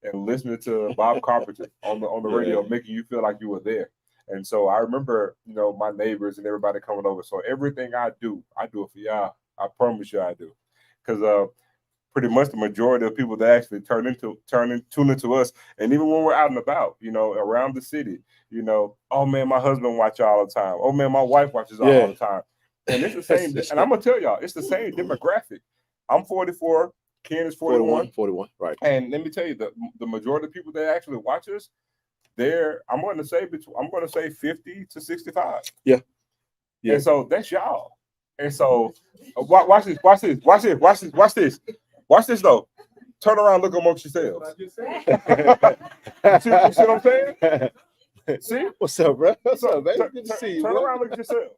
Speaker 2: and listening to Bob Carpenter on the radio, making you feel like you were there. And so I remember, you know, my neighbors and everybody coming over. So everything I do it for y'all. I promise you I do. Because pretty much the majority of people that actually tune into us, and even when we're out and about, you know, around the city, you know, oh man, my husband watch y'all all the time. Oh man, my wife watches y'all all the time. And it's the same, and I'm gonna tell y'all, it's the same demographic. I'm 44, Ken is 41.
Speaker 1: 41, right.
Speaker 2: And let me tell you, the majority of people that actually watch us, I'm gonna say 50 to 65.
Speaker 1: Yeah.
Speaker 2: And so that's y'all. And so watch this though. Turn around, look amongst yourselves. You see what I'm saying? See?
Speaker 1: What's up, bro? What's up, baby? Good to see you.
Speaker 2: Turn
Speaker 1: bro.
Speaker 2: around, look at yourself.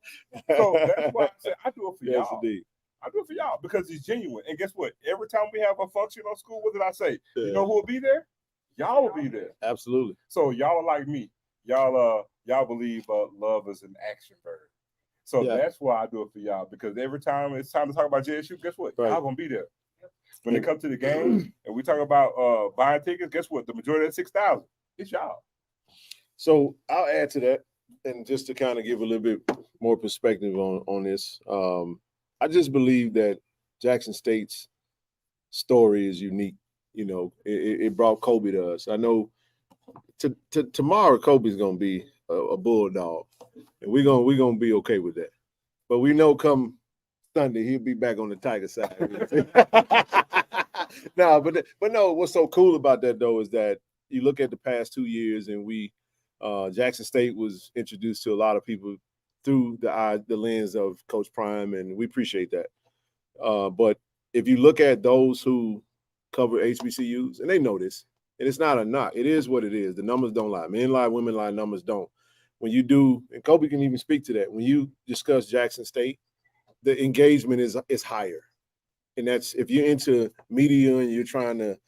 Speaker 2: So that's why I said I do it for
Speaker 1: Yes,
Speaker 2: y'all.
Speaker 1: indeed.
Speaker 2: I do it for y'all because it's genuine. And guess what? Every time we have a function on school, what did I say? You know who will be there? Y'all will be there.
Speaker 1: Absolutely.
Speaker 2: So y'all are like me. Y'all believe love is an action verb. So that's why I do it for y'all, because every time it's time to talk about JSU, guess what?
Speaker 1: Right.
Speaker 2: Y'all gonna be there. When it comes to the game and we talk about buying tickets, guess what? The majority of that 6,000, it's y'all.
Speaker 1: So I'll add to that, and just to kind of give a little bit more perspective on this, I just believe that Jackson State's story is unique. You know, it brought Kobe to us. I know tomorrow Kobe's gonna be a bulldog, and we're gonna be okay with that. But we know come Sunday he'll be back on the Tiger side. No, but no. What's so cool about that though is that you look at the past 2 years, and Jackson State was introduced to a lot of people through the lens of Coach Prime, and we appreciate that. But if you look at those who cover HBCUs, and they know this, and it's not a knock, it is what it is. The numbers don't lie. Men lie, women lie, numbers don't. When you do, and Kobe can even speak to that, when you discuss Jackson State, the engagement is higher. And that's if you're into media and you're trying to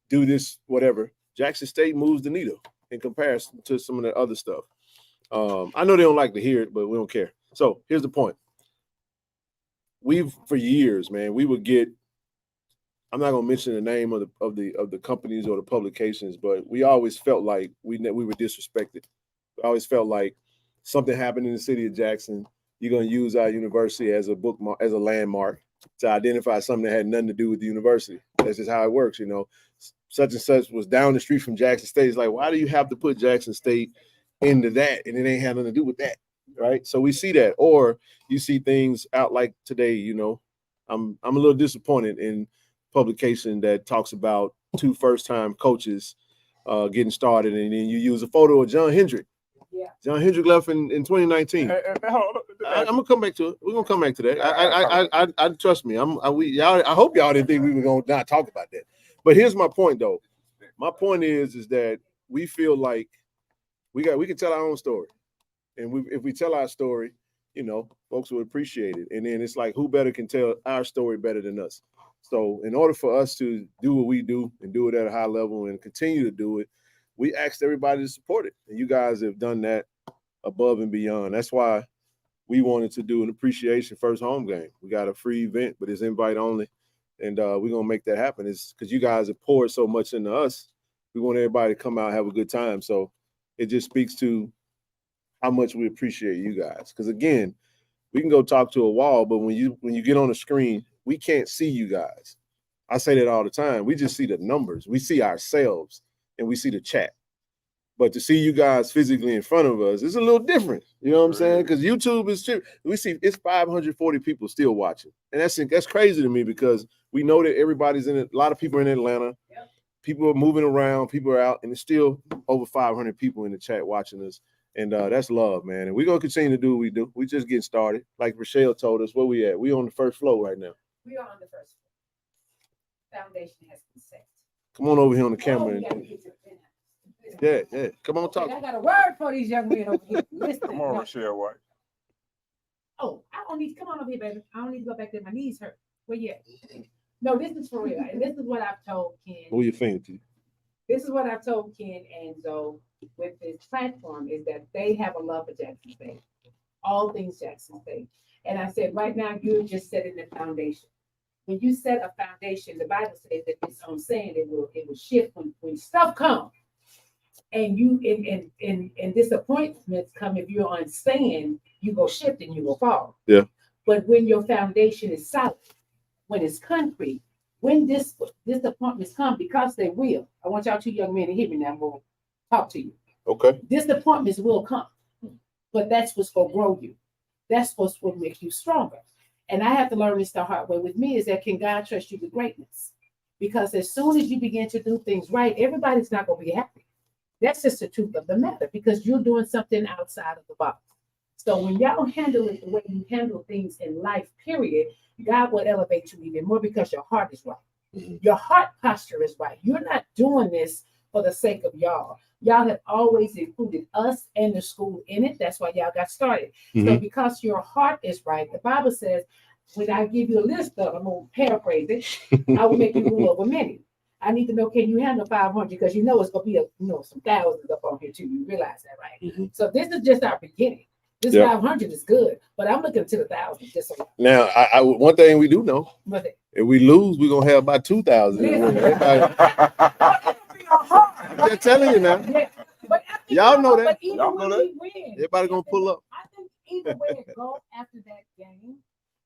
Speaker 1: do this, whatever, Jackson State moves the needle in comparison to some of the other stuff. I know they don't like to hear it, but we don't care. So here's the point. For years, man, we would get, I'm not gonna mention the name of the companies or the publications, but we always felt like we were disrespected. We always felt like something happened in the city of Jackson, you're gonna use our university as a bookmark, as a landmark to identify something that had nothing to do with the university. That's just how it works, you know. Such and such was down the street from Jackson State. It's like, why do you have to put Jackson State into that? And it ain't had nothing to do with that, right? So we see that. Or you see things out like today, you know. I'm a little disappointed in publication that talks about 2 first-time coaches getting started, and then you use a photo of John Hendrick. Yeah. John Hendrick left in 2019. I'm gonna come back to it. We're gonna come back to that. I trust me. I hope y'all didn't think we were gonna not talk about that. But here's my point, though. My point is that we feel like we can tell our own story, and if we tell our story, you know, folks will appreciate it. And then it's like, who better can tell our story better than us? So in order for us to do what we do and do it at a high level and continue to do it, we asked everybody to support it. And you guys have done that above and beyond. That's why we wanted to do an appreciation first home game. We got a free event, but it's invite only. And we're going to make that happen. It's because you guys have poured so much into us. We want everybody to come out and have a good time. So it just speaks to how much we appreciate you guys. Because, again, we can go talk to a wall, but when you get on the screen, we can't see you guys. I say that all the time. We just see the numbers. We see ourselves, and we see the chat. But to see you guys physically in front of us is a little different. You know what I'm saying? Because YouTube is we see it's 540 people still watching. And that's crazy to me because we know that everybody's in it. A lot of people are in Atlanta. Yep. People are moving around. People are out. And it's still over 500 people in the chat watching us. And that's love, man. And we're going to continue to do what we do. We just getting started. Like Rochelle told us, where we at? We on the first floor right now.
Speaker 3: We are on the first floor. Foundation has been set.
Speaker 1: Come on over here on the camera. Yeah. Come on, talk.
Speaker 3: I got a word for these young men over here. Listen.
Speaker 2: Come on, Rochelle White.
Speaker 3: Oh, I don't need to come on over here, baby. I don't need to go back there. My knees hurt. Where you at? No, this is for real. And this is what I've told Ken.
Speaker 1: Who you finger to?
Speaker 3: This is what I've told Ken and Zoe with this platform is that they have a love for Jackson State. All things Jackson State. And I said, right now, you're just setting the foundation. When you set a foundation, the Bible says that it's on saying it will shift when stuff comes. And you and disappointments come if you're on sand, you go shift and you will fall.
Speaker 1: Yeah.
Speaker 3: But when your foundation is solid, when it's concrete, when disappointments come, because they will. I want y'all two young men to hear me now. I'm going to talk to you.
Speaker 1: Okay.
Speaker 3: Disappointments will come, but that's what's going to grow you. That's what's going to make you stronger. And I have to learn this the hard way with me is that can God trust you with greatness? Because as soon as you begin to do things right, everybody's not going to be happy. That's just the truth of the matter because you're doing something outside of the box. So when y'all handle it the way you handle things in life, period, God will elevate you even more because your heart is right. Mm-hmm. Your heart posture is right. You're not doing this for the sake of y'all. Y'all have always included us and the school in it. That's why y'all got started. Mm-hmm. So because your heart is right, the Bible says, when I give you a list of them, I'm going to paraphrase it, I will make you rule over many. I need to know, can you handle 500? Because you know it's going to be some thousands up on here too. You realize that, right? Mm-hmm. So this is just our beginning. This 500 is good, but I'm looking to the thousands.
Speaker 1: Now, I one thing we do know, if we lose, we're going to have about 2,000. I'm just telling you now. Yeah. Y'all know that.
Speaker 3: Y'all know that.
Speaker 1: Everybody going to pull up.
Speaker 3: I think either way it go after that game,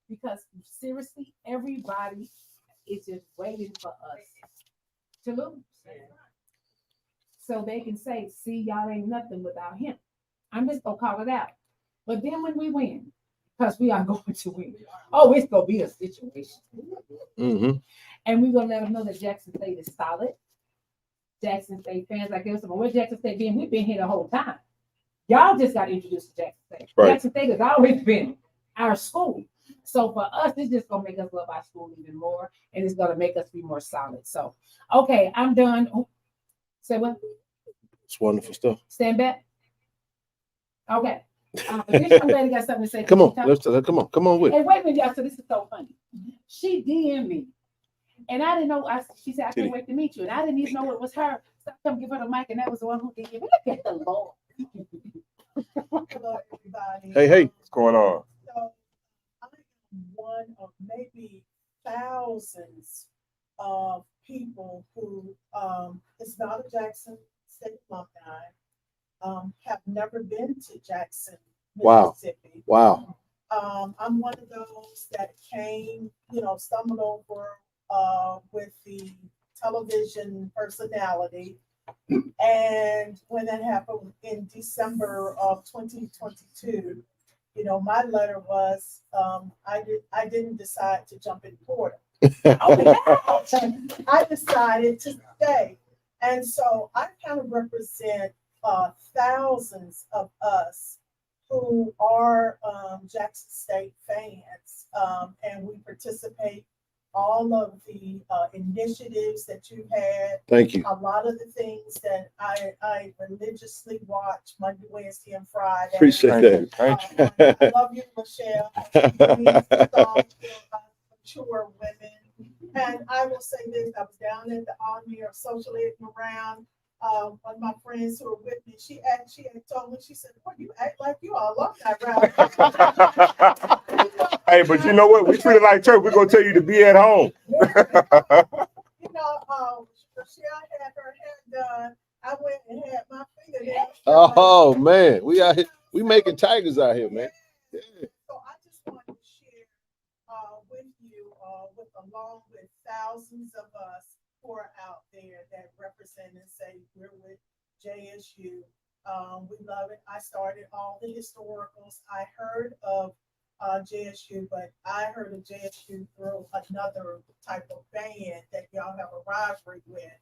Speaker 3: because seriously, everybody is just waiting for us to lose. So they can say, see, y'all ain't nothing without him. I'm just going to call it out. But then when we win, because we are going to win, it's going to be a situation.
Speaker 1: Mm-hmm.
Speaker 3: And we're going to let them know that Jackson State is solid. Jackson State fans like us, where Jackson State been? We've been here the whole time. Y'all just got introduced to Jackson State. Right. Jackson State has always been our school. So for us, it's just going to make us love our school even more, and it's going to make us be more solid. So, okay, I'm done. Say what?
Speaker 1: It's wonderful stuff.
Speaker 3: Stand back. Okay. This young lady got something to say.
Speaker 1: Come on, come on with it.
Speaker 3: Hey, wait a minute, y'all. So this is so funny. She DM'd me, and I didn't know. She said, "I can't wait to meet you," and I didn't even know it was her. So I come give her the mic, and that was the one who did it. Look at the Lord.
Speaker 9: Hello, everybody.
Speaker 1: Hey.
Speaker 2: What's going on?
Speaker 9: So I'm one of maybe thousands of people who is not a Jackson State alumni, have never been to Jackson, Mississippi.
Speaker 1: Wow.
Speaker 9: I'm one of those that came, stumbled over with the television personality. And when that happened in December of 2022, my letter was, I didn't decide to jump in Florida. I decided to stay. And so I kind of represent thousands of us who are Jackson State fans, and we participate all of the initiatives that you had.
Speaker 1: Thank you.
Speaker 9: A lot of the things that I religiously watch Monday, Wednesday, and Friday.
Speaker 1: Appreciate that.
Speaker 2: Thank you.
Speaker 9: I love you, Michelle. Mature women. And I will say this, I was down at the Army of Social Ed around. one of my friends who were with me, she had told me, she said, "Well, you act like you are alumni around."
Speaker 2: Hey, but you know what? We treat it like church. We're gonna tell you to be at home.
Speaker 9: Rochelle had her hair done. I went and had my fingernails done.
Speaker 1: Oh man, we out here, we making tigers out here, man. Yeah.
Speaker 9: So I just wanted to share with you, along with thousands of us who are out there that represent and say we're with JSU. We love it. I started all the historicals. I heard of JSU, but I heard of JSU through another type of band that y'all have a rivalry with.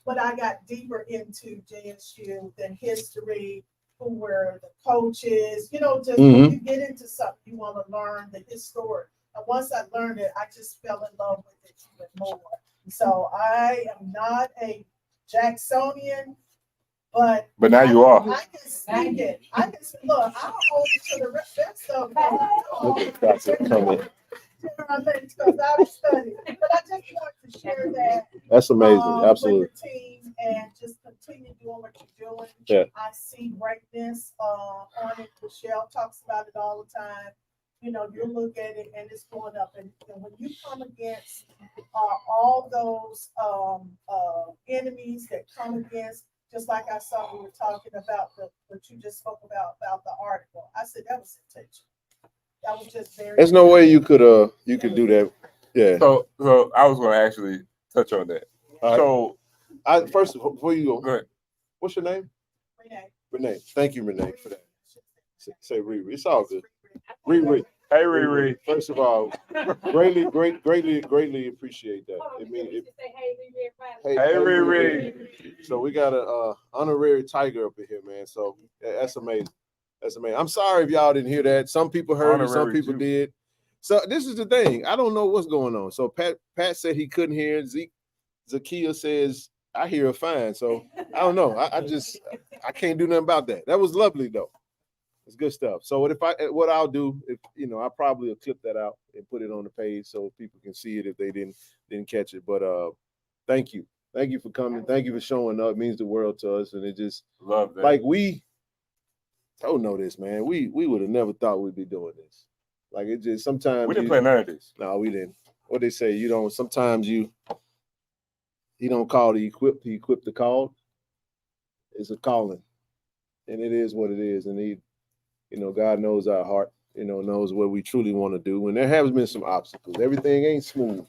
Speaker 9: But I got deeper into JSU than history, who were the coaches, just when you get into something, you want to learn the history. And once I learned it, I just fell in love with it even more. So I am not a Jacksonian, but
Speaker 2: now you are.
Speaker 9: I can speak it. I can look. I'll hold it to the rest of
Speaker 1: Look at Dr. coming.
Speaker 9: because I've studied. But I just want to share that.
Speaker 1: That's amazing. Absolutely.
Speaker 9: With the team and just continue doing what you're doing.
Speaker 1: Yeah.
Speaker 9: I see greatness on it. Rochelle talks about it all the time. You look at it and it's going up. And when you come against all those enemies that come against, just like I saw we were talking about what you just spoke about the article. I said that was intentional. That was just very.
Speaker 1: There's no way you could do that. Yeah.
Speaker 2: So I was gonna actually touch on that.
Speaker 1: Right.
Speaker 2: So
Speaker 1: first before you
Speaker 2: go ahead.
Speaker 1: What's your name?
Speaker 9: Renee.
Speaker 1: Renee. Thank you, Renee, for that. Say Riri. It's all good. Riri.
Speaker 2: Hey, Riri.
Speaker 1: First of all, greatly appreciate that. I mean, hey,
Speaker 2: Riri.
Speaker 1: So we got a honorary tiger up in here, man. So that's amazing. That's amazing. I'm sorry if y'all didn't hear that. Some people heard it, some people did. So this is the thing. I don't know what's going on. So Pat said he couldn't hear. Zakia says I hear her fine. So I don't know. I can't do nothing about that. That was lovely though. It's good stuff. So what I'll do, if I probably will clip that out and put it on the page so people can see it if they didn't catch it. But thank you for coming. Thank you for showing up. It means the world to us, and it just
Speaker 2: love that.
Speaker 1: Like we don't know this, man. We would have never thought we'd be doing this. Like it just sometimes
Speaker 2: we didn't play none of this.
Speaker 1: No, we didn't. What they say, sometimes he don't call the equipped, he equipped the called. It's a calling, and it is what it is, and he. God knows our heart, knows what we truly want to do. And there has been some obstacles. Everything ain't smooth.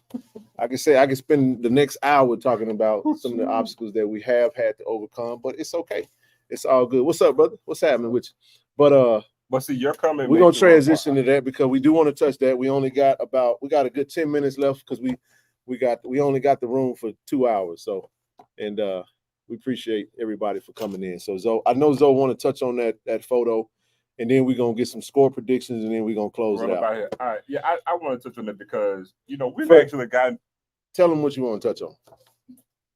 Speaker 1: I can spend the next hour talking about some of the obstacles that we have had to overcome, but it's okay. It's all good. What's up, brother? What's happening with you? But
Speaker 2: see, you're coming.
Speaker 1: We're gonna transition to that because we do want to touch that. We got a good 10 minutes left because we only got the room for 2 hours. So, and we appreciate everybody for coming in. So I know Zoe want to touch on that photo. And then we're going to get some score predictions, and then we're going to close it out.
Speaker 2: All right. Yeah, I want to touch on that because, we've actually gotten...
Speaker 1: Tell them what you want to touch on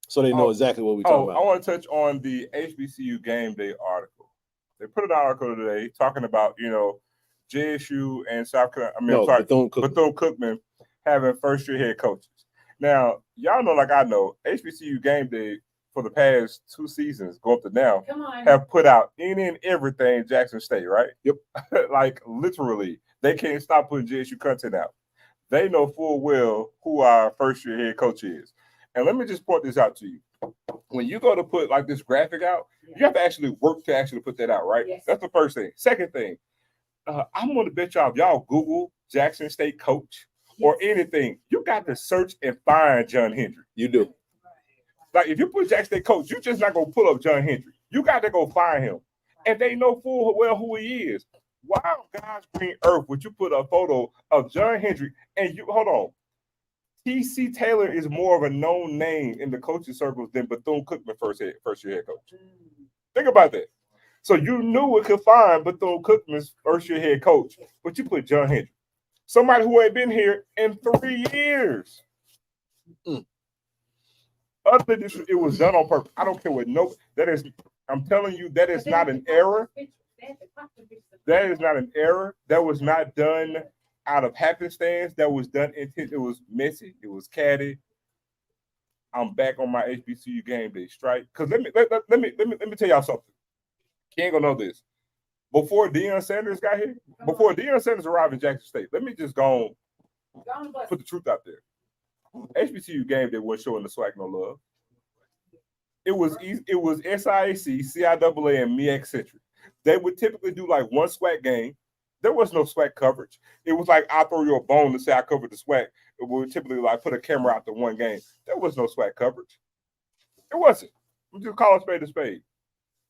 Speaker 1: so they know exactly what we're talking about.
Speaker 2: I want to touch on the HBCU Game Day article. They put an article today talking about, JSU and South Carolina... Bethune-Cookman having first-year head coaches. Now, y'all know like I know, HBCU Game Day for the past 2 seasons, go up to now, have put out any and everything Jackson State, right?
Speaker 1: Yep.
Speaker 2: Like literally, they can't stop putting JSU content out. They know full well who our first year head coach is. And let me just point this out to you. When you go to put like this graphic out, you have to actually work to actually put that out, right? Yes. That's the first thing. Second thing, I'm going to bet y'all if y'all Google Jackson State coach or anything, you got to search and find John Hendry.
Speaker 1: You do.
Speaker 2: Like if you put Jackson State coach, you're just not gonna pull up John Hendry. You got to go find him, and they know full well who he is. Why on God's green earth would you put a photo of John Hendry and you hold on? TC Taylor is more of a known name in the coaching circles than Bethune-Cookman first year head coach. Think about that. So you knew we could find Bethune-Cookman's first year head coach, but you put John Hendry, somebody who ain't been here in 3 years. Other than this, it was done on purpose. I don't care what I'm telling you, that is not an error. That is not an error. That was not done out of happenstance. That was done intent. It was messy. It was catty. I'm back on my HBCU game day strike. Because let me tell y'all something. King gonna know this. Before Deion Sanders got here, before Deion Sanders arrived in Jackson State, let me just go on, put the truth out there. HBCU game day wasn't showing the swag no love. It was SIAC, CIAA, and MEAC Centric. They would typically do like one SWAC game. There was no SWAC coverage. It was like I'll throw you a bone to say I covered the SWAC. It would typically like put a camera out to one game. There was no SWAC coverage. It wasn't. We just call a spade a spade.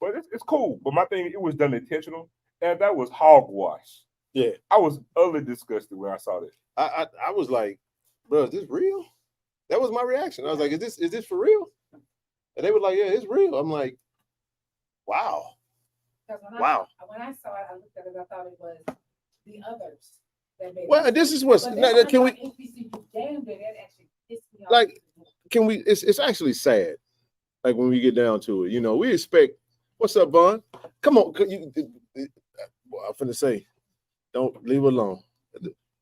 Speaker 2: But it's cool. But my thing, it was done intentional, and that was hogwash.
Speaker 1: Yeah,
Speaker 2: I was utterly disgusted when I saw this.
Speaker 1: I was like, bro, is this real? That was my reaction. I was like, is this for real? And they were like, yeah, it's real. I'm like, wow. Wow.
Speaker 3: When I saw it, I looked at it. I thought it was the others that made.
Speaker 1: Well, this is what's can we like? Can we? It's actually sad. Like when we get down to it, we expect. What's up, Bun? Come on, I'm finna say, don't leave her alone.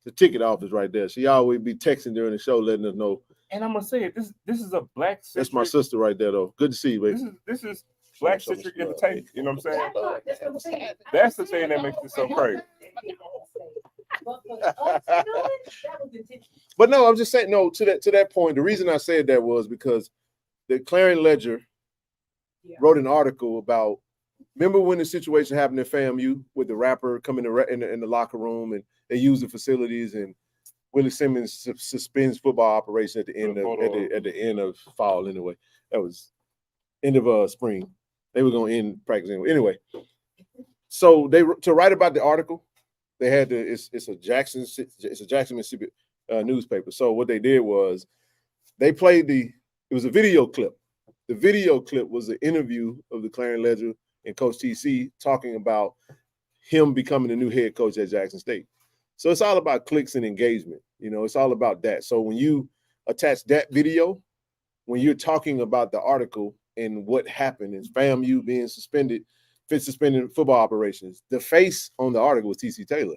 Speaker 1: The ticket office right there. She always be texting during the show, letting us know.
Speaker 2: And I'm gonna say it. This is a black.
Speaker 1: That's my sister right there, though. Good to see you, baby.
Speaker 2: This is Black Centric Entertainment. You know what I'm saying? That's the thing that makes it so crazy.
Speaker 1: But no, I'm just saying no to that point. The reason I said that was because the Clarion Ledger wrote an article about. Remember when the situation happened at FAMU with the rapper coming in the locker room and they use the facilities and Willie Simmons suspends football operation at the end of fall. Anyway, that was end of spring. They were going to end practice anyway. So to write about the article, they had to. It's a Jackson, Mississippi newspaper. So what they did was they played it was a video clip. The video clip was an interview of the Clarion Ledger and Coach TC talking about him becoming the new head coach at Jackson State. So it's all about clicks and engagement. It's all about that. So when you attach that video, when you're talking about the article and what happened is FAMU being suspended football operations, the face on the article was TC Taylor.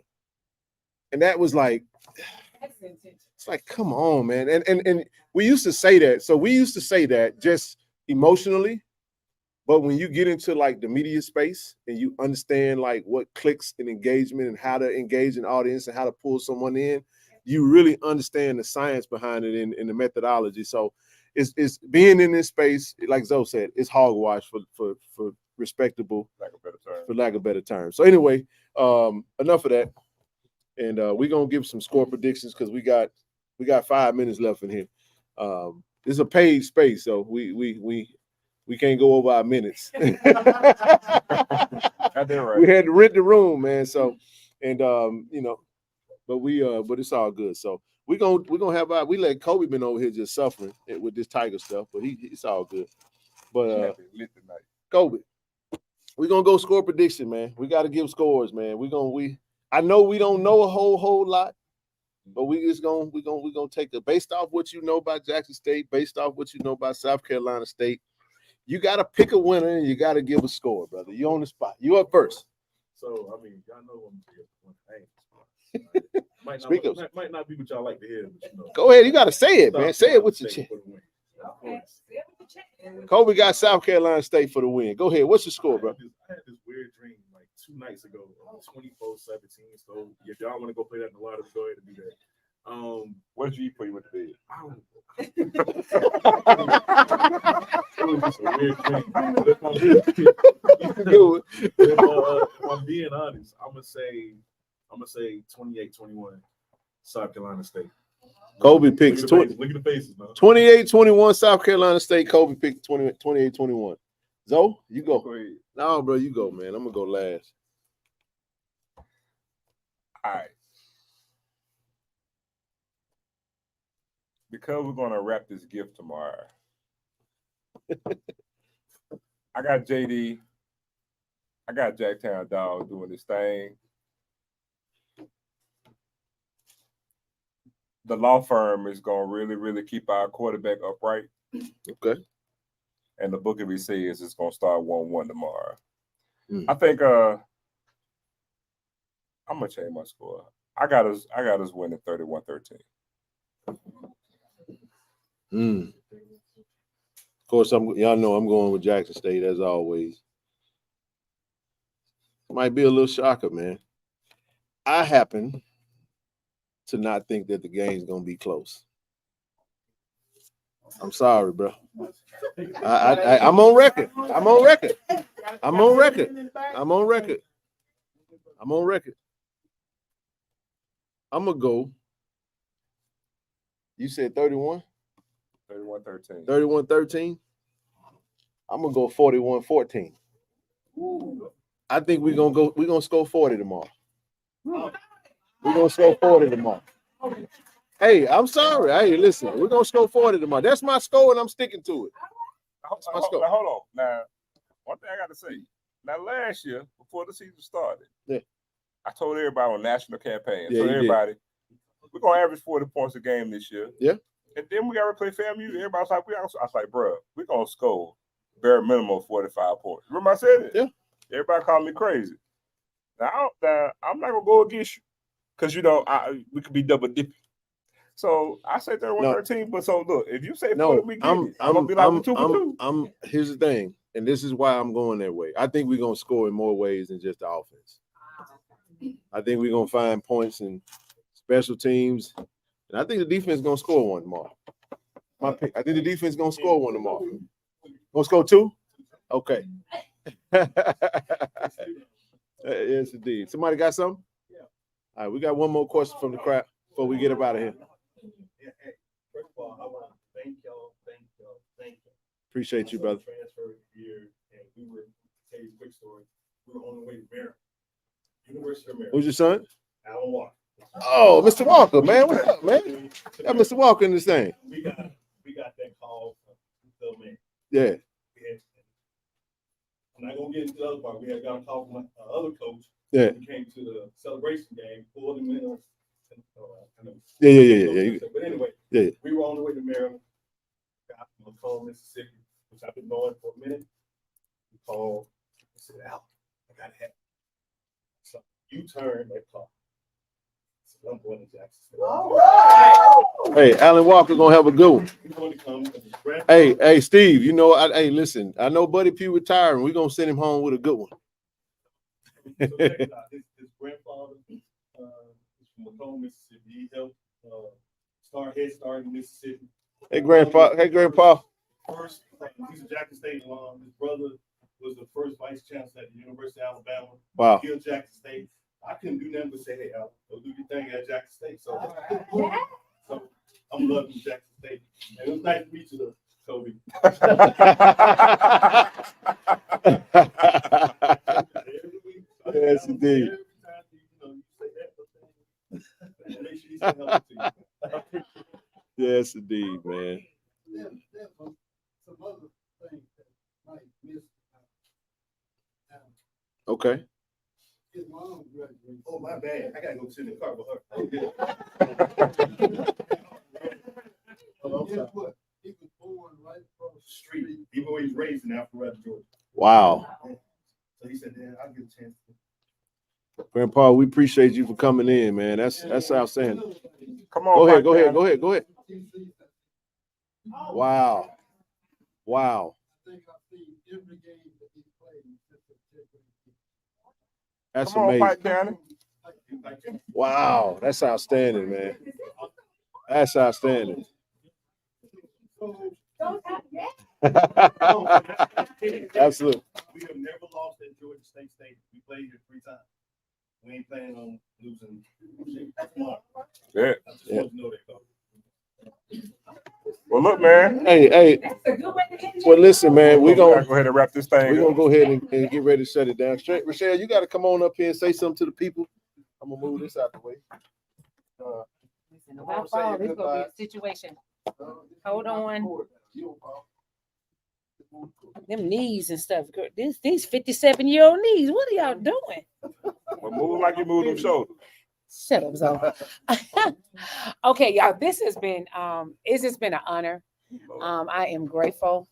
Speaker 1: And that was like, it's like, come on, man. And we used to say that. So we used to say that just emotionally. But when you get into like the media space and you understand like what clicks and engagement and how to engage an audience and how to pull someone in, you really understand the science behind it and the methodology. So it's being in this space, like Zoe said, it's hogwash for respectable, for lack of better term. So anyway, enough of that. And we're gonna give some score predictions because we got 5 minutes left in here. This is a paid space, so we can't go over our minutes. We had to rent the room, man. So, and but it's all good. So we're gonna have we let Kobe been over here just suffering with this Tiger stuff, but it's all good. But Kobe, we're gonna go score prediction, man. We got to give scores, man. I know we don't know a whole lot, but we're gonna take it based off what you know about Jackson State, based off what you know about South Carolina State. You got to pick a winner and you got to give a score, brother. You on the spot. You up first.
Speaker 6: So, I mean, y'all know I'm
Speaker 1: Speak up.
Speaker 6: Might not be what y'all like to hear. But,
Speaker 1: Go ahead. You got to say it, man. Say it with your chest. Kobe got South Carolina State for the win. Go ahead. What's your score, bro?
Speaker 6: I had this weird dream like 2 nights ago, 24-17. So if y'all want to go play that in the lottery, go ahead and do that.
Speaker 2: What did you eat for you went to bed?
Speaker 6: It was just a weird dream. If I'm being honest, I'm gonna say 28-21 South Carolina State.
Speaker 1: Kobe picks
Speaker 6: look at the faces, man.
Speaker 1: 28-21 South Carolina State. Kobe picked 28-21. Zoe, you go. No, bro, you go, man. I'm gonna go last.
Speaker 2: All right. Because we're going to wrap this gift tomorrow, I got JD. I got Jacktown Dog doing this thing. The law firm is going to really, really keep our quarterback upright.
Speaker 1: Okay.
Speaker 2: And the book of it says it's going to start 1-1 tomorrow. I think I'm going to change my score. I got us winning 31-13.
Speaker 1: course, y'all know I'm going with Jackson State as always. Might be a little shocker, man. I happen to not think that the game's gonna be close. I'm sorry, bro. I'm on record. I'm on record. I'm on record. I'm on record. I'm on record. I'm gonna go. You said 31?
Speaker 2: 31-13.
Speaker 1: 31-13? I'm gonna go 41-14. I think we're gonna score 40 tomorrow. We're gonna score 40 tomorrow. Hey, I'm sorry. Hey, listen, we're gonna score 40 tomorrow. That's my score, and I'm sticking to it.
Speaker 2: Hold on. Now, one thing I got to say. Now, last year, before the season started, I told everybody on national campaign.
Speaker 1: Yeah,
Speaker 2: so everybody, we're gonna average 40 points a game this year.
Speaker 1: Yeah.
Speaker 2: And then we gotta play FAMU. Everybody's like, I was like, bro, we're gonna score bare minimum 45 points. Remember I said it?
Speaker 1: Yeah.
Speaker 2: Everybody called me crazy. Now I'm not gonna go against you because we could be double dipping. So I say 31-13, but so look, if you say 40, we get it. I'm gonna be like 2 for 2.
Speaker 1: Here's the thing, and this is why I'm going that way. I think we're gonna score in more ways than just the offense. I think we're gonna find points in special teams, and I think the defense is gonna score one tomorrow. My pick. I think the defense is gonna score one tomorrow. Gonna score 2? Okay. Yes, indeed. Somebody got something? Yeah. All right, we got one more question from the crowd before we get up out of here.
Speaker 8: First of all, I want to thank y'all.
Speaker 1: Appreciate you, brother.
Speaker 8: Transfer here, and we were, tell you a quick story. We were on the way to Maryland, University of Maryland.
Speaker 1: Who's your son?
Speaker 8: Alan Walker.
Speaker 1: Oh, Mr. Walker, man. What's up, man? Got Mr. Walker in this thing.
Speaker 8: We got that call from the man.
Speaker 1: Yeah.
Speaker 8: I'm not gonna get into the other part. We had got a call from my other coach.
Speaker 1: Yeah.
Speaker 8: We came to the celebration game, pulled him in.
Speaker 1: Yeah.
Speaker 8: But anyway, we were on the way to Maryland. Got from McComb, Mississippi, which I've been knowing for a minute. We called. I said, Al, I gotta have. So you turn that car. I said, I'm going to Jackson. All right.
Speaker 1: Hey, Alan Walker gonna have a good one. Hey, Steve. You know, listen. I know Buddy Pugh retiring. We're gonna send him home with a good one.
Speaker 8: So check it out. His grandfather is from McComb, Mississippi. He helped Head Start in Mississippi.
Speaker 1: Hey, Grandpa.
Speaker 8: First, he's a Jackson State alum. His brother was the first vice chancellor at the University of Alabama.
Speaker 1: Wow.
Speaker 8: Here at Jackson State. I couldn't do nothing but say, hey, Al, go do your thing at Jackson State. So I'm loving Jackson State. And it was nice to meet you, Kobe.
Speaker 1: Yes, indeed. Yes, indeed, man.
Speaker 4: There's some other things that might miss.
Speaker 1: Okay.
Speaker 4: His mom graduated.
Speaker 8: Oh, my bad. I gotta go sit in the car with her.
Speaker 4: Guess what? He was born right across the street.
Speaker 8: Even though he was raised in Alpharetta, Georgia.
Speaker 1: Wow.
Speaker 8: So he said, "Yeah, I'll get a chance."
Speaker 1: Grandpa, we appreciate you for coming in, man. That's outstanding.
Speaker 2: Come on.
Speaker 1: Go ahead. Wow.
Speaker 4: I think I've seen every game that he played.
Speaker 1: That's
Speaker 2: Come on,
Speaker 1: amazing.
Speaker 2: Pike County.
Speaker 1: Wow, that's outstanding, man. That's outstanding. Absolutely.
Speaker 8: We have never lost at Georgia State Stadium. We played here 3 times. We ain't planning on losing tomorrow.
Speaker 2: Yeah.
Speaker 8: I just want to know that, though.
Speaker 2: Well, look, man.
Speaker 1: Hey.
Speaker 3: That's a good way to end it.
Speaker 1: Well, listen, man. We're
Speaker 2: We're
Speaker 1: gonna
Speaker 2: go ahead and wrap this thing.
Speaker 1: We're gonna go ahead and get ready to shut it down. Rochelle, you got to come on up here and say something to the people. I'm gonna move this out the way.
Speaker 3: Listen, without fall, this gonna be a situation. Hold on. Them knees and stuff. Girl, these 57-year-old knees. What are y'all doing?
Speaker 2: Well, move like you move them shoulders.
Speaker 3: Shut up, Zoe. Okay, y'all. This has been an honor. I am grateful.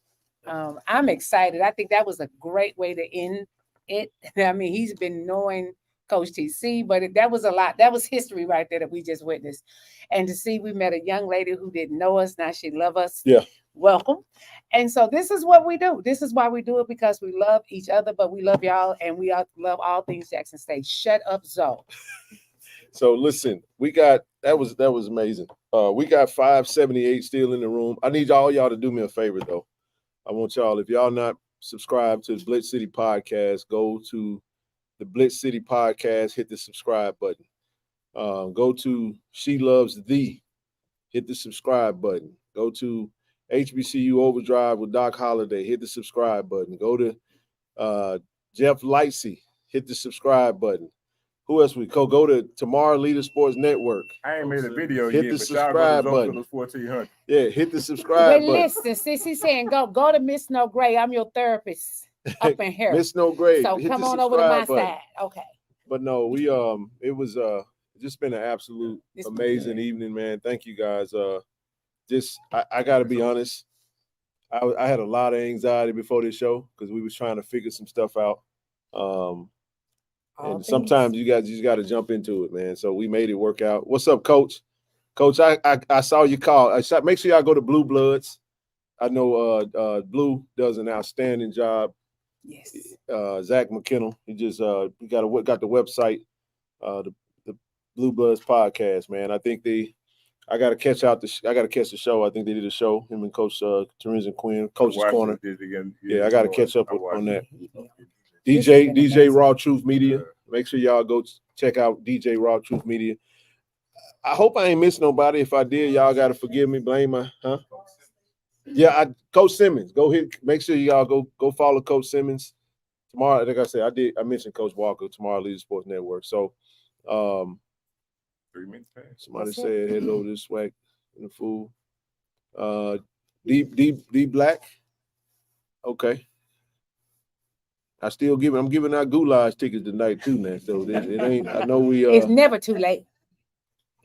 Speaker 3: I'm excited. I think that was a great way to end it. I mean, he's been knowing Coach TC, but that was a lot. That was history right there that we just witnessed. And to see we met a young lady who didn't know us. Now she loves us.
Speaker 1: Yeah.
Speaker 3: welcome. And so this is what we do. This is why we do it, because we love each other, but we love y'all, and we love all things Jackson State. Shut up, Zoe.
Speaker 1: So listen, we got that was amazing. We got 578 still in the room. I need all y'all to do me a favor though. I want y'all, if y'all not subscribed to the Blitz City Podcast, go to the Blitz City Podcast, hit the subscribe button. Go to She Loves Thee, hit the subscribe button. Go to HBCU Overdrive with Doc Holliday, hit the subscribe button. Go to Jeff Lightsey, hit the subscribe button. Who else we go to Tomorrow Leader Sports Network?
Speaker 2: I ain't made a video
Speaker 1: Hit
Speaker 2: yet,
Speaker 1: the
Speaker 2: but y'all go
Speaker 1: subscribe
Speaker 2: to
Speaker 1: button.
Speaker 2: Phillips 1400.
Speaker 1: Yeah, hit the subscribe
Speaker 3: But
Speaker 1: button.
Speaker 3: listen, Sissy saying go to Miss No Gray. I'm your therapist up in here.
Speaker 1: Miss No Grade.
Speaker 3: So
Speaker 1: hit
Speaker 3: come
Speaker 1: the
Speaker 3: on over to my
Speaker 1: subscribe button.
Speaker 3: side. Okay.
Speaker 1: But no, we it was just been an absolute
Speaker 3: It's been
Speaker 1: amazing
Speaker 3: good.
Speaker 1: evening, man. Thank you guys. I gotta be honest. I had a lot of anxiety before this show because we was trying to figure some stuff out. And sometimes you guys just got to jump into it, man. So we made it work out. What's up, Coach? Coach, I saw you call. Make sure y'all go to Blue Bloods. I know Blue does an outstanding job.
Speaker 3: Yes.
Speaker 1: Zach McKinnell. He just we got the website, the Blue Bloods podcast, man. I think I gotta catch the show. I think they did a show. Him and Coach Teresa and Quinn, Coach's Corner. Yeah, I gotta catch up on that. DJ Raw Truth Media. Make sure y'all go check out DJ Raw Truth Media. I hope I ain't missed nobody. If I did, y'all gotta forgive me. Blame my Yeah, Coach Simmons. Go hit. Make sure y'all go follow Coach Simmons tomorrow. Like I said, I mentioned Coach Walker tomorrow. Leader Sports Network. So,
Speaker 2: 3 minutes past.
Speaker 1: somebody said head over this swag in the fool. D Black. Okay. I'm giving out goulash tickets tonight too now. So it ain't. I know we.
Speaker 3: It's never too late.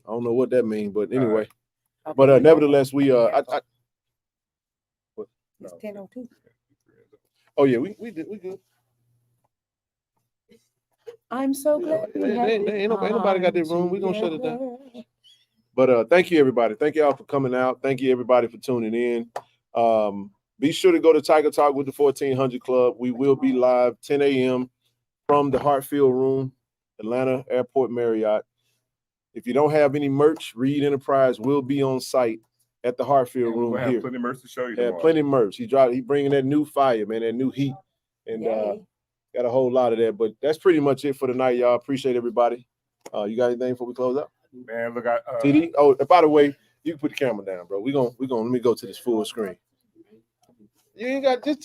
Speaker 1: I don't know what that means, but anyway.
Speaker 3: Okay.
Speaker 1: But nevertheless, we
Speaker 3: It's 10:02.
Speaker 1: Oh yeah, we good.
Speaker 3: I'm so glad.
Speaker 1: Ain't nobody got that room. We gonna shut it down. But thank you everybody. Thank y'all for coming out. Thank you everybody for tuning in. Be sure to go to Tiger Talk with the 1400 Club. We will be live 10 a.m. from the Hartfield Room, Atlanta Airport Marriott. If you don't have any merch, Reed Enterprise will be on site at the Hartfield Room
Speaker 2: We'll
Speaker 1: here.
Speaker 2: have plenty of merch to show you.
Speaker 1: Yeah, plenty of merch. He bringing that new fire, man, that new heat, and got a whole lot of that. But that's pretty much it for tonight, y'all. Appreciate everybody. You got anything before we close up?
Speaker 2: Man, look,
Speaker 1: TD. Oh, by the way, you can put the camera down, bro. We gonna let me go to this full screen. You ain't got just